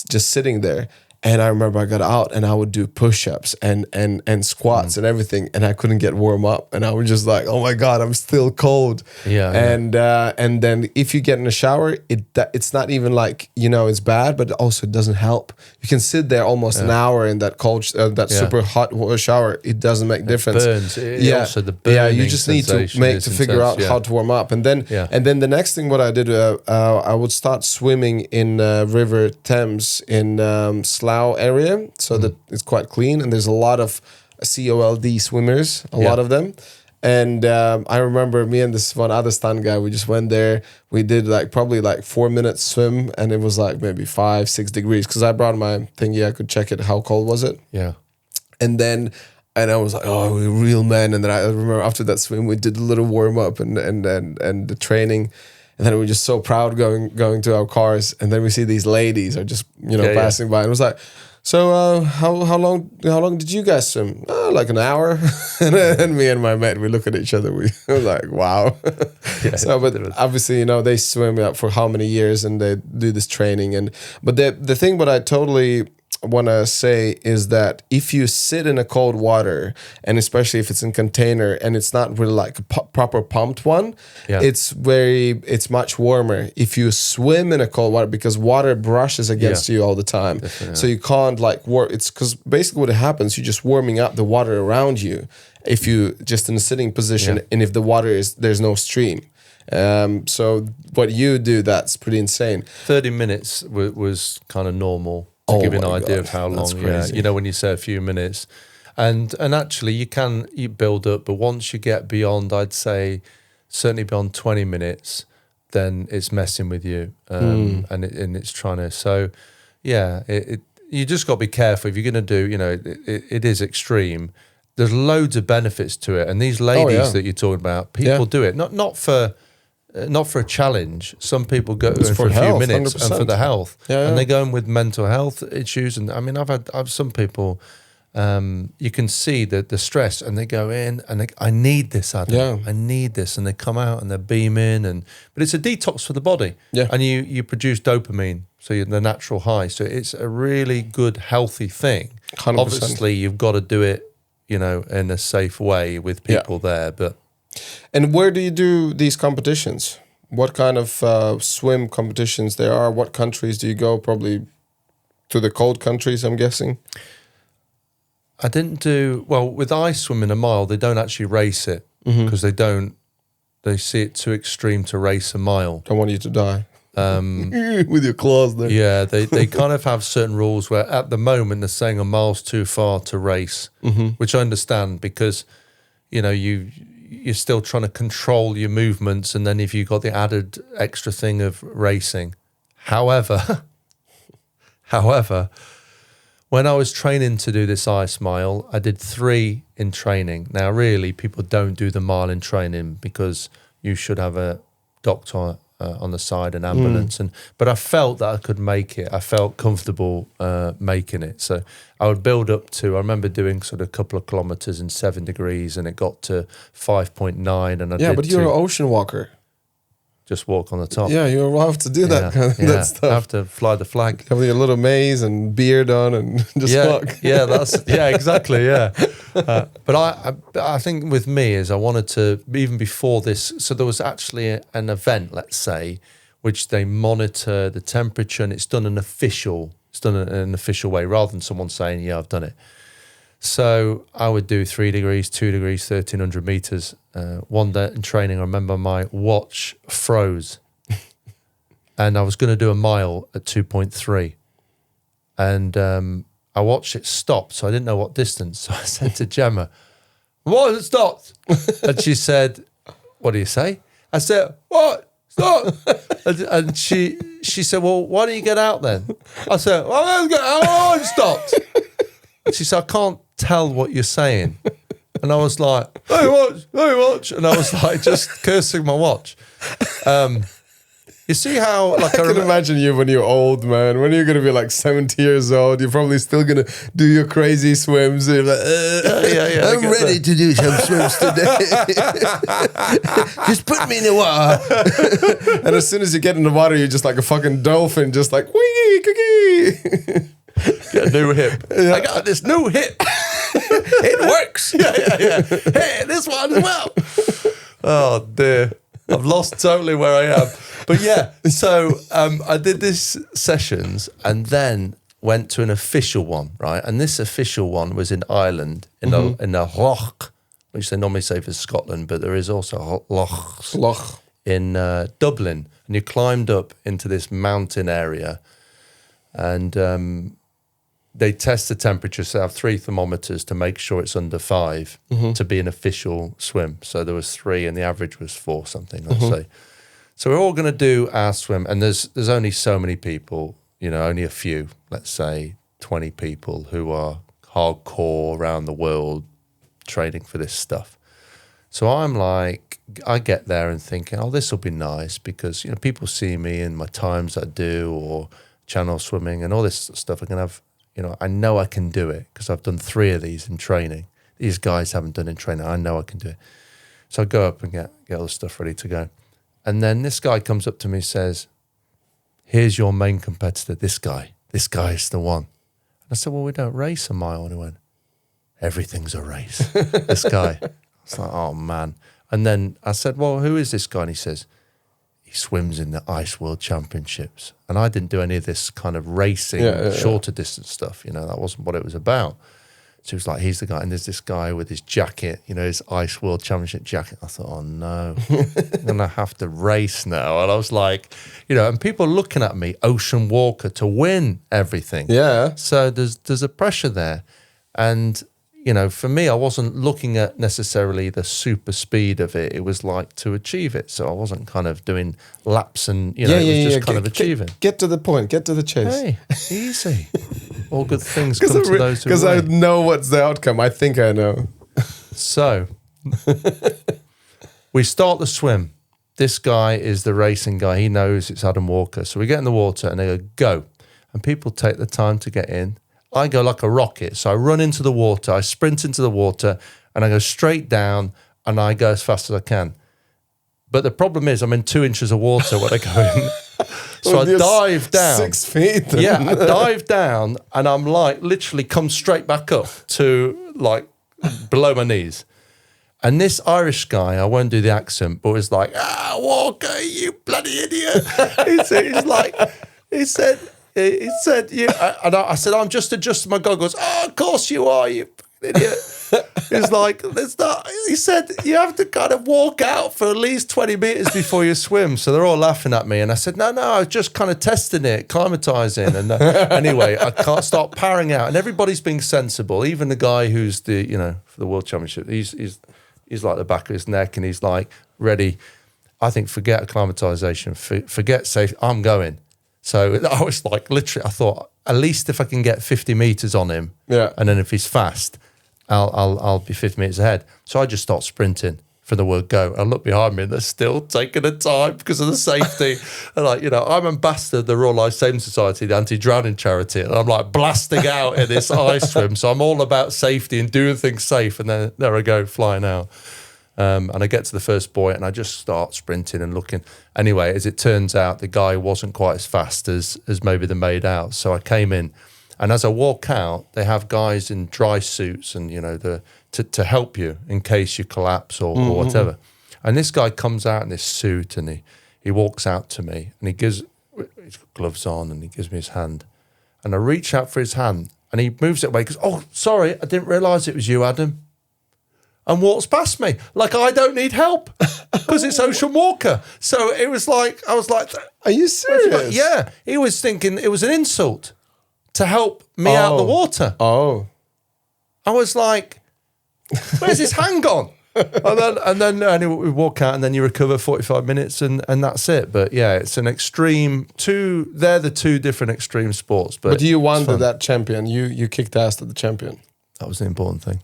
just sitting there. And I remember I got out and I would do push-ups and squats and everything, and I couldn't get warm up, and I was just like, oh my God, I'm still cold. And then if you get in a shower, it's not even like it's bad, but also it doesn't help. You can sit there almost an hour in that cold, super hot shower. It doesn't make difference. Burns. Also the burning. You just need to figure out how to warm up, and then the next thing what I did, I would start swimming in River Thames in Slough area, so that it's quite clean, and there's a lot of COLD swimmers, a lot of them. And I remember me and this one other stunt guy, we just went there. We did probably 4 minutes swim, and it was maybe 5-6 degrees, because I brought my thingy, I could check it, how cold was it. And I was like, oh, we're real men. And then I remember after that swim, we did a little warm up and the training. And then we were just so proud going to our cars, and then we see these ladies are just passing by, and it was like, so how long did you guys swim? Like an hour. And me and my mate, we look at each other, we were like, wow. So, but obviously they swim for how many years, and they do this training, but the thing what I totally want to say is that if you sit in a cold water, and especially if it's in container and it's not really like a proper pumped one, it's much warmer. If you swim in a cold water, because water brushes against you all the time, so you can't it's because basically what happens, you're just warming up the water around you if you just in a sitting position, and if the water there's no stream. So what you do, that's pretty insane. 30 minutes was kind of normal. To give you an idea of how long, when you say a few minutes, and actually you build up, but once you get beyond, I'd say certainly beyond 20 minutes, then it's messing with you, and it's trying to. So, you just got to be careful if you're going to do. It is extreme. There's loads of benefits to it, and these ladies that you're talking about, people do it not for a challenge. Some people go for a few minutes 100%. And for the health, and they go in with mental health issues. And I mean, I've some people you can see the stress, and they go in and I need this, Adam. Yeah. I need this, and they come out and they're beaming, but it's a detox for the body. Yeah. And you produce dopamine, so you're the natural high. So it's a really good, healthy thing. 100%. Obviously, you've got to do it, in a safe way with people there. But and where do you do these competitions? What kind of swim competitions there are? What countries do you go? Probably to the cold countries, I'm guessing. I didn't do well with ice swimming a mile. They don't actually race it because they see it too extreme to race a mile. Don't want you to die with your claws there. Yeah, they kind of have certain rules where at the moment they're saying a mile's too far to race, which I understand because you're still trying to control your movements, and then if you got the added extra thing of racing. However, when I was training to do this ice mile, I did 3 in training. Now, really, people don't do the mile in training because you should have a doctor on the side, an ambulance. But I felt that I could make it. I felt comfortable making it. So I would build up to, I remember doing sort of a couple of kilometers in 7 degrees, and it got to 5.9. And I did but you're an ocean walker. Just walk on the top. Yeah, you're allowed to do that kind of that stuff. I have to fly the flag. Have your little maze and beard on and just walk. Exactly. But I think with me is I wanted to, even before this, so there was actually an event, let's say, which they monitor the temperature, and it's done in an official way rather than someone saying, yeah, I've done it. So I would do 3 degrees, 2 degrees, 1,300 meters. One day in training, I remember my watch froze, and I was going to do a mile at 2.3, and I watched it stop, so I didn't know what distance. So I said to Gemma, "What has it stopped?" And she said, "What do you say?" I said, "What? Stop!" And she said, "Well, why don't you get out then?" I said, "Well, let's get out. Oh, it stopped." And she said, "I can't tell what you're saying." And I was like, "Hey, watch." And I was like, just cursing my watch. You see how, like, I can imagine you when you're old, man. When you're going to be like 70 years old, you're probably still going to do your crazy swims. You're like, I'm ready to do some swims today. Just put me in the water. And as soon as you get in the water, you're just like a fucking dolphin, just like, wee, kiki. Get a new hip. I got this new hip. It works. Yeah. Hey, this one as well. Oh, dear. I've lost totally where I am. But yeah, so I did this sessions and then went to an official one, right? And this official one was in Ireland, in the Loch, which they normally say for Scotland, but there is also Loch in Dublin. And you climbed up into this mountain area, and they test the temperature, so they have 3 thermometers to make sure it's under 5 to be an official swim. So there was 3 and the average was 4 something, let's say. So we're all going to do our swim, and there's only so many people, only a few, let's say 20 people who are hardcore around the world training for this stuff. So I'm like, I get there and thinking, oh, this will be nice because, people see me and my times I do or channel swimming and all this stuff. I can have, I know I can do it because I've done 3 of these in training. These guys haven't done in training. I know I can do it. So I go up and get all the stuff ready to go. And then this guy comes up to me and says, "Here's your main competitor, this guy. This guy is the one." And I said, "Well, we don't race a mile." And he went, "Everything's a race." This guy. I was like, oh, man. And then I said, "Well, who is this guy?" And he says, "He swims in the Ice World Championships." And I didn't do any of this kind of racing, shorter distance stuff. That wasn't what it was about. So he was like, he's the guy. And there's this guy with his jacket, his Ice World Championship jacket. I thought, oh, no, I'm going to have to race now. And I was like, and people looking at me, ocean walker, to win everything. Yeah. So there's a pressure there. And, for me, I wasn't looking at necessarily the super speed of it. It was like to achieve it. So I wasn't kind of doing laps and, it was just kind of achieving. Get to the point. Get to the chase. Hey, easy. All good things come to those who wait. Because I know what's the outcome. I think I know. So we start the swim. This guy is the racing guy. He knows it's Adam Walker. So we get in the water and they go. And people take the time to get in. I go like a rocket. So I run into the water, I sprint into the water, and I go straight down, and I go as fast as I can. But the problem is I'm in 2 inches of water when I go in. So I dive down. 6 feet. Yeah, I dive down, and I'm like literally come straight back up to like below my knees. And this Irish guy, I won't do the accent, but was like, Walker, you bloody idiot. He said, yeah. And I said, I'm just adjusting my goggles. Oh, of course you are, you idiot. He's like, he said, you have to kind of walk out for at least 20 meters before you swim. So they're all laughing at me. And I said, no, I was just kind of testing it, climatizing. And anyway, I can't start powering out. And everybody's being sensible. Even the guy who's for the World Championship, he's like the back of his neck, and he's like, ready. I think, forget acclimatization, forget safe, I'm going. So I was like, literally, I thought, at least if I can get 50 meters on him, and then if he's fast, I'll be 50 meters ahead. So I just start sprinting for the word go. I look behind me, and they're still taking the time because of the safety. And I'm ambassador of the Royal Life Saving Society, the anti-drowning charity, and I'm like blasting out in this ice swim. So I'm all about safety and doing things safe. And then there I go, flying out. And I get to the first buoy, and I just start sprinting and looking. Anyway, as it turns out, the guy wasn't quite as fast as maybe they made out. So I came in, and as I walk out, they have guys in dry suits and to help you in case you collapse or whatever. And this guy comes out in this suit, and he walks out to me, and he's got gloves on, and he gives me his hand, and I reach out for his hand, and he moves it away. He goes, "Oh, sorry, I didn't realise it was you, Adam." And walks past me like I don't need help because it's Ocean Walker. So it was like, I was like, are you serious? Yeah. He was thinking it was an insult to help me out the water. Oh. I was like, where's his hand gone? and then we walk out, and then you recover 45 minutes and that's it. But yeah, it's an extreme they're the two different extreme sports. But you won that champion. You kicked ass to the champion. That was the important thing.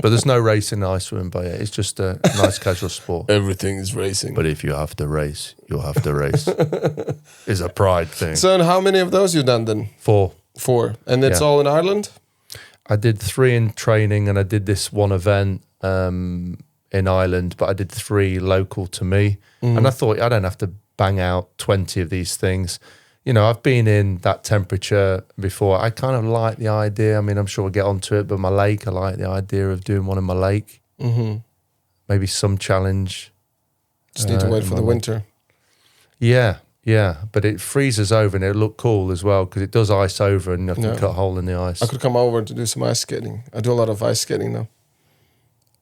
But there's no racing in ice swimming, but it's just a nice casual sport. Everything is racing. But if you have to race, you'll have to race. It's a pride thing. So, and how many of those you done then? 4. And it's all in Ireland? I did 3 in training, and I did this one event in Ireland, but I did 3 local to me. And I thought, I don't have to bang out 20 of these things. I've been in that temperature before. I kind of like the idea. I mean, I'm sure we'll get onto it, but my lake, I like the idea of doing one in my lake. Mm-hmm. Maybe some challenge. Just need to wait for the winter. Yeah. But it freezes over, and it'll look cool as well because it does ice over, and you can cut a hole in the ice. I could come over to do some ice skating. I do a lot of ice skating now.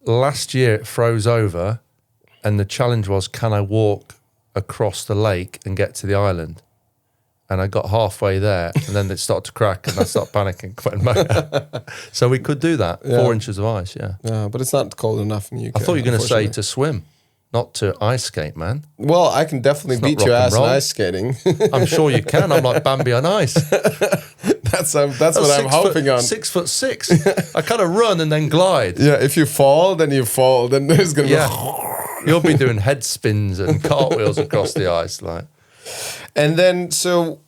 Last year it froze over, and the challenge was, can I walk across the lake and get to the island? And I got halfway there, and then it started to crack, and I started panicking. So we could do that. 4 inches of ice, Yeah, but it's not cold enough in the UK. I thought you were going to say to swim, not to ice skate, man. Well, I can definitely beat your ass in ice skating. I'm sure you can. I'm like Bambi on ice. That's what I'm hoping on. 6'6". I kind of run and then glide. Yeah, if you fall, then you fall. Then there's going to be... You'll be doing head spins and cartwheels across the ice, like... And then, so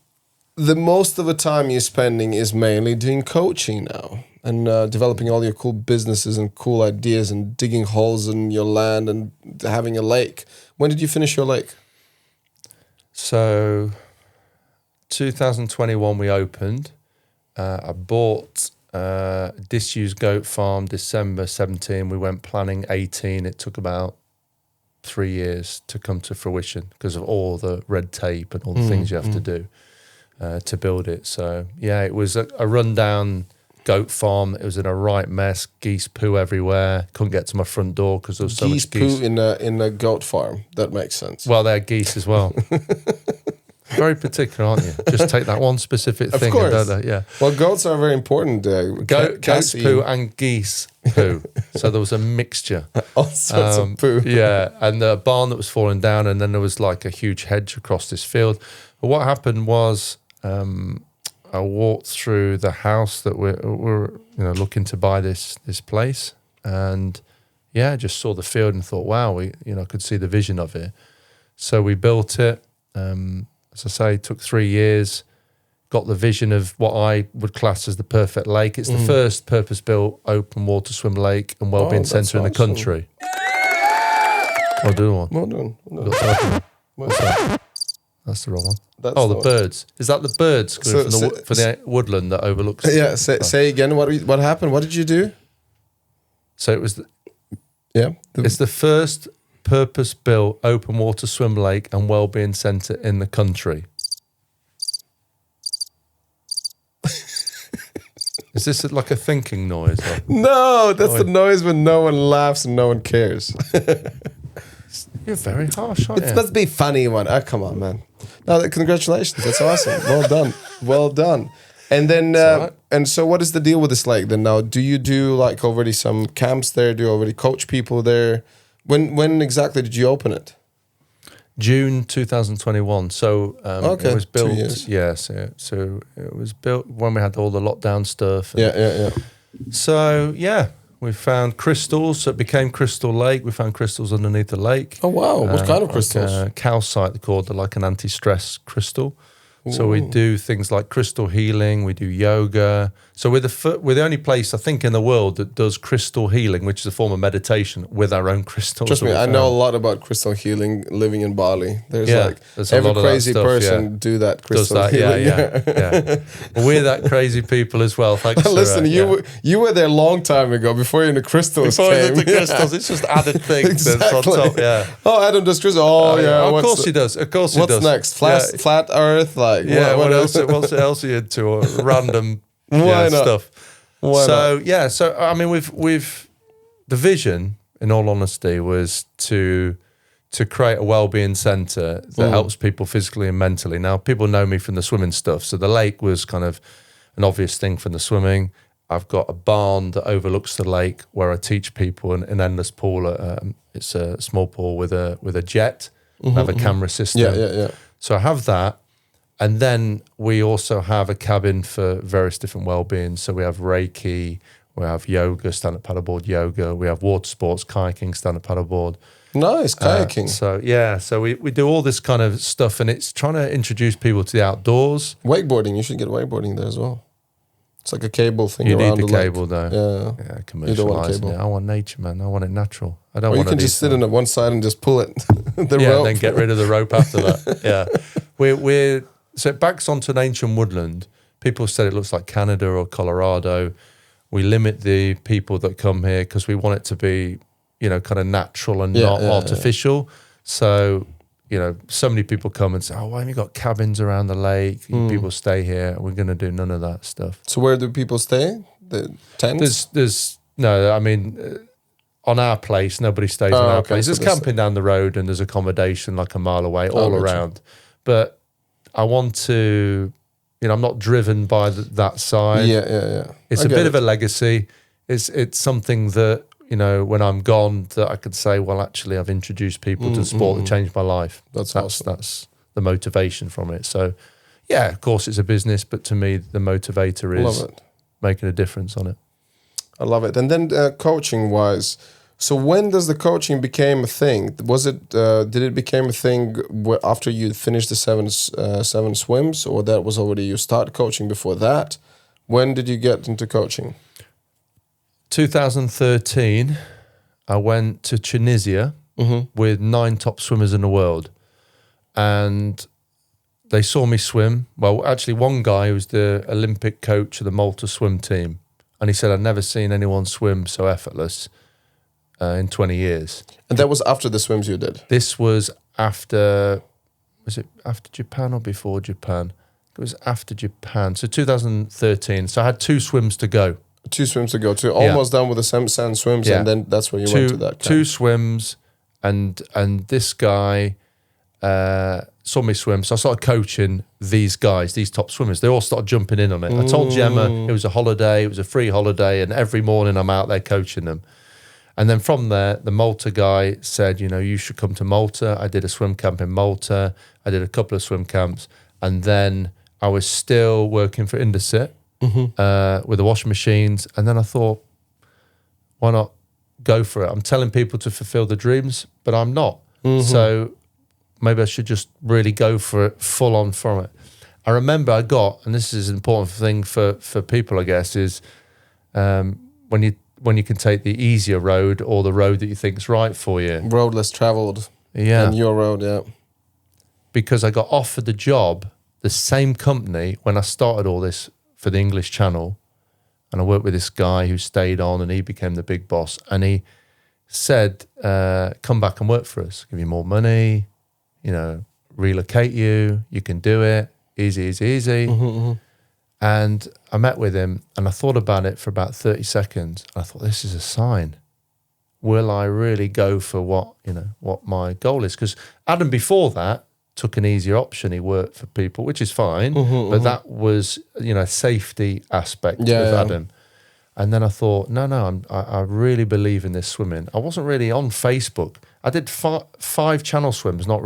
the most of the time you're spending is mainly doing coaching now and developing all your cool businesses and cool ideas and digging holes in your land and having a lake. When did you finish your lake? So 2021 we opened. I bought a disused goat farm December 17. We went planning 18. It took about 3 years to come to fruition because of all the red tape and all the things you have to do to build it. So yeah, it was a rundown goat farm. It was in a right mess. Geese poo everywhere. Couldn't get to my front door because there was so much geese. Geese poo in a goat farm. That makes sense. Well, they're geese as well. Very particular, aren't you? Just take that one specific thing. Of course. Yeah. Well, goats are very important. Goats poo and geese poo. So there was a mixture. All sorts of poo. Yeah, and the barn that was falling down, and then there was like a huge hedge across this field. But what happened was I walked through the house that we're looking to buy this place, and yeah, just saw the field and thought, wow, I could see the vision of it. So we built it. As I say, it took 3 years. got the vision of what I would class as the perfect lake. It's the first purpose-built open water swim lake and wellbeing centre in the country. Well done. Well done. What's that? That's the wrong one. The birds. Is that the birds coming from the woodland that overlooks? Yeah. Say again. What happened? What did you do? So it was. It's the first purpose-built open water swim lake and wellbeing centre in the country. Is this like a thinking noise? No, that's the noise when no one laughs and no one cares. You're very harsh, aren't you? It must be funny one. Oh, come on, man. No, congratulations. That's awesome. Well done. Well done. And then, and so what is the deal with this lake then now? Do you do like already some camps there? Do you already coach people there? When exactly did you open it? June 2021. So it was built. 2 years. Yes. Yeah, so it was built when we had all the lockdown stuff. Yeah. So we found crystals. So it became Crystal Lake. We found crystals underneath the lake. Oh wow! What kind of crystals? Like calcite, they're called. They're like an anti-stress crystal. So we do things like crystal healing. We do yoga. So we're the only place I think in the world that does crystal healing, which is a form of meditation with our own crystals. Trust me, I know a lot about crystal healing. Living in Bali, there's every crazy person do that crystal healing. Yeah. Well, we're that crazy people as well. Thanks. Listen, you were there a long time ago before even the crystals came. The crystals, it's just added things. Exactly. On top, yeah. Oh, Adam does crystals. Oh yeah. Of course he does. Of course he does. What's next? Flat Earth. Like what else are you into? Or random stuff. Why not? So I mean, we've the vision, in all honesty, was to create a wellbeing centre that helps people physically and mentally. Now, people know me from the swimming stuff, so the lake was kind of an obvious thing from the swimming. I've got a barn that overlooks the lake where I teach people an endless pool. It's a small pool with a jet. I have a camera system. Yeah. So I have that. And then we also have a cabin for various different well-being. So we have Reiki, we have yoga, stand-up paddleboard yoga, we have water sports, kayaking, stand-up paddleboard. Nice, kayaking. So we do all this kind of stuff, and it's trying to introduce people to the outdoors. Wakeboarding, you should get wakeboarding there as well. It's like a cable thing you around need the cable though. Yeah, commercialising it. I want nature, man. I want it natural. I don't or want you can just sit on one side and just pull it. rope. And then get rid of the rope after that. Yeah. So it backs onto an ancient woodland. People said it looks like Canada or Colorado. We limit the people that come here because we want it to be, kind of natural and not artificial. Yeah. So, so many people come and say, oh, why haven't you got cabins around the lake? People stay here. We're going to do none of that stuff. So where do people stay? The tents? On our place, nobody stays on our place. There's camping down the road and there's accommodation like a mile away all around. But I want to, I'm not driven by that side. Yeah. It's a bit of a legacy. It's something that, when I'm gone, that I could say, well, actually, I've introduced people to sport that changed my life. That's awesome. That's the motivation from it. So, yeah, of course, it's a business, but to me, the motivator is making a difference on it. I love it. And then coaching-wise, so when does the coaching became a thing? Was it? Did it become a thing after you finished the seven swims, or that was already you start coaching before that? When did you get into coaching? 2013, I went to Tunisia with 9 top swimmers in the world, and they saw me swim. Well, actually, one guy who was the Olympic coach of the Malta swim team, and he said, I'd never seen anyone swim so effortless in 20 years. And that was after the swims you did? This was was it after Japan or before Japan? It was after Japan. So 2013. So I had 2 swims to go. 2 swims to go. Almost done with the sand swims, and then that's where you went to that camp. 2 swims, and this guy saw me swim. So I started coaching these guys, these top swimmers. They all started jumping in on it. I told Gemma it was a holiday, it was a free holiday, and every morning I'm out there coaching them. And then from there, the Malta guy said, you should come to Malta. I did a swim camp in Malta. I did a couple of swim camps. And then I was still working for Indesit with the washing machines. And then I thought, why not go for it? I'm telling people to fulfill the dreams, but I'm not. So maybe I should just really go for it full on from it. I remember I got, and this is an important thing for people, I guess, is when you can take the easier road or the road that you think is right for you. Road less traveled. Yeah. And your road, yeah. Because I got offered the job, the same company, when I started all this for the English channel, and I worked with this guy who stayed on, and he became the big boss, and he said, come back and work for us, give you more money, relocate you can do it, easy. And I met with him, and I thought about it for about 30 seconds. I thought, this is a sign. Will I really go for what my goal is? Because Adam before that took an easier option. He worked for people, which is fine, but that was, safety aspect of Adam. And then I thought, no, I really believe in this swimming. I wasn't really on Facebook. I did 5 channel swims, not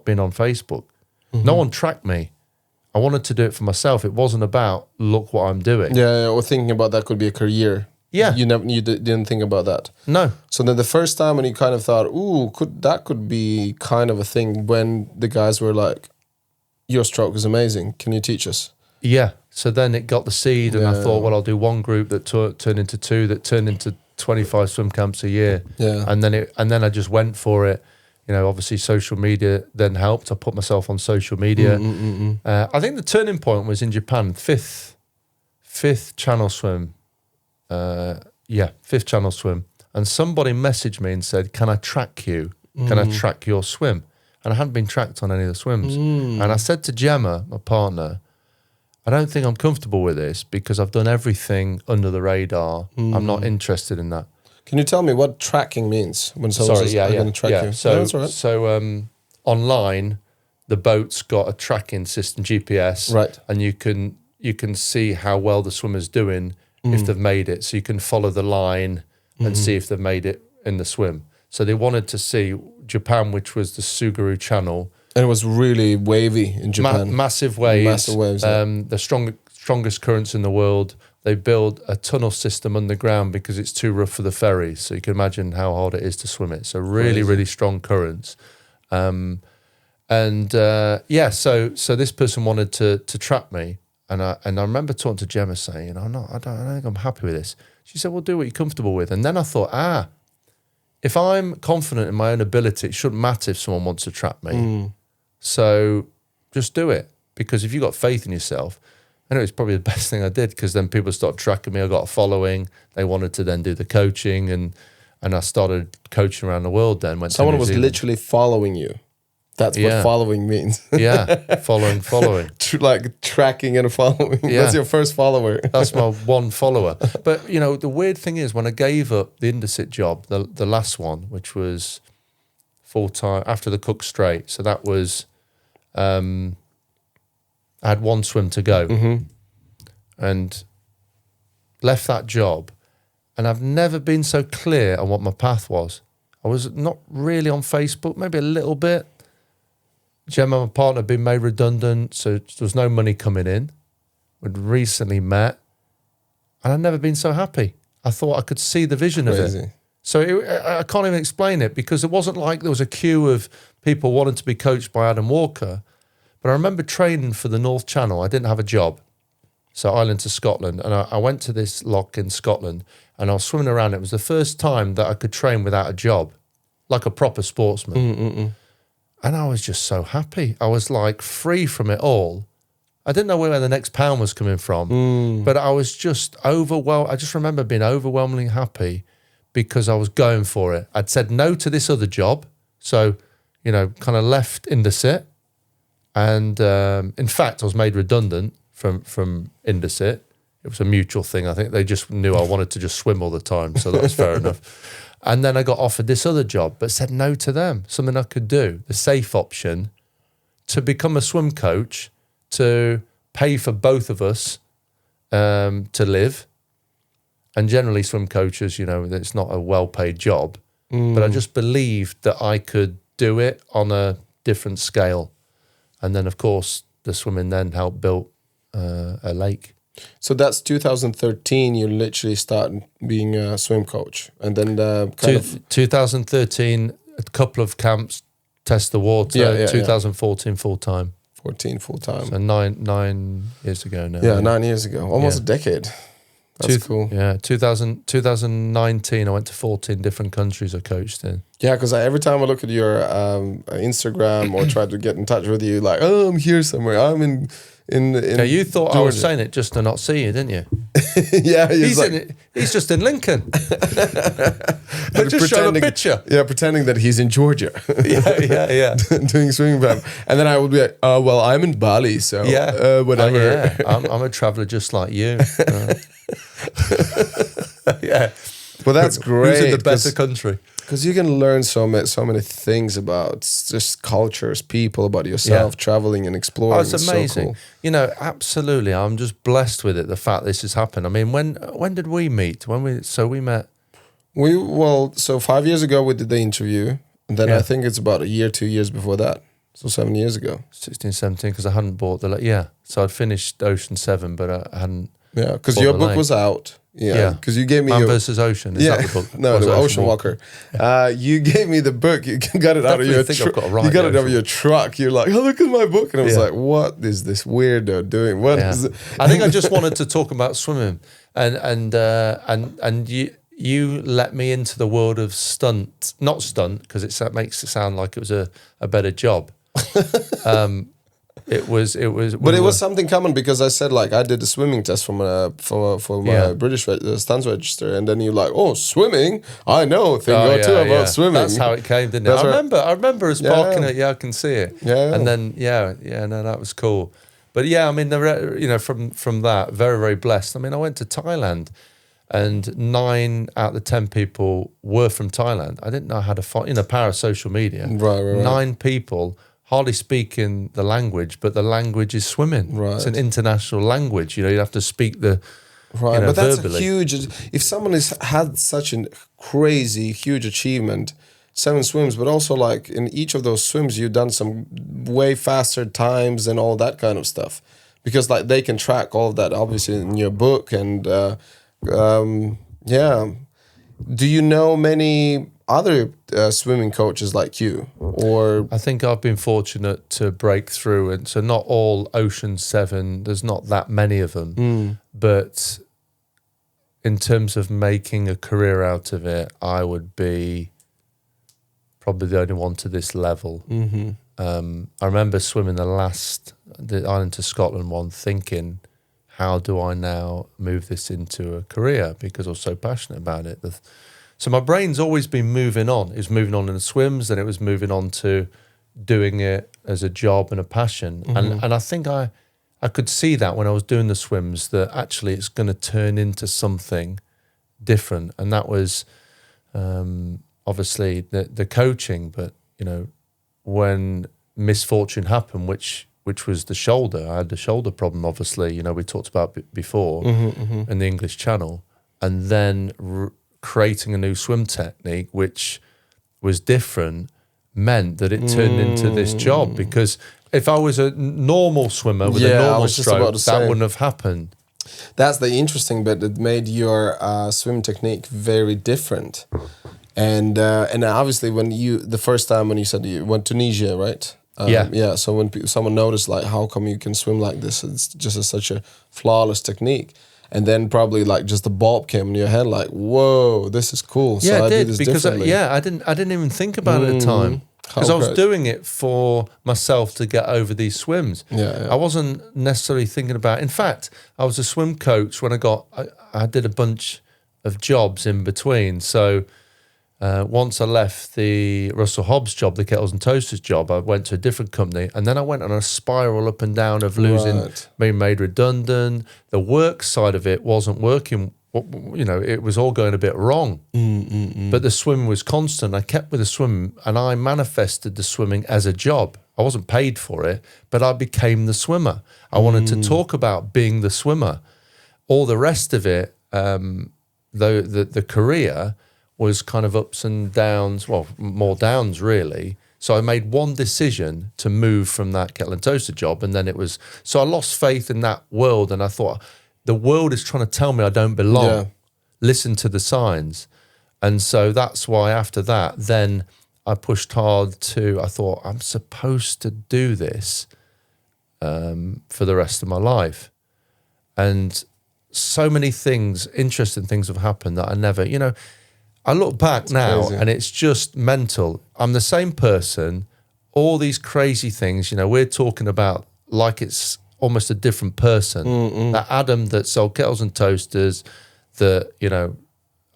been on Facebook. No one tracked me. I wanted to do it for myself. It wasn't about, look what I'm doing. Yeah, or thinking about that could be a career. Yeah. You didn't think about that. No. So then the first time when you kind of thought, that could be kind of a thing, when the guys were like, your stroke is amazing, can you teach us? Yeah. So then it got the seed, and I thought, well, I'll do one group that turned into 2, that turned into 25 swim camps a year. Yeah. And then I just went for it. Obviously social media then helped. I put myself on social media. I think the turning point was in Japan, fifth channel swim. 5th channel swim. And somebody messaged me and said, can I track you? Can I track your swim? And I hadn't been tracked on any of the swims. And I said to Gemma, my partner, I don't think I'm comfortable with this because I've done everything under the radar. I'm not interested in that. Can you tell me what tracking means when someone says, I'm going to track you? So online, the boat's got a tracking system, GPS, right? And you can see how well the swimmer's doing if they've made it. So you can follow the line and see if they've made it in the swim. So they wanted to see Japan, which was the Tsugaru Channel. And it was really wavy in Japan. Massive waves. Massive waves. The strongest currents in the world. They build a tunnel system underground because it's too rough for the ferries. So you can imagine how hard it is to swim it. So really strong currents. So this person wanted to trap me. And I remember talking to Gemma saying, I don't think I'm happy with this. She said, well, do what you're comfortable with. And then I thought, if I'm confident in my own ability, it shouldn't matter if someone wants to trap me. So just do it. Because if you've got faith in yourself, I know it's probably the best thing I did, because then people started tracking me. I got a following. They wanted to then do the coaching, and I started coaching around the world then. Someone was literally following you. That's what following means. Following. Like tracking and following. Yeah. That's your first follower. That's my one follower. But, the weird thing is, when I gave up the Indesit job, the last one, which was full-time, after the Cook Strait, so that was... I had one swim to go and left that job. And I've never been so clear on what my path was. I was not really on Facebook, maybe a little bit. Gemma, my partner, had been made redundant, so there was no money coming in. We'd recently met, and I'd never been so happy. I thought I could see the vision of it. So I can't even explain it, because it wasn't like there was a queue of people wanting to be coached by Adam Walker. But I remember training for the North Channel. I didn't have a job. So Island to Scotland. And I went to this loch in Scotland, and I was swimming around. It was the first time that I could train without a job, like a proper sportsman. And I was just so happy. I was like free from it all. I didn't know where the next pound was coming from, but I was just overwhelmed. I just remember being overwhelmingly happy because I was going for it. I'd said no to this other job. So, kind of left Indesit. And in fact, I was made redundant from Indesit. It was a mutual thing. I think they just knew I wanted to just swim all the time. So that was fair enough. And then I got offered this other job, but said no to them. Something I could do, the safe option, to become a swim coach, to pay for both of us to live. And generally swim coaches, it's not a well-paid job. But I just believed that I could do it on a different scale. And then, of course, the swimming then helped build a lake. So that's 2013, you literally started being a swim coach. And then 2013, a couple of camps, test the water. 2014, full-time. 14 full time. So 9 years ago now. Yeah, 9 years ago. Almost a decade. That's cool. Yeah, 2019, I went to 14 different countries I coached in. Yeah, because every time I look at your Instagram or try to get in touch with you, like, oh, I'm here somewhere. I'm in Yeah, you thought Georgia. I was saying it just to not see you, didn't you? Yeah, he's just in Lincoln. I just showed a picture. Yeah, pretending that he's in Georgia. yeah. Doing swimming club. And then I would be like, well, I'm in Bali, so whatever. I'm a traveller just like you. Yeah. Well, that's great. Who's in the better country? Because you can learn so many things about just cultures, people, about yourself, traveling and exploring. Oh, it's amazing. So cool. You know, absolutely. I'm just blessed with it. The fact this has happened. I mean, when did we meet? We met. So 5 years ago we did the interview, and then I think it's about 2 years before that. So 7 years ago. 16, 17, because I hadn't bought So I'd finished Ocean 7, but I hadn't. Yeah, because your book was out. Yeah, because you gave me Man versus Ocean. Is that the book? No, the Ocean Walker. You gave me the book. You got it out of your truck. You got it out of your truck. You're like, oh, look at my book, and I was like, what is this weirdo doing? What is it? I think I just wanted to talk about swimming, and you let me into the world of not stunt, because it makes it sound like it was a better job. It was something common, because I said, like, I did a swimming test for my British stunts register, and then you're like, oh, swimming, I know a thing or two about swimming. That's how it came, didn't it? I remember us parking it. Yeah, I can see it. Yeah. And then no, that was cool. But yeah, I mean, from that, very, very blessed. I mean, I went to Thailand, and 9 out of the 10 people were from Thailand. I didn't know how to find, power of social media. Right. 9 people hardly speaking the language, but the language is swimming. Right. It's an international language. You have to speak the but that's verbally. a huge. If someone has had such a crazy, huge achievement, 7 swims, but also like in each of those swims, you've done some way faster times and all that kind of stuff, because like they can track all of that obviously in your book. And do you know many other swimming coaches like you? Or I think I've been fortunate to break through, and so not all Ocean 7, there's not that many of them, but in terms of making a career out of it, I would be probably the only one to this level. I remember swimming the Island to Scotland one, thinking, how do I now move this into a career, because I was so passionate about it. So my brain's always been moving on. It was moving on in the swims, then it was moving on to doing it as a job and a passion. And I think I could see that when I was doing the swims, that actually it's going to turn into something different. And that was obviously the coaching. But, when misfortune happened, which was the shoulder, I had the shoulder problem, obviously, we talked about before in the English Channel. And then creating a new swim technique, which was different, meant that it turned into this job. Because if I was a normal swimmer with a normal stroke, that wouldn't have happened. That's the interesting bit. It made your swim technique very different. And obviously the first time when you said you went to Tunisia, right? So when someone noticed, like, how come you can swim like this? It's just such a flawless technique. And then probably like just the bulb came in your head, like, whoa, this is cool. Yeah, so I did, do this because differently. I didn't even think about it at the time, because I was doing it for myself to get over these swims. I wasn't necessarily thinking about. In fact, I was a swim coach when I did a bunch of jobs in between. So once I left the Russell Hobbs job, the Kettles and Toasters job, I went to a different company, and then I went on a spiral up and down of being made redundant. The work side of it wasn't working. It was all going a bit wrong. But the swimming was constant. I kept with the swim, and I manifested the swimming as a job. I wasn't paid for it, but I became the swimmer. I wanted to talk about being the swimmer. All the rest of it, the career, was kind of ups and downs, well, more downs really. So I made one decision to move from that Kettle and Toaster job, and then so I lost faith in that world, and I thought, the world is trying to tell me I don't belong. Yeah. Listen to the signs. And so that's why after that, then I pushed hard I thought, I'm supposed to do this. for the rest of my life. And so many things, interesting things have happened that I never, I look back now and it's just mental. I'm the same person, all these crazy things, we're talking about like it's almost a different person. That Adam that sold kettles and toasters, that,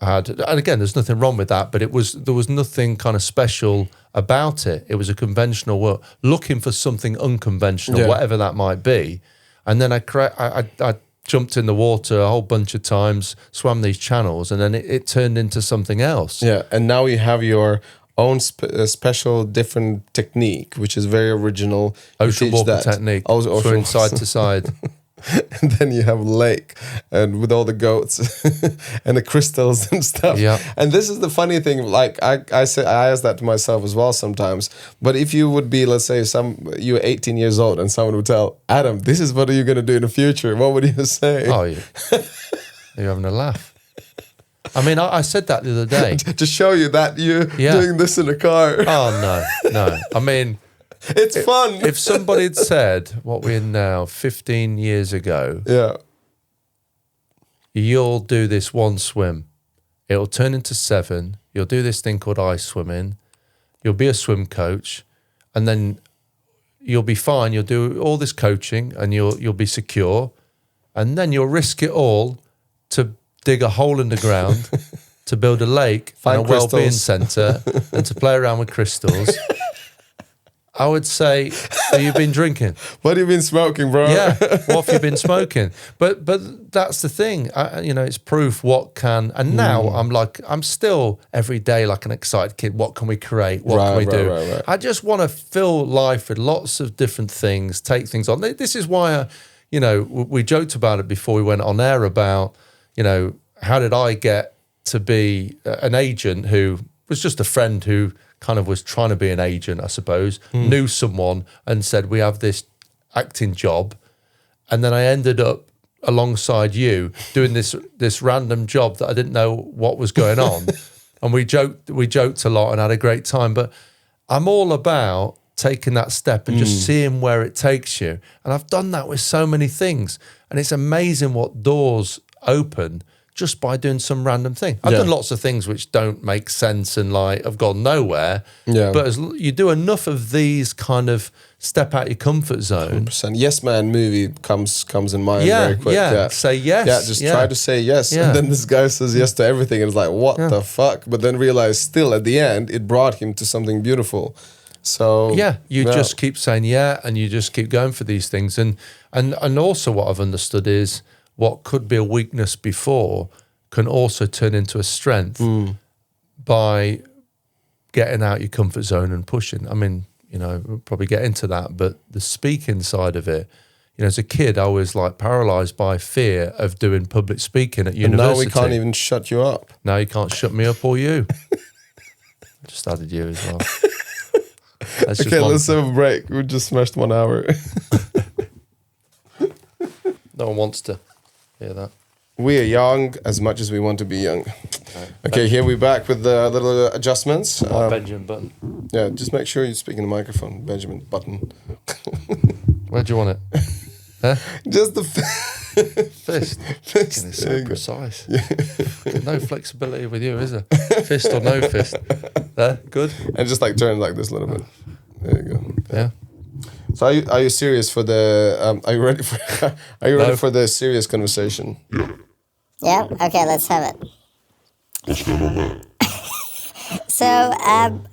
had, and again, there's nothing wrong with that, but there was nothing kind of special about it. It was a conventional world, looking for something unconventional, whatever that might be. And then I jumped in the water a whole bunch of times, swam these channels, and then it turned into something else. Yeah, and now you have your own special different technique, which is very original. Ocean walker technique, swimming side to side. And then you have lake and with all the goats and the crystals and stuff. Yeah. And this is the funny thing, like I ask that to myself as well sometimes. But if you would be, let's say you're 18 years old and someone would tell, Adam, this is what are you going to do in the future? What would you say? Oh, you're having a laugh. I mean, I said that the other day. To show you that you're doing this in a car. Oh, no. I mean... It's fun. If somebody had said, what we're in now, 15 years ago, you'll do this one swim, it'll turn into 7, you'll do this thing called ice swimming, you'll be a swim coach, and then you'll be fine, you'll do all this coaching, and you'll be secure, and then you'll risk it all to dig a hole in the ground, to build a lake, find and a wellbeing centre, and to play around with crystals. I would say, so you've been drinking. What have you been smoking, bro? Yeah, what have you been smoking? But that's the thing, it's proof what can. And now I'm still every day like an excited kid. What can we create? What can we do? Right. I just want to fill life with lots of different things, take things on. This is why, we joked about it before we went on air about, how did I get to be an agent who was just a friend who kind of was trying to be an agent, I suppose, knew someone and said, we have this acting job. And then I ended up alongside you doing this random job that I didn't know what was going on. And we joked a lot and had a great time. But I'm all about taking that step and just seeing where it takes you. And I've done that with so many things. And it's amazing what doors open just by doing some random thing. I've done lots of things which don't make sense and have gone nowhere. Yeah. But as you do enough of these kind of step out your comfort zone. 100%. Yes Man movie comes in mind very quick. Yeah, say yes. Yeah, just try to say yes. Yeah. And then this guy says yes to everything and it's like, what the fuck? But then realize still at the end, it brought him to something beautiful. So you just keep saying and you just keep going for these things. And also what I've understood is, what could be a weakness before can also turn into a strength by getting out your comfort zone and pushing. I mean, we'll probably get into that, but the speaking side of it, as a kid, I was paralyzed by fear of doing public speaking at university. And now we can't even shut you up. Now you can't shut me up or you. I just added you as well. Okay, let's have a break. We just smashed 1 hour. No one wants to hear that. We are young as much as we want to be young. Okay, here we're back with the little adjustments. Benjamin Button. Yeah, just make sure you speak in the microphone, Benjamin Button. Where do you want it? Huh? Just the fist. It's so precise. Yeah. No flexibility with you, is there? Fist or no fist? There, good. And just turn like this a little bit. There you go. Yeah. So are you serious for the? Are you ready for? Are you ready for the serious conversation? Yeah. Okay. Let's have it. What's going on there? So,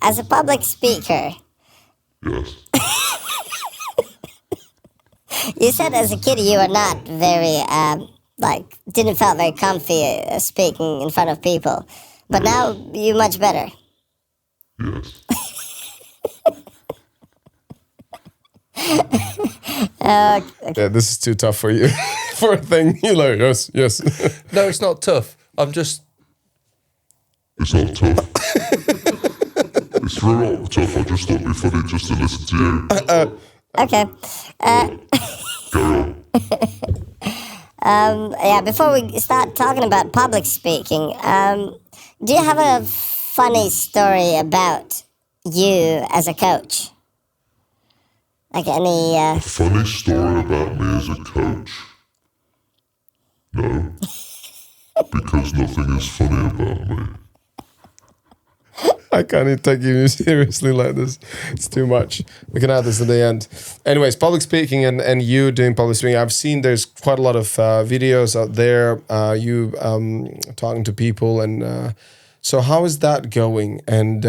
as a public speaker, Yes. you said as a kid you were not very didn't feel very comfy speaking in front of people, but now you're much better. Yes. Okay. Yeah, this is too tough for you. For a thing, you're like, yes. No, it's not tough. It's not tough. It's really not tough. I just thought it'd be funny just to listen to you. Okay. Carry on. Before we start talking about public speaking, do you have a funny story about you as a coach? Like any... A funny story about me as a coach? No. Because nothing is funny about me. I can't even take you seriously like this. It's too much. We can add this at the end. Anyways, public speaking and you doing public speaking. I've seen there's quite a lot of videos out there. You talking to people. And so how is that going? And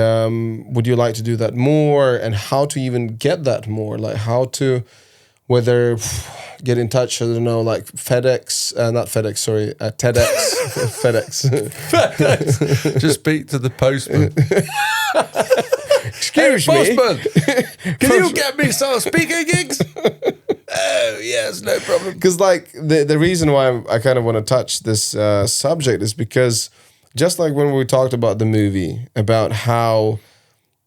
would you like to do that more? And how to even get that more? Like how to, whether get in touch, I don't know, like FedEx, not FedEx, sorry, TEDx, FedEx. FedEx. Just speak to the postman. Excuse me. Postman, can you get me some speaker gigs? Oh, yes, no problem. Because like the reason why I kind of want to touch this subject is because just like when we talked about the movie, about how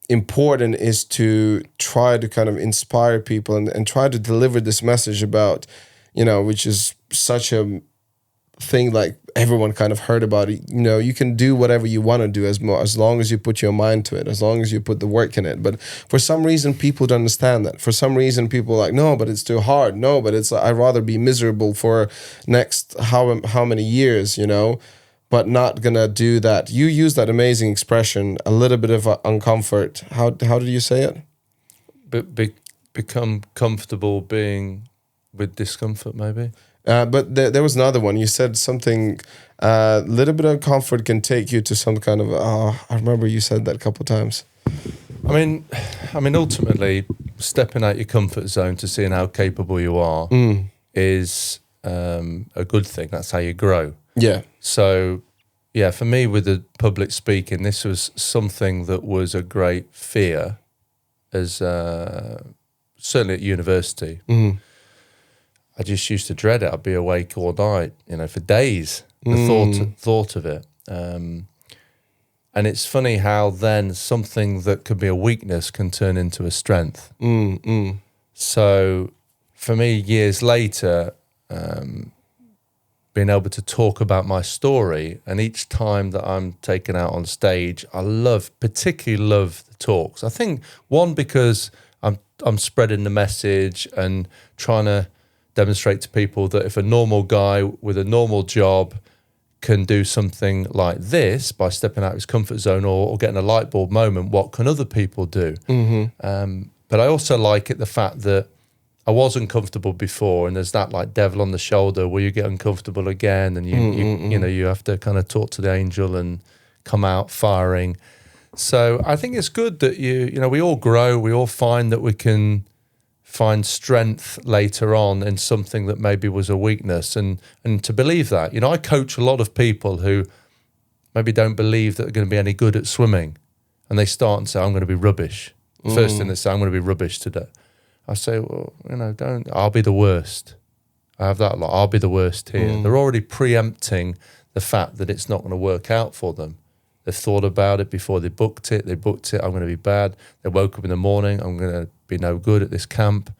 important is to try to kind of inspire people and try to deliver this message about, you know, which is such a thing like everyone kind of heard about it. You know, you can do whatever you want to do as long as you put your mind to it, as long as you put the work in it. But for some reason, people don't understand that. For some reason, people are like, no, but it's too hard. No, but it's I'd rather be miserable for next how many years, you know, but not gonna do that. You use that amazing expression, a little bit of uncomfort. How did you say it? Become comfortable being with discomfort, maybe. But there was another one. You said something. Little bit of comfort can take you to some kind of. I remember you said that a couple of times. I mean, ultimately, stepping out your comfort zone to seeing how capable you are is a good thing. That's how you grow. Yeah. So, yeah, for me with the public speaking, this was something that was a great fear, as certainly at university. I just used to dread it. I'd be awake all night, you know, for days. The thought of it. And it's funny how then something that could be a weakness can turn into a strength. So for me, years later, being able to talk about my story, and each time that I'm taken out on stage, I particularly love the talks. I think one, because I'm spreading the message and trying to demonstrate to people that if a normal guy with a normal job can do something like this by stepping out of his comfort zone or getting a light bulb moment, what can other people do? But I also like it, the fact that I was uncomfortable before, and there's that like devil on the shoulder where you get uncomfortable again, and you know, you have to kind of talk to the angel and come out firing. So I think it's good that you know, we all grow, we all find that we can find strength later on in something that maybe was a weakness, and to believe that. You know, I coach a lot of people who maybe don't believe that they're going to be any good at swimming, and they start and say, I'm going to be rubbish. First thing they say, I'm going to be rubbish today. I say, well, you know, I'll be the worst. I have that a lot. I'll be the worst here. They're already preempting the fact that it's not going to work out for them. They've thought about it before they booked it. I'm going to be bad. They woke up in the morning, I'm going to be no good at this camp.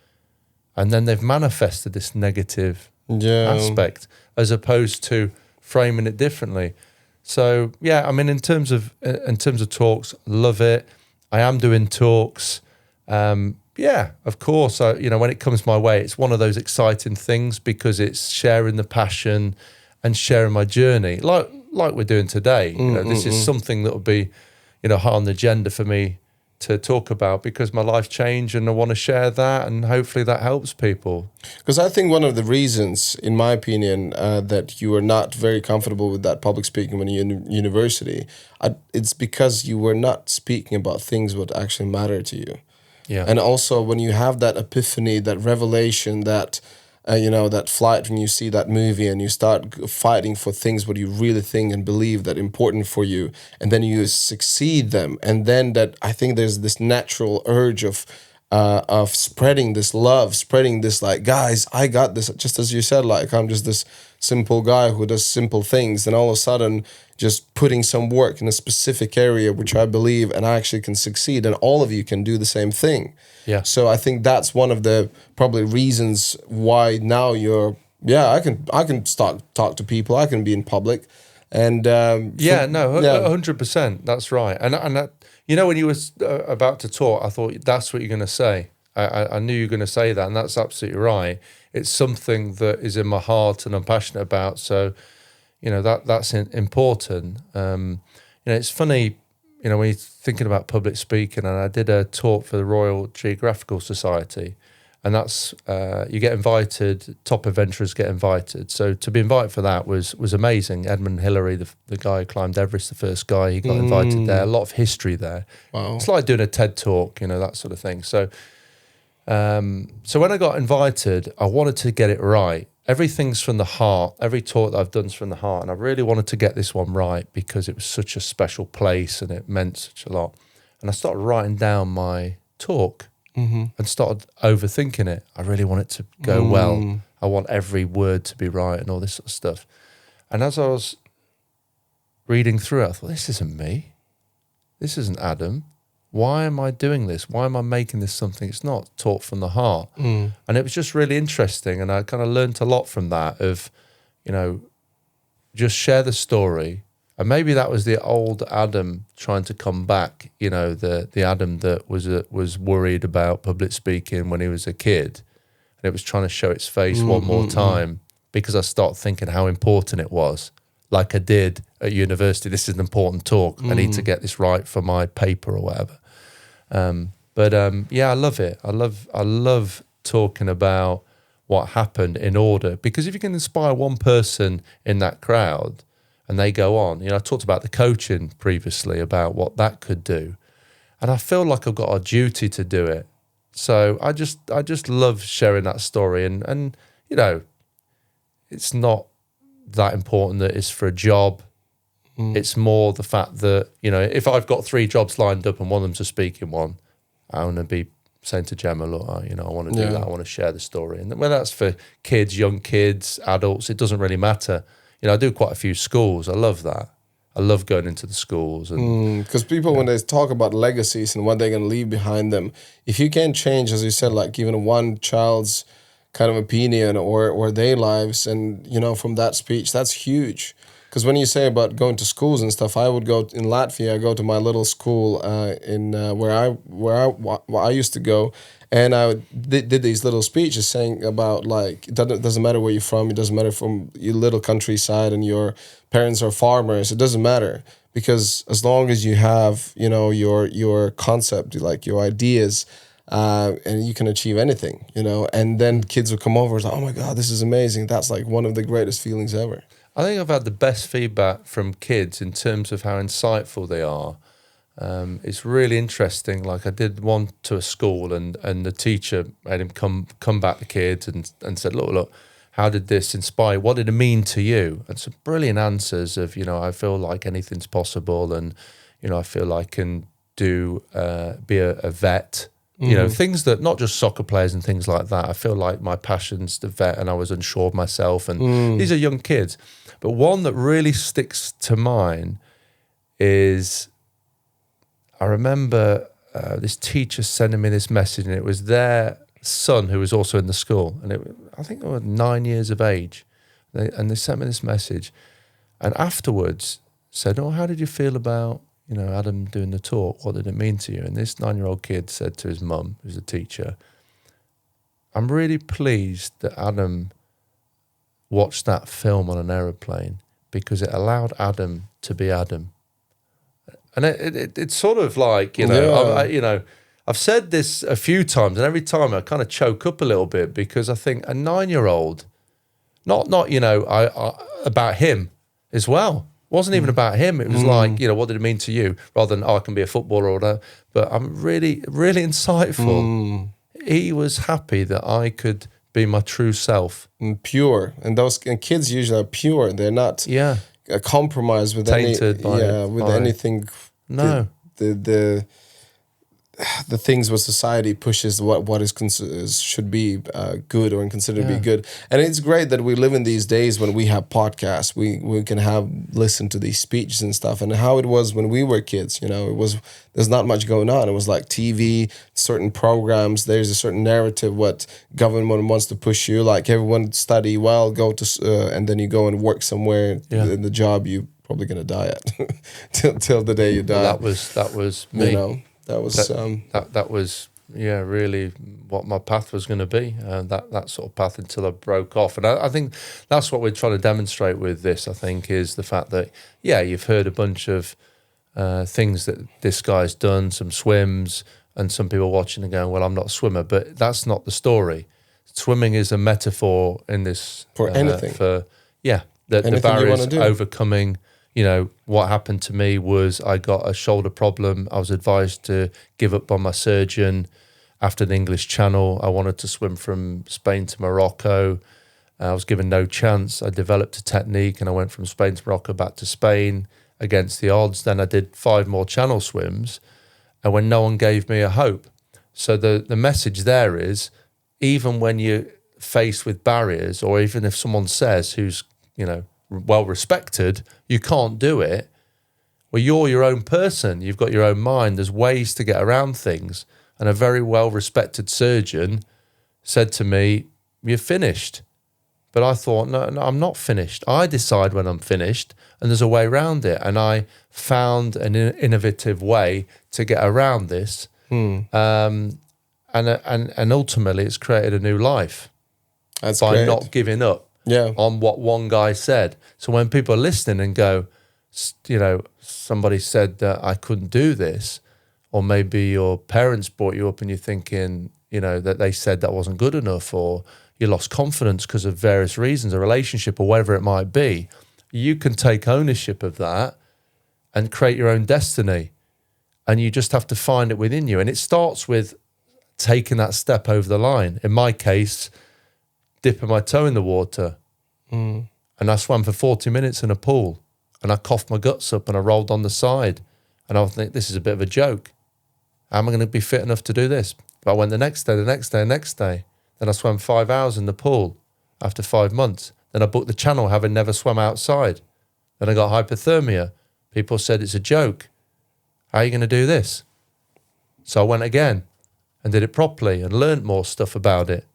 And then they've manifested this negative aspect, as opposed to framing it differently. So, yeah, I mean, in terms of talks, love it. I am doing talks. Yeah, of course. You know, when it comes my way, it's one of those exciting things because it's sharing the passion and sharing my journey, like we're doing today. You know, this is something that will be, you know, high on the agenda for me to talk about because my life changed, and I want to share that, and hopefully that helps people. Because I think one of the reasons, in my opinion, that you were not very comfortable with that public speaking when you're in university, it's because you were not speaking about things what actually matter to you. Yeah. And also when you have that epiphany, that revelation, that, you know, that flight when you see that movie and you start fighting for things what you really think and believe that important for you, and then you succeed them. And then that, I think there's this natural urge of spreading this love, spreading this like, guys, I got this. Just as you said, like, I'm just this simple guy who does simple things. And all of a sudden just putting some work in a specific area, which I believe and I actually can succeed, and all of you can do the same thing. Yeah. So I think that's one of the probably reasons why now you're, I can start talk to people. I can be in public, and 100%. That's right. And that, you know, when you was about to talk, I thought that's what you're going to say. I knew you were going to say that, and that's absolutely right. It's something that is in my heart and I'm passionate about. So, that's important. It's funny, when you're thinking about public speaking, and I did a talk for the Royal Geographical Society, and that's you get invited, top adventurers get invited. So to be invited for that was amazing. Edmund Hillary, the guy who climbed Everest, the first guy, he got invited there. A lot of history there. Wow. It's like doing a TED talk, that sort of thing. So so when I got invited, I wanted to get it right. Everything's from the heart. Every talk that I've done is from the heart. And I really wanted to get this one right because it was such a special place and it meant such a lot. And I started writing down my talk. And started overthinking it. I really want it to go well. I want every word to be right and all this sort of stuff. And as I was reading through it, I thought, this isn't me. This isn't Adam. Why am I doing this? Why am I making this something? It's not taught from the heart. And it was just really interesting. And I kind of learned a lot from that of, just share the story. And maybe that was the old Adam trying to come back, the Adam that was worried about public speaking when he was a kid. And it was trying to show its face one more time because I started thinking how important it was. Like I did at university, this is an important talk. I need to get this right for my paper or whatever. I love it. I love talking about what happened in order. Because if you can inspire one person in that crowd, and they go on. I talked about the coaching previously, about what that could do. And I feel like I've got a duty to do it. So I just love sharing that story. And it's not that important that it's for a job. It's more the fact that, if I've got 3 jobs lined up and one of them's a speaking one, I want to be saying to Gemma, look, I want to do that. I want to share the story. And whether that's for kids, young kids, adults, it doesn't really matter. I do quite a few schools. I love that. I love going into the schools. Because people, when they talk about legacies and what they're going to leave behind them, if you can't change, as you said, like even one child's kind of opinion or their lives, and, from that speech, that's huge. Because when you say about going to schools and stuff, I would go in Latvia. I go to my little school in where I used to go, and I did these little speeches saying about like it doesn't matter where you're from. It doesn't matter from your little countryside and your parents are farmers. It doesn't matter because as long as you have your concept, like your ideas, and you can achieve anything. And then kids will come over and say, "Oh my God, this is amazing!" That's like one of the greatest feelings ever. I think I've had the best feedback from kids in terms of how insightful they are. It's really interesting. Like I did one to a school and the teacher made him come back to kids and said, look, how did this inspire? What did it mean to you? And some brilliant answers of, I feel like anything's possible and, I feel I can be a vet. Things that not just soccer players and things like that. I feel like my passion's the vet and I was unsure of myself. And these are young kids. But one that really sticks to mind is I remember this teacher sending me this message, and it was their son who was also in the school. And I think they were 9 years of age. And they sent me this message. And afterwards said, how did you feel about Adam doing the talk? What did it mean to you? And this 9-year-old kid said to his mum, who's a teacher, I'm really pleased that Adam watched that film on an aeroplane because it allowed Adam to be Adam. And it's sort of like, I've said this a few times, and every time I kind of choke up a little bit because I think a 9-year-old, not about him as well. It wasn't even about him. It was like, what did it mean to you? Rather than, I can be a footballer or whatever. But I'm really, really insightful. He was happy that I could be my true self. And pure. And kids usually are pure. They're not compromised with tainted anything. No. The things what society pushes, what should be good or considered to be good. And it's great that we live in these days when we have podcasts. We can listen to these speeches and stuff. And how it was when we were kids, there's not much going on. It was like TV, certain programs. There's a certain narrative what government wants to push you. Like everyone study well, go to and then you go and work somewhere in the job you probably gonna die at till the day you die. Well, that was me. That was that was really what my path was going to be, that sort of path until I broke off. And I think that's what we're trying to demonstrate with this, I think, is the fact that, you've heard a bunch of things that this guy's done, some swims, and some people watching and going, well, I'm not a swimmer, but that's not the story. Swimming is a metaphor in this. For anything. The barriers overcoming. What happened to me was I got a shoulder problem. I was advised to give up by my surgeon after the English Channel. I wanted to swim from Spain to Morocco. I was given no chance. I developed a technique and I went from Spain to Morocco back to Spain against the odds. Then I did 5 more Channel swims, and when no one gave me a hope. So the message there is, even when you're faced with barriers, or even if someone says who's, well respected, you can't do it. Well, you're your own person. You've got your own mind. There's ways to get around things. And a very well respected surgeon said to me, "You're finished." But I thought, no, I'm not finished. I decide when I'm finished, and there's a way around it. And I found an innovative way to get around this. And ultimately, it's created a new life. That's by great. Not giving up on what one guy said. So when people are listening and go, somebody said that I couldn't do this, or maybe your parents brought you up and you're thinking, that they said that wasn't good enough, or you lost confidence because of various reasons, a relationship or whatever it might be, you can take ownership of that and create your own destiny. And you just have to find it within you. And it starts with taking that step over the line. In my case, dipping my toe in the water. And I swam for 40 minutes in a pool, and I coughed my guts up and I rolled on the side. And I was thinking, this is a bit of a joke. How am I going to be fit enough to do this? But I went the next day. Then I swam 5 hours in the pool after 5 months. Then I booked the Channel, having never swum outside. Then I got hypothermia. People said it's a joke. How are you going to do this? So I went again and did it properly and learned more stuff about it,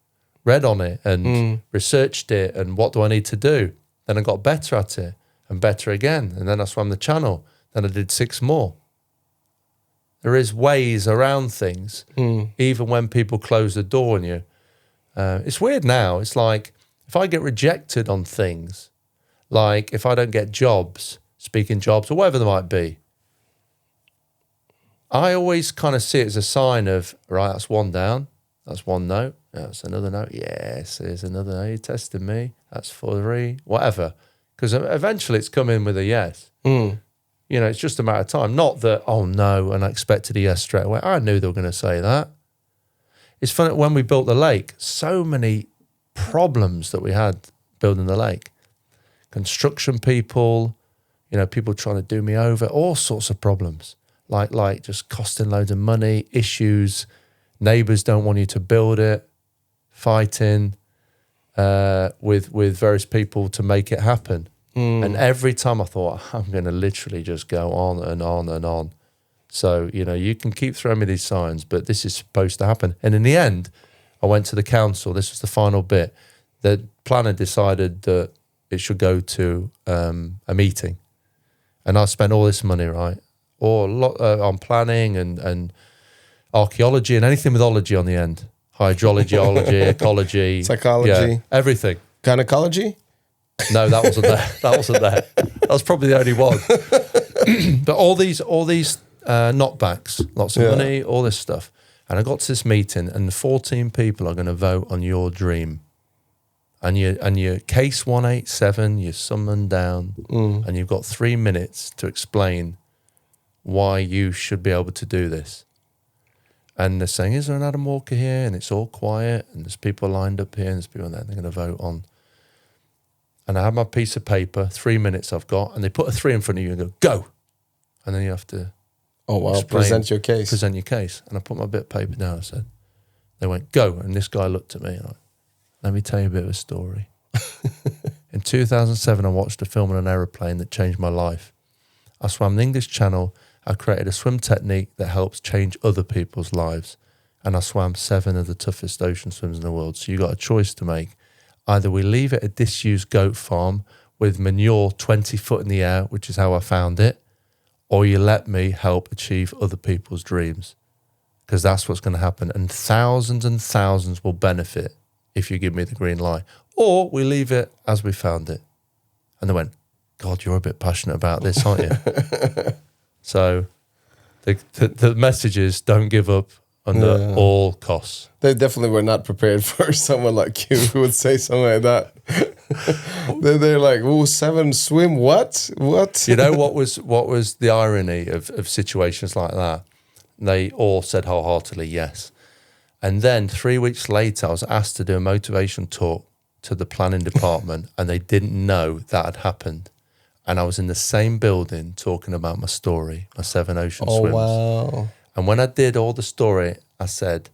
read on it and researched it, and what do I need to do? Then I got better at it and better again. And then I swam the Channel. Then I did 6 more. There is ways around things, even when people close the door on you. It's weird now. It's like, if I get rejected on things, like if I don't get jobs, speaking jobs or whatever they might be, I always kind of see it as a sign of, right, that's 1 down, that's 1 no, that's another no, yes, there's another no, you're testing me, that's 3, whatever. Because eventually it's come in with a yes. It's just a matter of time. Not that, oh no, and I expected a yes straight away. I knew they were going to say that. It's funny, when we built the lake, so many problems that we had building the lake. Construction people, people trying to do me over, all sorts of problems. Like just costing loads of money, issues, neighbours don't want you to build it, fighting with various people to make it happen. And every time I thought, I'm going to literally just go on and on and on. So, you can keep throwing me these signs, but this is supposed to happen. And in the end, I went to the council. This was the final bit. The planner decided that it should go to a meeting. And I spent all this money, right? On planning and archaeology and anything with ology on the end. Hydrology, ology, ecology. Psychology. Everything. Gynecology? No, that wasn't there. That was probably the only one. But all these knockbacks, lots of money, all this stuff. And I got to this meeting, and 14 people are going to vote on your dream. And your case 187, you're summoned down, and you've got 3 minutes to explain why you should be able to do this. And they're saying, is there an Adam Walker here? And it's all quiet, and there's people lined up here, and there's people there they're going to vote on. And I have my piece of paper, 3 minutes I've got, and they put a 3 in front of you and go, go. And then you have to present your case. Present your case. And I put my bit of paper down and said, they went, go. And this guy looked at me and let me tell you a bit of a story. In 2007, I watched a film on an aeroplane that changed my life. I swam the English Channel. I created a swim technique that helps change other people's lives. And I swam 7 of the toughest ocean swims in the world. So you got a choice to make. Either we leave it a disused goat farm with manure 20 foot in the air, which is how I found it, or you let me help achieve other people's dreams. because that's what's going to happen. And thousands will benefit if you give me the green light. Or we leave it as we found it. And they went, God, you're a bit passionate about this, aren't you? So the message is don't give up under all costs. They definitely were not prepared for someone like you who would say something like that. They're like, oh, 7 swim, what? You know what was the irony of situations like that? They all said wholeheartedly yes. And then 3 weeks later, I was asked to do a motivation talk to the planning department, and they didn't know that had happened. And I was in the same building talking about my story, my 7 ocean swims. Wow. And when I did all the story, I said,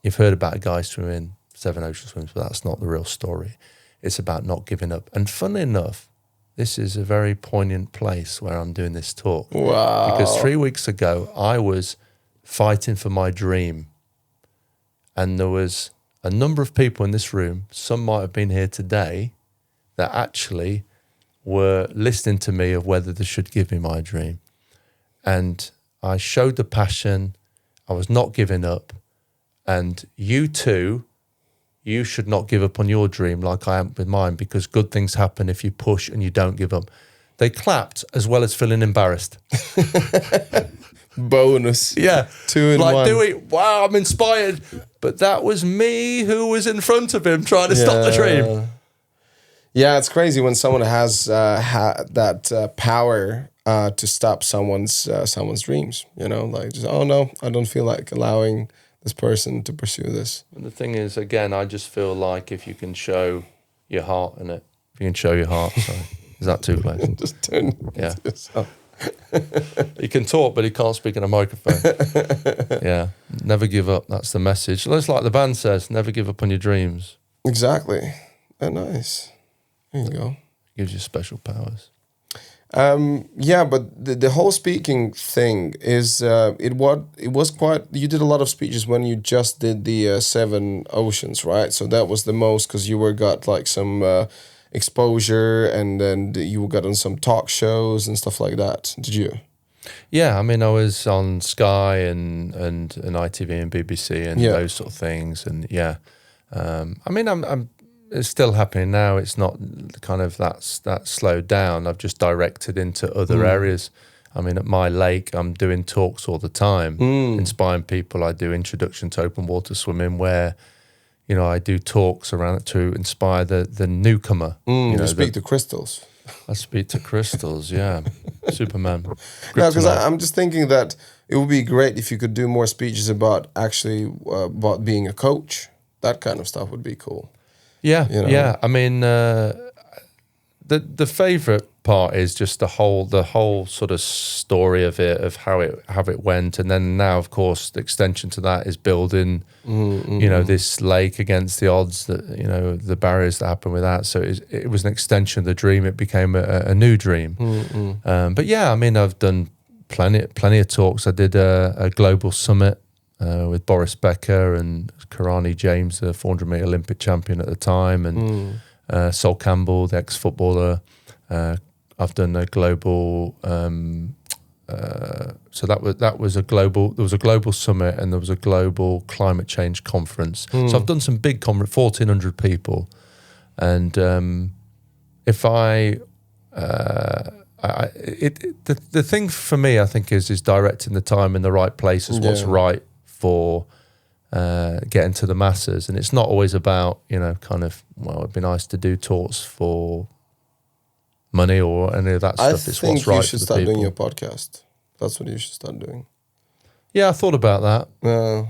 you've heard about a guy swimming 7 ocean swims, but that's not the real story. It's about not giving up. And funnily enough, this is a very poignant place where I'm doing this talk. Wow. Because 3 weeks ago, I was fighting for my dream. And there was a number of people in this room, some might have been here today, that actually were listening to me of whether they should give me my dream. And I showed the passion. I was not giving up. And you too, you should not give up on your dream like I am with mine, because good things happen if you push and you don't give up. They clapped as well as feeling embarrassed. Bonus. Yeah. 2 in like 1. do it. Wow, I'm inspired. But that was me who was in front of him trying to stop the dream. Yeah, it's crazy when someone has that power to stop someone's dreams. You know, like just, oh no, I don't feel like allowing this person to pursue this. And the thing is, again, I just feel like if you can show your heart in it, if you can show your heart, sorry, is that too close? Just turn Yeah. to yourself. He can talk, but he can't speak in a microphone. Yeah, never give up. That's the message. Just like the band says, never give up on your dreams. Exactly. Oh, nice. There you go. Gives you special powers. Yeah, but the whole speaking thing is it was quite. You did a lot of speeches when you just did the 7 oceans, right? So that was the most because you got like some exposure, and then you got on some talk shows and stuff like that. Did you? Yeah, I mean, I was on Sky and ITV and BBC and those sort of things, and I mean, I'm it's still happening now. It's not kind of that slowed down. I've just directed into other areas. I mean, at my lake, I'm doing talks all the time, inspiring people. I do introduction to open water swimming, where I do talks around it to inspire the newcomer. You speak to crystals. I speak to crystals, yeah. Superman. No, because I'm just thinking that it would be great if you could do more speeches about actually about being a coach. That kind of stuff would be cool. Yeah, yeah. I mean, the favourite part is just the whole sort of story of it, of how it went, and then now, of course, the extension to that is building, this lake against the odds, that the barriers that happen with that. So it was an extension of the dream. It became a new dream. But yeah, I mean, I've done plenty of talks. I did a global summit with Boris Becker and Karani James, the 400-metre Olympic champion at the time, and Sol Campbell, the ex-footballer. I've done a global, so that was a global. There was a global summit and there was a global climate change conference. So I've done some big conference, 1,400 people, and the thing for me, I think, is directing the time in the right places. What's right for getting to the masses, and it's not always about it'd be nice to do talks for money or any of that stuff. It's what's right for the people. I think you should start doing your podcast. That's what you should start doing. Yeah, I thought about that.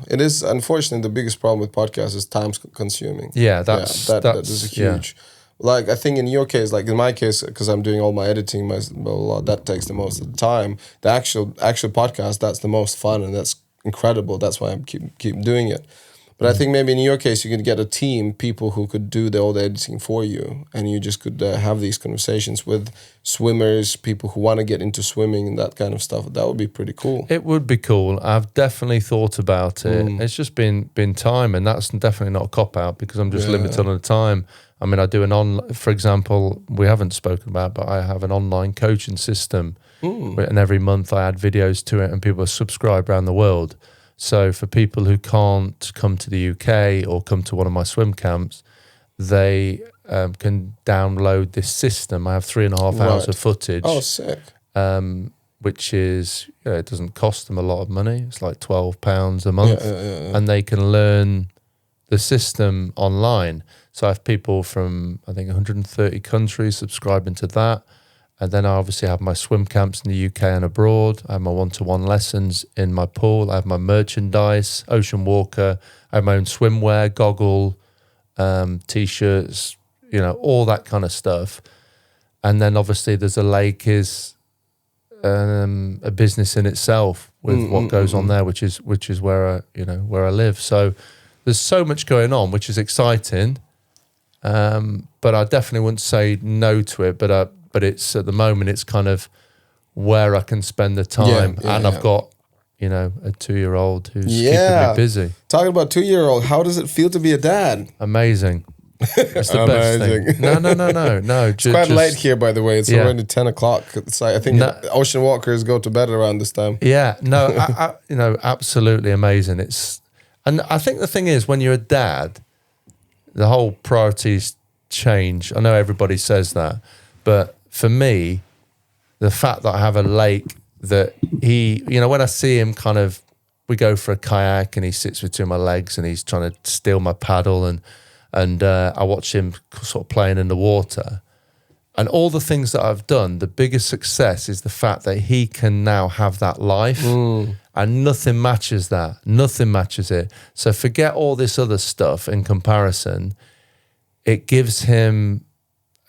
It is, unfortunately, the biggest problem with podcasts is time consuming. Yeah, that is a huge. Like, I think in your case, like in my case, because I'm doing all my editing, that takes the most of the time. The actual podcast, that's the most fun, and that's incredible. That's why I keep doing it. But I think maybe in your case, you could get a team, people who could do all the editing for you, and you just could have these conversations with swimmers, people who want to get into swimming and that kind of stuff. That would be pretty cool. It would be cool. I've definitely thought about it. It's just been time, and that's definitely not a cop-out because I'm just limited on the time. I mean, I do for example, we haven't spoken about, but I have an online coaching system, and every month I add videos to it, and people subscribe around the world. So for people who can't come to the UK or come to one of my swim camps, they can download this system. I have 3.5 hours of footage. Oh, sick. Which is, it doesn't cost them a lot of money. It's like £12 a month. And they can learn the system online. So I have people from, I think, 130 countries subscribing to that. And then I obviously have my swim camps in the UK and abroad. I have my one-to-one lessons in my pool. I have my merchandise, Ocean Walker. I have my own swimwear, goggle, T-shirts, all that kind of stuff. And then obviously there's a lake is a business in itself with what goes on there, which is where I live. So there's so much going on, which is exciting. But I definitely wouldn't say no to it. But it's at the moment it's kind of where I can spend the time, I've got a 2-year-old who's keeping me busy. Talking about 2-year-old, how does it feel to be a dad? Amazing. It's the best thing. No. It's quite late here, by the way. It's already 10 o'clock. It's like, I think ocean walkers go to bed around this time. Yeah, no, absolutely amazing. And I think the thing is, when you're a dad, the whole priorities change. I know everybody says that, but for me, the fact that I have a lake that he, when I see him we go for a kayak and he sits between my legs and he's trying to steal my paddle and I watch him sort of playing in the water. And all the things that I've done, the biggest success is the fact that he can now have that life and nothing matches that. Nothing matches it. So forget all this other stuff in comparison. It gives him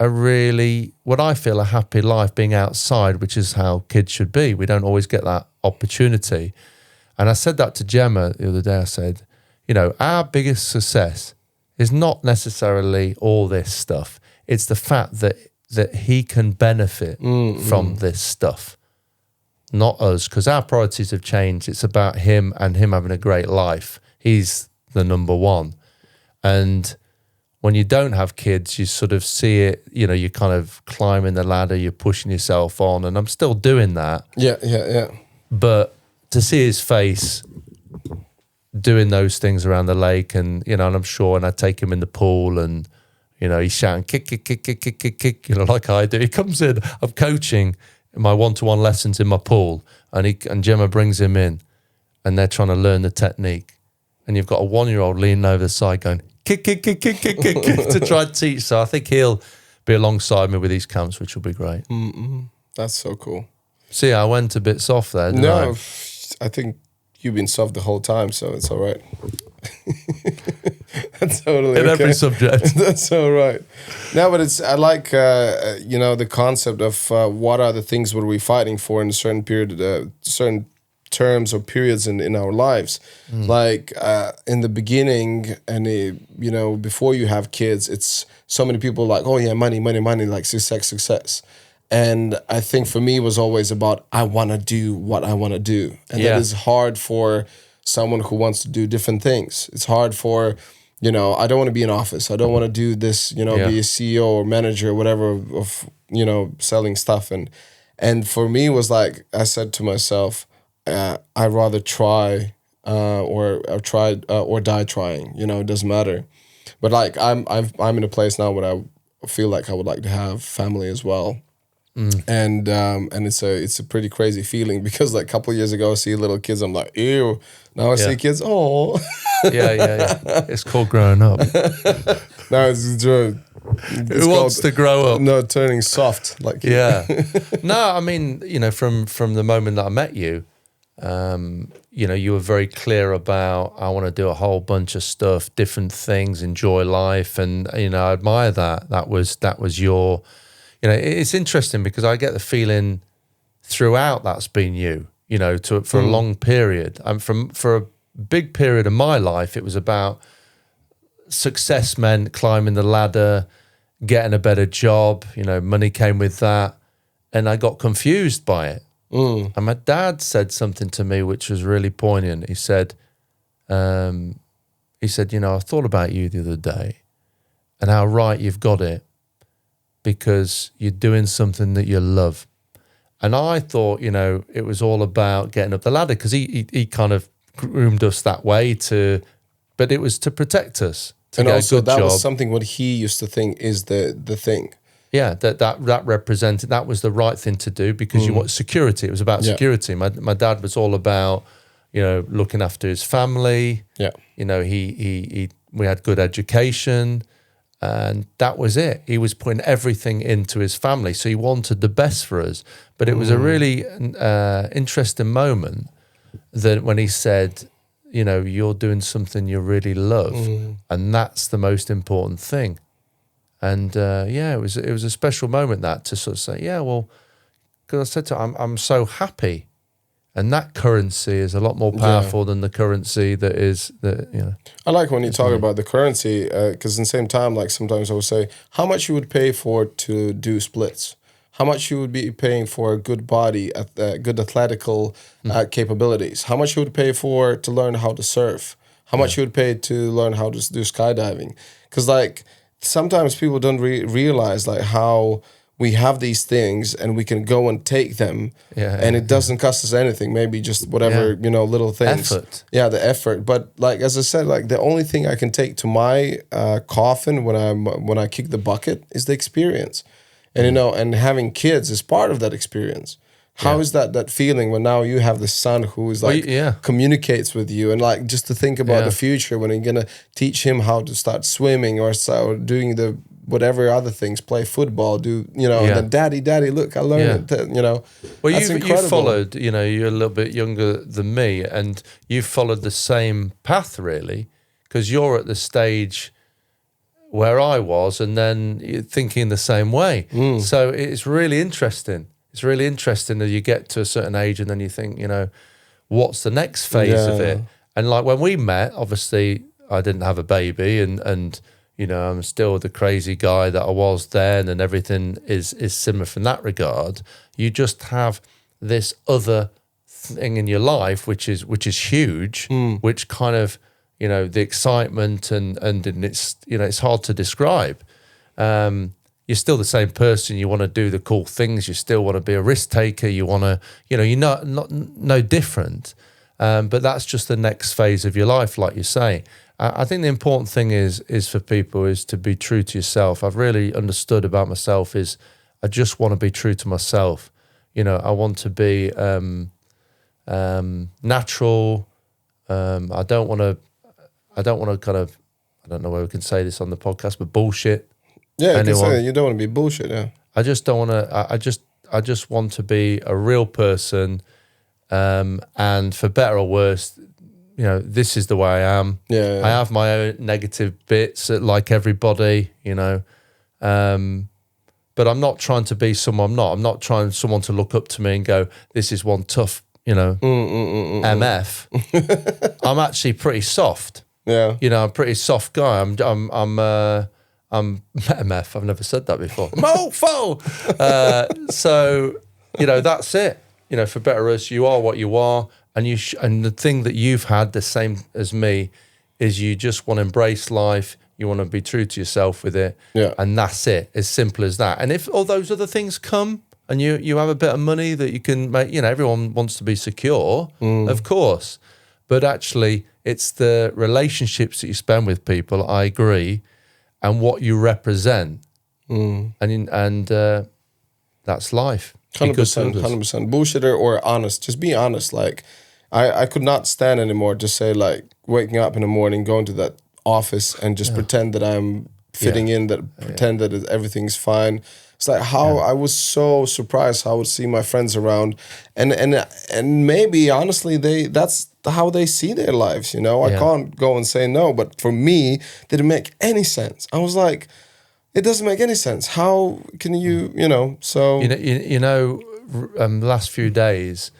a really, what I feel, a happy life being outside, which is how kids should be. We don't always get that opportunity. And I said that to Gemma the other day. I said, our biggest success is not necessarily all this stuff. It's the fact that he can benefit from this stuff, not us, because our priorities have changed. It's about him and him having a great life. He's the number one. And when you don't have kids, you sort of see it, you're kind of climbing the ladder, you're pushing yourself on, and I'm still doing that. Yeah. But to see his face doing those things around the lake and, and I'm sure, and I take him in the pool and, he's shouting, kick, like I do. He comes in, I'm coaching my one-to-one lessons in my pool and Gemma brings him in and they're trying to learn the technique. And you've got a 1-year-old leaning over the side going, kick, to try to teach. So I think he'll be alongside me with these camps, which will be great. That's so cool. See, I went a bit soft there, didn't I? I think you've been soft the whole time, so it's all right. That's totally in every subject. That's all right. No, but I like the concept of what are the things what we're fighting for in a certain period, certain terms or periods in our lives. Like in the beginning and before you have kids, it's so many people like, oh yeah, money, like success. And I think for me it was always about I want to do what I want to do. And that is hard for someone who wants to do different things. It's hard for, I don't want to be in office. I don't want to do this, be a CEO or manager or whatever of selling stuff. And for me it was like, I said to myself, I'd rather try or die trying. It doesn't matter. But like I'm in a place now where I feel like I would like to have family as well. And it's a pretty crazy feeling because like a couple of years ago I see little kids, I'm like, ew. Now I see kids, oh. Yeah. It's called growing up. Now it's who wants to grow up? No, turning soft. Like No, I mean, from the moment that I met you, you were very clear about I want to do a whole bunch of stuff, different things, enjoy life, and I admire that. That was your. It's interesting because I get the feeling throughout that's been you. For a long period. For a big period of my life, it was about success meant climbing the ladder, getting a better job. Money came with that, and I got confused by it. And my dad said something to me which was really poignant. He said, I thought about you the other day and how right you've got it because you're doing something that you love. And I thought, it was all about getting up the ladder because he kind of groomed us that way but it was to protect us. To and get also a good that job. was something what he used to think is the thing. Yeah, that represented, that was the right thing to do because you want security. It was about security. My dad was all about, looking after his family. Yeah. We had good education, and that was it. He was putting everything into his family, so he wanted the best for us. But it was a really interesting moment that when he said, you're doing something you really love, and that's the most important thing. And it was a special moment that to sort of say, because I said to him, I'm so happy, and that currency is a lot more powerful than the currency that is I like when you talk about the currency, because in the same time, like sometimes I would say, how much you would pay to do splits, how much you would be paying for a good body, good athletical capabilities, how much you would pay to learn how to surf, how much you would pay to learn how to do skydiving, because like. Sometimes people don't realize like how we have these things and we can go and take them and it doesn't cost us anything, maybe just whatever, little things. Effort. Yeah, the effort. But like, as I said, like the only thing I can take to my coffin when I kick the bucket is the experience. And, and having kids is part of that experience. How is that feeling when now you have the son who is like communicates with you, and like just to think about the future when you're gonna teach him how to start swimming or doing the whatever other things, play football, and then daddy, look, I learned it. Well, you followed, you're a little bit younger than me, and you've followed the same path really, because you're at the stage where I was, and then you're thinking the same way. So it's really interesting. It's really interesting that you get to a certain age and then you think, what's the next phase of it? And like when we met, obviously I didn't have a baby and I'm still the crazy guy that I was then, and everything is similar from that regard. You just have this other thing in your life, which is huge, which kind of, the excitement and it's, it's hard to describe. You're still the same person. You want to do the cool things. You still want to be a risk taker. You want to, you're not no different. But that's just the next phase of your life, like you say. I think the important thing is for people is to be true to yourself. I've really understood about myself is I just want to be true to myself. I want to be natural. I don't want to kind of, I don't know whether we can say this on the podcast, but bullshit. Yeah, you can say that. You don't want to be bullshit, yeah. I just don't want to, I just want to be a real person, and for better or worse, this is the way I am. Yeah. I have my own negative bits, like everybody, but I'm not trying to be someone I'm not. I'm not trying someone to look up to me and go, this is one tough, MF. I'm actually pretty soft. Yeah. I'm a pretty soft guy. I'm MF. I've never said that before. Mofo. So that's it. For better or worse, you are what you are, and and the thing that you've had the same as me is you just want to embrace life. You want to be true to yourself with it, and that's it. As simple as that. And if all those other things come, and you have a bit of money that you can make, everyone wants to be secure, of course, but actually, it's the relationships that you spend with people. I agree. And what you represent, and that's life. 100%, 100%. Bullshitter or honest. Just be honest. Like, I could not stand anymore to say like waking up in the morning, going to that office and just pretend that I'm fitting in, pretend that everything's fine. It's like how I was so surprised how I would see my friends around, and maybe honestly that's how they see their lives. I can't go and say no, but for me, it didn't make any sense. I was like, it doesn't make any sense. How can you, So the last few days,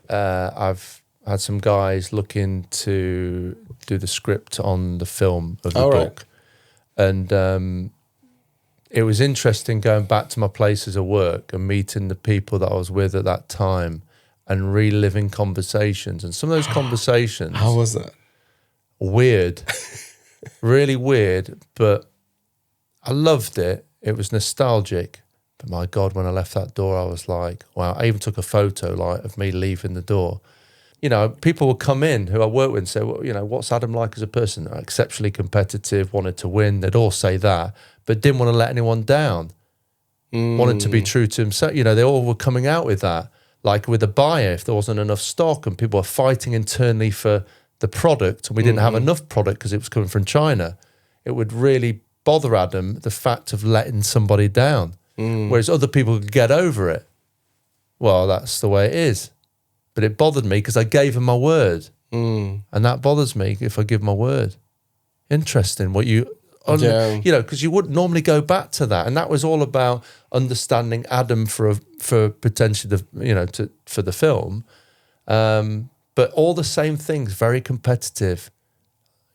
I've had some guys looking to do the script on the film of the book, and it was interesting going back to my places of work and meeting the people that I was with at that time and reliving conversations. And some of those conversations... How was that? Weird. Really weird, but I loved it. It was nostalgic. But my God, when I left that door, I was like, wow. I even took a photo of me leaving the door. you know, people would come in who I work with and say, well, you know, what's Adam like as a person? Exceptionally competitive, wanted to win. They'd all say that, but didn't want to let anyone down. Wanted to be true to himself. You know, they all were coming out with that. Like with a buyer, if there wasn't enough stock and people were fighting internally for the product and we didn't have enough product because it was coming from China, it would really bother Adam, the fact of letting somebody down. Whereas other people could get over it. Well, that's the way it is. But it bothered me because I gave him my word. And that bothers me if I give my word. Interesting. What you know, because you wouldn't normally go back to that. And that was all about understanding Adam for potentially, for the film. But all the same things, very competitive,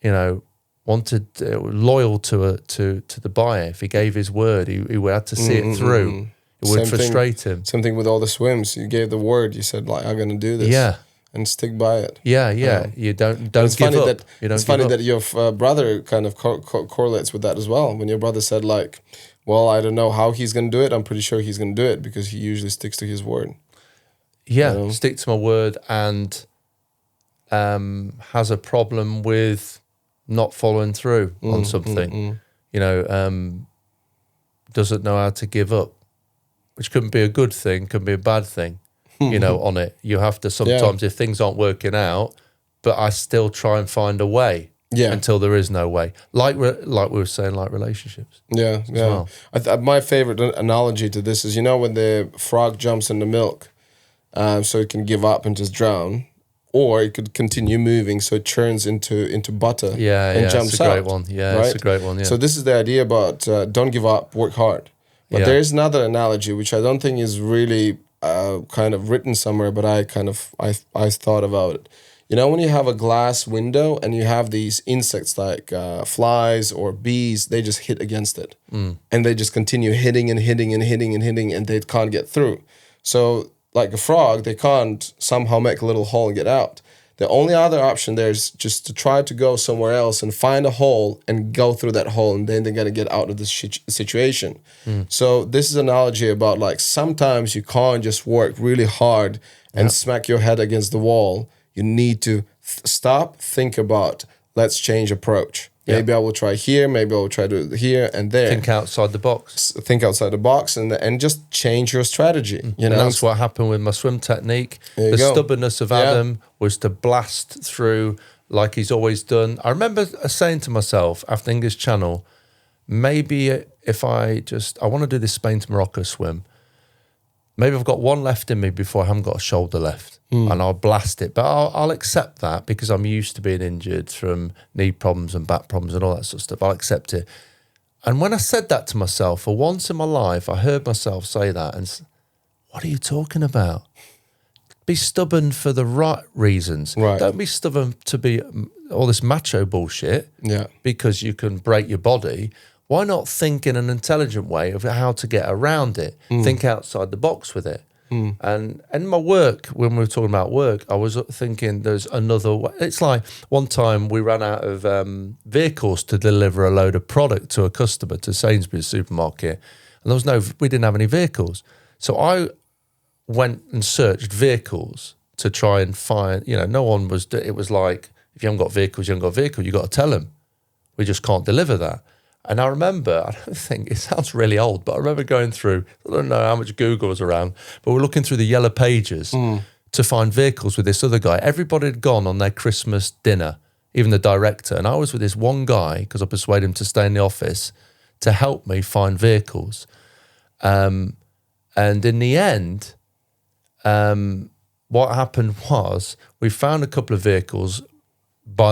you know, wanted loyal to the buyer. If he gave his word, he had to see it through. It would frustrate him. Same thing with all the swims. You gave the word. You said, like, I'm going to do this. Yeah. And stick by it. Yeah. You don't give up. It's funny that your brother kind of correlates with that as well. When your brother said, like, well, I don't know how he's going to do it. I'm pretty sure he's going to do it because he usually sticks to his word. Yeah, you know? Stick to my word, and has a problem with not following through on something. You know, doesn't know how to give up, which couldn't be a good thing, could be a bad thing. You know, on it, you have to sometimes if things aren't working out, but I still try and find a way until there is no way. Like we were saying, like relationships. Yeah. Well. My favorite analogy to this is, you know, when the frog jumps in the milk, so it can give up and just drown, or it could continue moving so it churns into butter and jumps out. Great one. Yeah, right? It's a great one. Yeah. So this is the idea about don't give up, work hard. But there's another analogy which I don't think is really kind of written somewhere, but I thought about it. You know, when you have a glass window and you have these insects like flies or bees, they just hit against it. And they just continue hitting and hitting and hitting and hitting, and they can't get through. So like a frog, they can't somehow make a little hole and get out. The only other option there is just to try to go somewhere else and find a hole and go through that hole, and then they're going to get out of this situation. So this is an analogy about, like, sometimes you can't just work really hard and smack your head against the wall. You need to stop, think about, let's change approach. Maybe I will try here, maybe I will try to here and there. Think outside the box. Think outside the box and just change your strategy. You know, and that's what happened with my swim technique. The stubbornness of Adam was to blast through like he's always done. I remember saying to myself after English Channel, maybe if I want to do this Spain to Morocco swim, maybe I've got one left in me before I haven't got a shoulder left. And I'll blast it. But I'll accept that because I'm used to being injured from knee problems and back problems and all that sort of stuff. I'll accept it. And when I said that to myself, for once in my life, I heard myself say that. And what are you talking about? Be stubborn for the right reasons. Right. Don't be stubborn to be all this macho bullshit because you can break your body. Why not think in an intelligent way of how to get around it? Think outside the box with it. And in my work, when we were talking about work, I was thinking there's another way. It's like one time we ran out of vehicles to deliver a load of product to a customer, to Sainsbury's supermarket. And we didn't have any vehicles. So I went and searched vehicles to try and find, no one was, it was like, if you haven't got vehicles, you haven't got a vehicle, you got to tell them. We just can't deliver that. And I remember, I don't think, it sounds really old, but I remember going through, I don't know how much Google was around, but we're looking through the yellow pages to find vehicles with this other guy. Everybody had gone on their Christmas dinner, even the director. And I was with this one guy, because I persuaded him to stay in the office, to help me find vehicles. And in the end, what happened was we found a couple of vehicles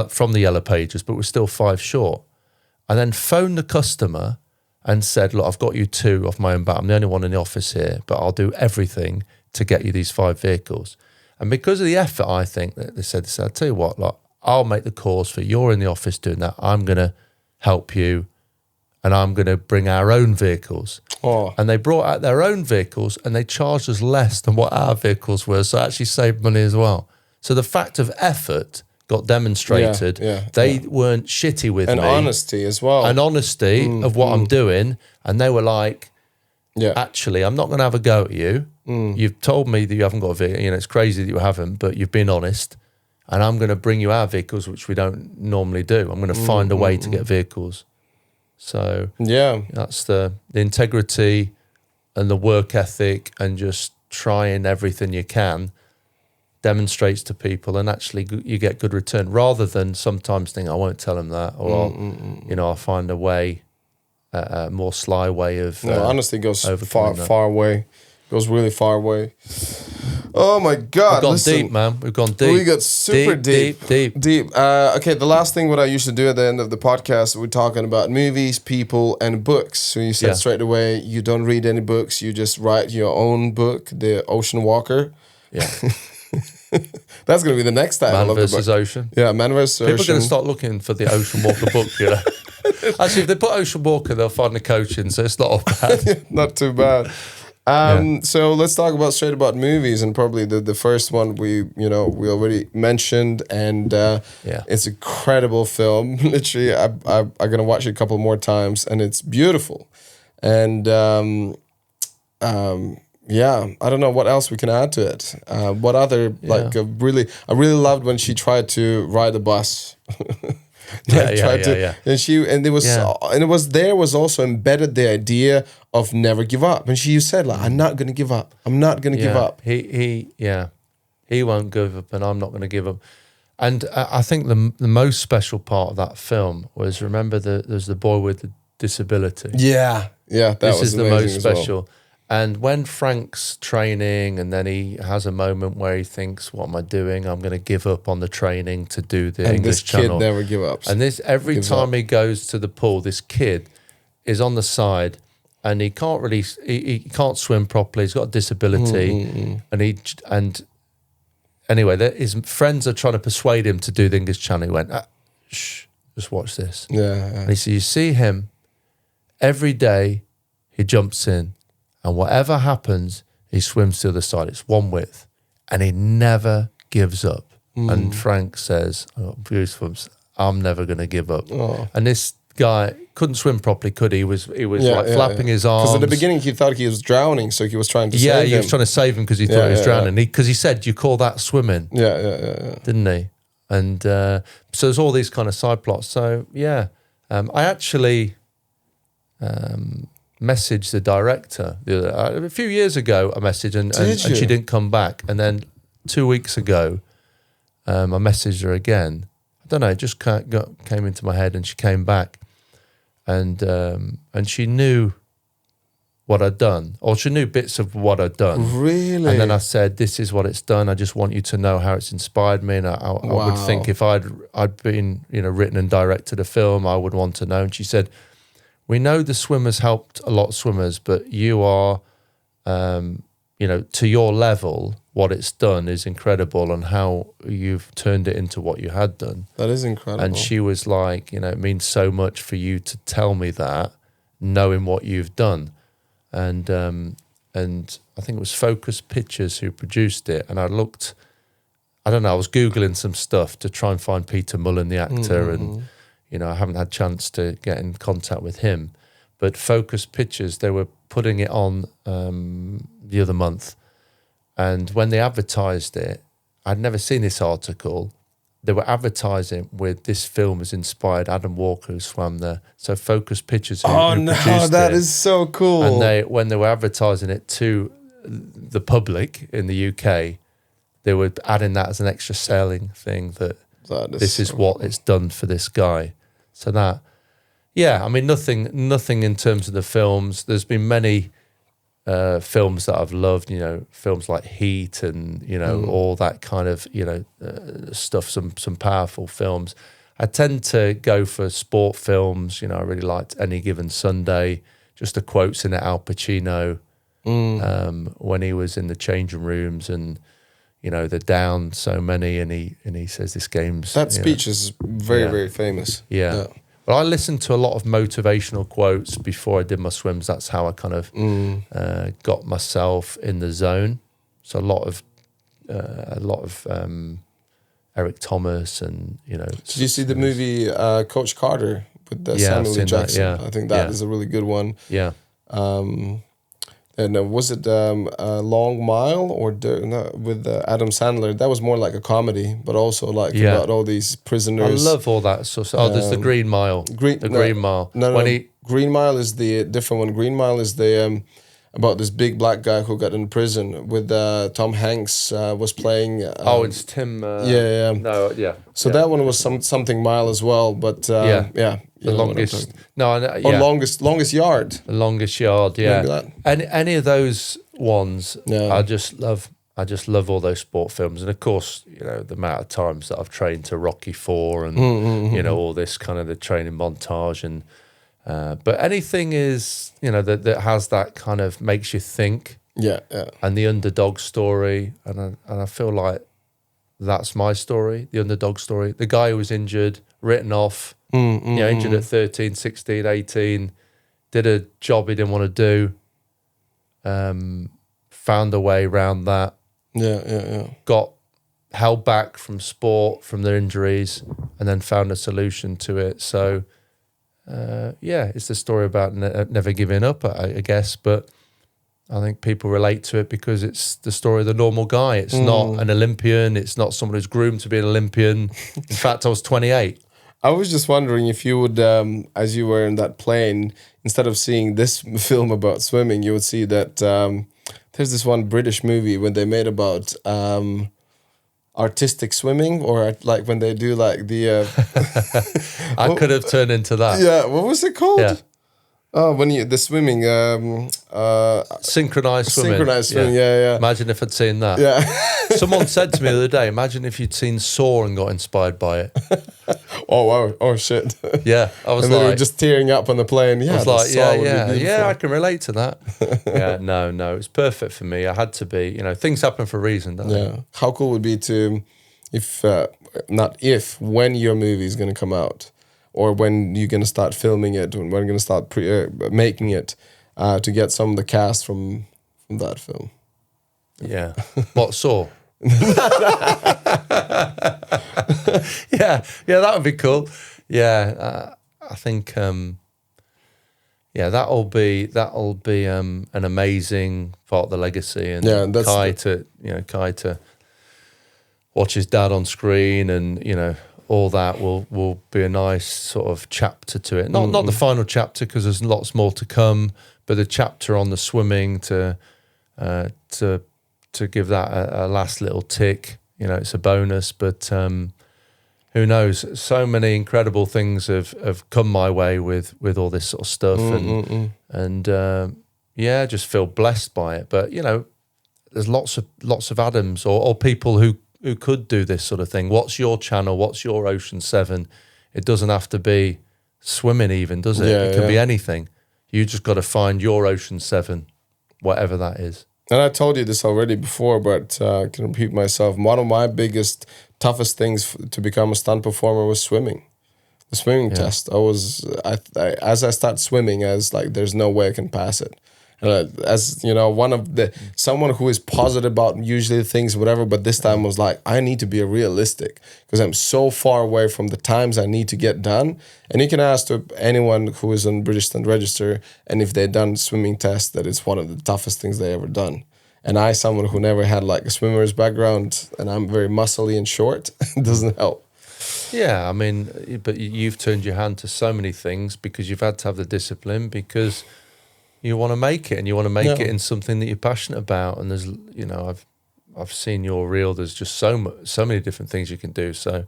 from the yellow pages, but we're still 5 short. And then phoned the customer and said, look, I've got you 2 off my own bat. I'm the only one in the office here, but I'll do everything to get you these 5 vehicles. And because of the effort, I think that they said, I'll tell you what, look, I'll make the calls for you're in the office doing that. I'm going to help you and I'm going to bring our own vehicles. And they brought out their own vehicles and they charged us less than what our vehicles were. So I actually saved money as well. So the fact of effort got demonstrated. They weren't shitty with me. And honesty as well. And honesty of what I'm doing. And they were like, actually, I'm not going to have a go at you. You've told me that you haven't got a vehicle. It's crazy that you haven't, but you've been honest. and I'm going to bring you our vehicles, which we don't normally do. I'm going to find a way to get vehicles. So that's the integrity and the work ethic, and just trying everything you can demonstrates to people, and actually you get good return, rather than sometimes think I won't tell them that, or I'll find a way, a more sly way of. No, honestly, it goes far away. It goes really far away. Oh my God! We've gone deep, man. We've gone deep. We got super deep. Okay, the last thing what I usually do at the end of the podcast, we're talking about movies, people, and books. So you said straight away you don't read any books. You just write your own book, The Ocean Walker. Yeah. That's going to be the next title of the book. Man vs. Ocean. Yeah, Man vs. Ocean. People are going to start looking for the Ocean Walker book, you know. Actually, if they put Ocean Walker, they'll find the coaching, so it's not all bad. Not too bad. So let's talk straight about movies, and probably the first one we already mentioned, and it's an incredible film. Literally, I'm gonna watch it a couple more times, and it's beautiful. And I don't know what else we can add to it. What other I really loved when she tried to ride the bus. And it was also embedded the idea of never give up. And she said, like, I'm not gonna give up. I'm not gonna give up. He won't give up, and I'm not gonna give up. And I think the most special part of that film was, remember, there's the boy with the disability. This is the most special. And when Frank's training, and then he has a moment where he thinks, what am I doing? I'm going to give up on the training to do the English Channel. And this kid never give up. And every time he goes to the pool, this kid is on the side, and he can't really, he can't swim properly. He's got a disability. And anyway, his friends are trying to persuade him to do the English Channel. He went, shh, just watch this. And he said, you see him, every day he jumps in, and whatever happens, he swims to the other side. It's one width, and he never gives up. And Frank says, I'm never going to give up. And this guy couldn't swim properly, could he? He was flapping his arms. Because at the beginning he thought he was drowning, so he was trying to save him. Yeah, he was trying to save him because he thought he was drowning. Because he said, you call that swimming? Yeah. Didn't he? And so there's all these kind of side plots. So, I actually... messaged the director a few years ago. I messaged and she didn't come back. And then 2 weeks ago, I messaged her again. I don't know, it just came into my head, and she came back, and she knew what I'd done, or she knew bits of what I'd done. Really? And then I said, "This is what it's done. I just want you to know how it's inspired me." And I would think if I'd been written and directed a film, I would want to know. And she said, we know the swimmers helped a lot of swimmers, but you are, to your level, what it's done is incredible, and how you've turned it into what you had done. That is incredible. And she was like, it means so much for you to tell me that, knowing what you've done. And I think it was Focus Pictures who produced it. And I was Googling some stuff to try and find Peter Mullen, the actor, and... I haven't had a chance to get in contact with him. But Focus Pictures, they were putting it on the other month. And when they advertised it, I'd never seen this article. They were advertising with, this film has inspired Adam Walker, who swam there. So Focus Pictures who produced that it. is so cool. And when they were advertising it to the public in the UK, they were adding that as an extra selling thing, that this is what it's done for this guy. So that, nothing in terms of the films. There's been many films that I've loved, films like Heat and, all that kind of, stuff, some powerful films. I tend to go for sport films. I really liked Any Given Sunday, just the quotes in it, Al Pacino, when he was in the changing rooms and, they're down so many, and he says this game's... That speech is very, very famous. Yeah. But I listened to a lot of motivational quotes before I did my swims. That's how I kind of got myself in the zone. So a lot of Eric Thomas and, Did you see the movie Coach Carter with Samuel L. Jackson? That, I think that is a really good one. Yeah. And was it a Long Mile or with Adam Sandler? That was more like a comedy, but also like about all these prisoners. I love all that sort of. There's the Green Mile. Green Mile. No. Green Mile is the different one. Green Mile is the about this big black guy who got in prison with Tom Hanks was playing. It's Tim. Yeah. No, yeah. So that one was something mile as well, but the longest. Longest yard. The longest yard. Yeah. Remember that? Any of those ones, Yeah. I just love all those sport films, and of course, the amount of times that I've trained to Rocky IV, and all this kind of the training montage, and but anything is that has that kind of makes you think, and the underdog story, and I feel like that's my story, the underdog story. The guy who was injured, written off, injured at 13, 16, 18, did a job he didn't want to do, found a way around that. Got held back from sport, from their injuries, and then found a solution to it. So, it's the story about never giving up, I guess. But I think people relate to it because it's the story of the normal guy. It's not an Olympian. It's not someone who's groomed to be an Olympian. In fact, I was 28. I was just wondering if you would, as you were in that plane, instead of seeing this film about swimming, you would see that there's this one British movie when they made about artistic swimming, or like when they do like the... I could have turned into that. Yeah, what was it called? Yeah. Oh, when the swimming... synchronized swimming. Synchronized swimming, yeah. Imagine if I'd seen that. Yeah. Someone said to me the other day, imagine if you'd seen Saw and got inspired by it. Oh, wow. Oh, shit. Yeah, I was and like... they were just tearing up on the plane. Yeah, I was like, yeah, I can relate to that. Yeah, no, it's perfect for me. I had to be, things happen for a reason, don't they? How cool would it be to, when your movie is going to come out, or when you're going to start filming it, when you're going to start making it, to get some of the cast from that film. Yeah. What, Saw? yeah, that would be cool. Yeah, I think that'll be an amazing part of the legacy, and Kai to watch his dad on screen, and all that will be a nice sort of chapter to it. Not the final chapter, because there's lots more to come, but the chapter on the swimming to give that a last little tick. It's a bonus, but who knows? So many incredible things have come my way with all this sort of stuff, and just feel blessed by it. But there's lots of Adams or people who could do this sort of thing. What's your channel? What's your Ocean 7? It doesn't have to be swimming even, does it? It can be anything. You just got to find your Ocean 7, whatever that is. And I told you this already before, but I can repeat myself. One of my toughest things to become a stunt performer was swimming. The swimming test. As I start swimming, there's no way I can pass it. As someone who is positive about usually things, whatever, but this time was like, I need to be realistic because I'm so far away from the times I need to get done. And you can ask to anyone who is on British Stunt Register, and if they've done swimming tests, that it's one of the toughest things they ever done. And someone who never had like a swimmer's background, and I'm very muscly and short, it doesn't help. Yeah, I mean, but you've turned your hand to so many things because you've had to have the discipline, because you want to make it, and you want to make it in something that you're passionate about. And there's, I've seen your reel. There's just so many different things you can do. So,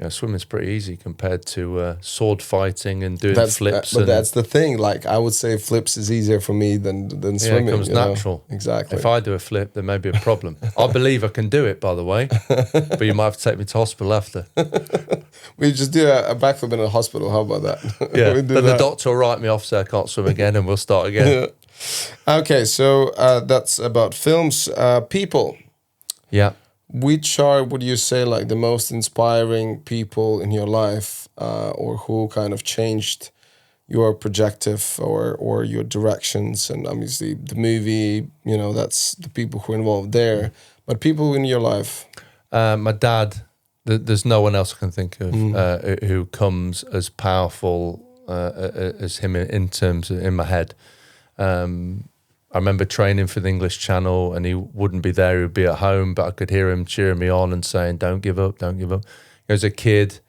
swimming's pretty easy compared to sword fighting and doing flips. But that's the thing. Like, I would say flips is easier for me than swimming. It comes natural. Exactly. If I do a flip, there may be a problem. I believe I can do it, by the way, but you might have to take me to hospital after. We just do a backflip in a hospital. How about that? Yeah, but the doctor will write me off, so I can't swim again, and we'll start again. Yeah. Okay, so that's about films. People. Yeah. Which are, would you say, like the most inspiring people in your life, or who kind of changed your projective or your directions? And obviously the movie, that's the people who are involved there. But people in your life? My dad. There's no one else I can think of who comes as powerful as him in terms of, in my head. I remember training for the English Channel, and he wouldn't be there, he would be at home, but I could hear him cheering me on and saying, don't give up, don't give up. As a kid,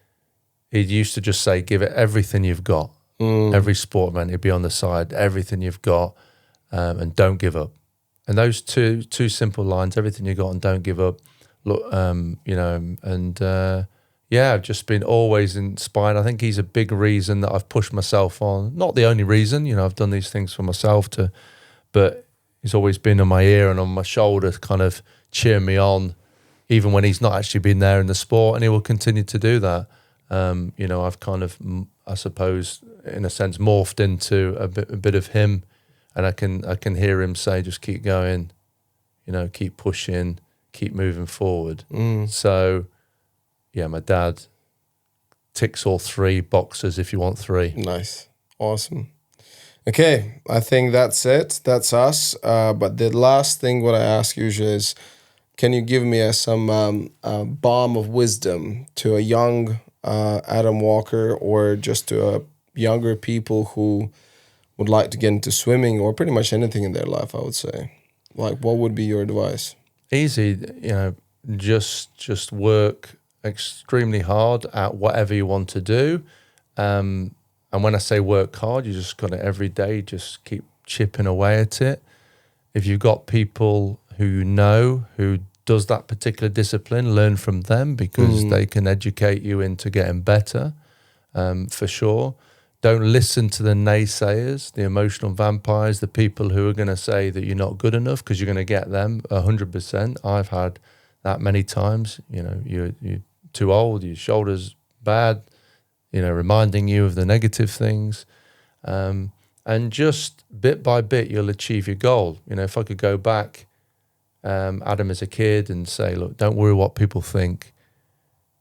he used to just say, give it everything you've got. Every sport event, he'd be on the side, everything you've got, and don't give up. And those two simple lines, everything you got and don't give up, look, you know, and I've just been always inspired. I think he's a big reason that I've pushed myself on. Not the only reason, you know, I've done these things for myself but he's always been on my ear and on my shoulder, kind of cheering me on, even when he's not actually been there in the sport, and he will continue to do that. You know, I've kind of, I suppose, in a sense, morphed into a bit of him, and I can hear him say, just keep going, you know, keep pushing, keep moving forward. So, yeah, my dad ticks all 3 boxes if you want 3. Nice. Awesome. Okay, I think that's it. That's us. But the last thing what I ask usually is, can you give me some balm of wisdom to a young Adam Walker, or just to younger people who would like to get into swimming, or pretty much anything in their life, I would say? Like, what would be your advice? Easy, you know, just work extremely hard at whatever you want to do. And when I say work hard, you just got to every day just keep chipping away at it. If you've got people who you know who does that particular discipline, learn from them, because they can educate you into getting better, for sure. Don't listen to the naysayers, the emotional vampires, the people who are going to say that you're not good enough, because you're going to get them 100%. I've had that many times. You know, you're too old, your shoulder's bad, you know, reminding you of the negative things. And just bit by bit, you'll achieve your goal. You know, if I could go back, Adam as a kid, and say, look, don't worry what people think.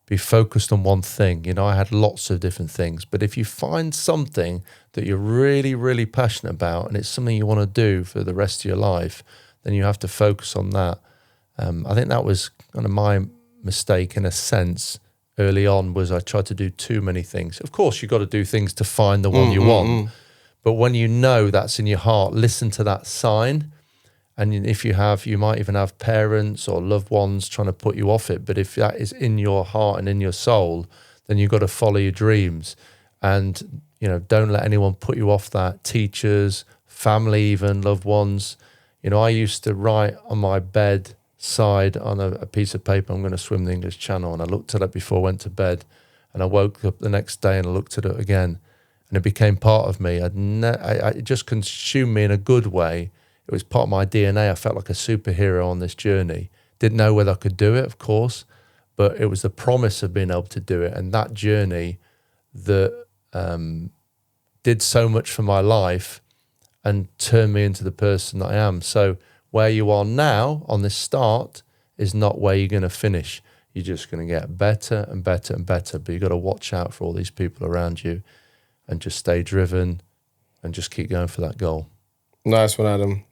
Be focused on one thing. You know, I had lots of different things, but if you find something that you're really, really passionate about, and it's something you want to do for the rest of your life, then you have to focus on that. I think that was kind of my mistake in a sense early on, was I tried to do too many things. Of course, you've got to do things to find the one you want. But when you know that's in your heart, listen to that sign. And if you might even have parents or loved ones trying to put you off it. But if that is in your heart and in your soul, then you've got to follow your dreams. And, you know, don't let anyone put you off that. Teachers, family, even loved ones. You know, I used to write on my bed side on a piece of paper, I'm going to swim the English Channel. And I looked at it before I went to bed. And I woke up the next day and I looked at it again. And it became part of me. It just consumed me in a good way. It was part of my DNA. I felt like a superhero on this journey. Didn't know whether I could do it, of course, but it was the promise of being able to do it. And that journey that did so much for my life and turned me into the person that I am. So where you are now on this start is not where you're going to finish. You're just going to get better and better and better. But you've got to watch out for all these people around you and just stay driven and just keep going for that goal. Nice one, Adam.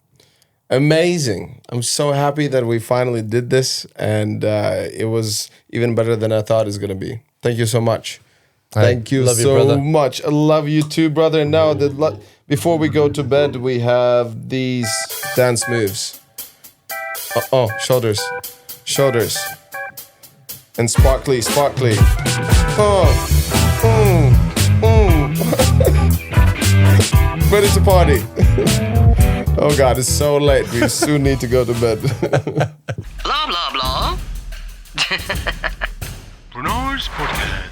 Amazing. I'm so happy that we finally did this, and it was even better than I thought it was going to be. Thank you so much. Thank you so much. I love you too, brother. And now, before we go to bed, we have these dance moves. Shoulders. And sparkly. Ready to party. Oh God, it's so late. We soon need to go to bed. Blah, blah, blah. Renars Podcast.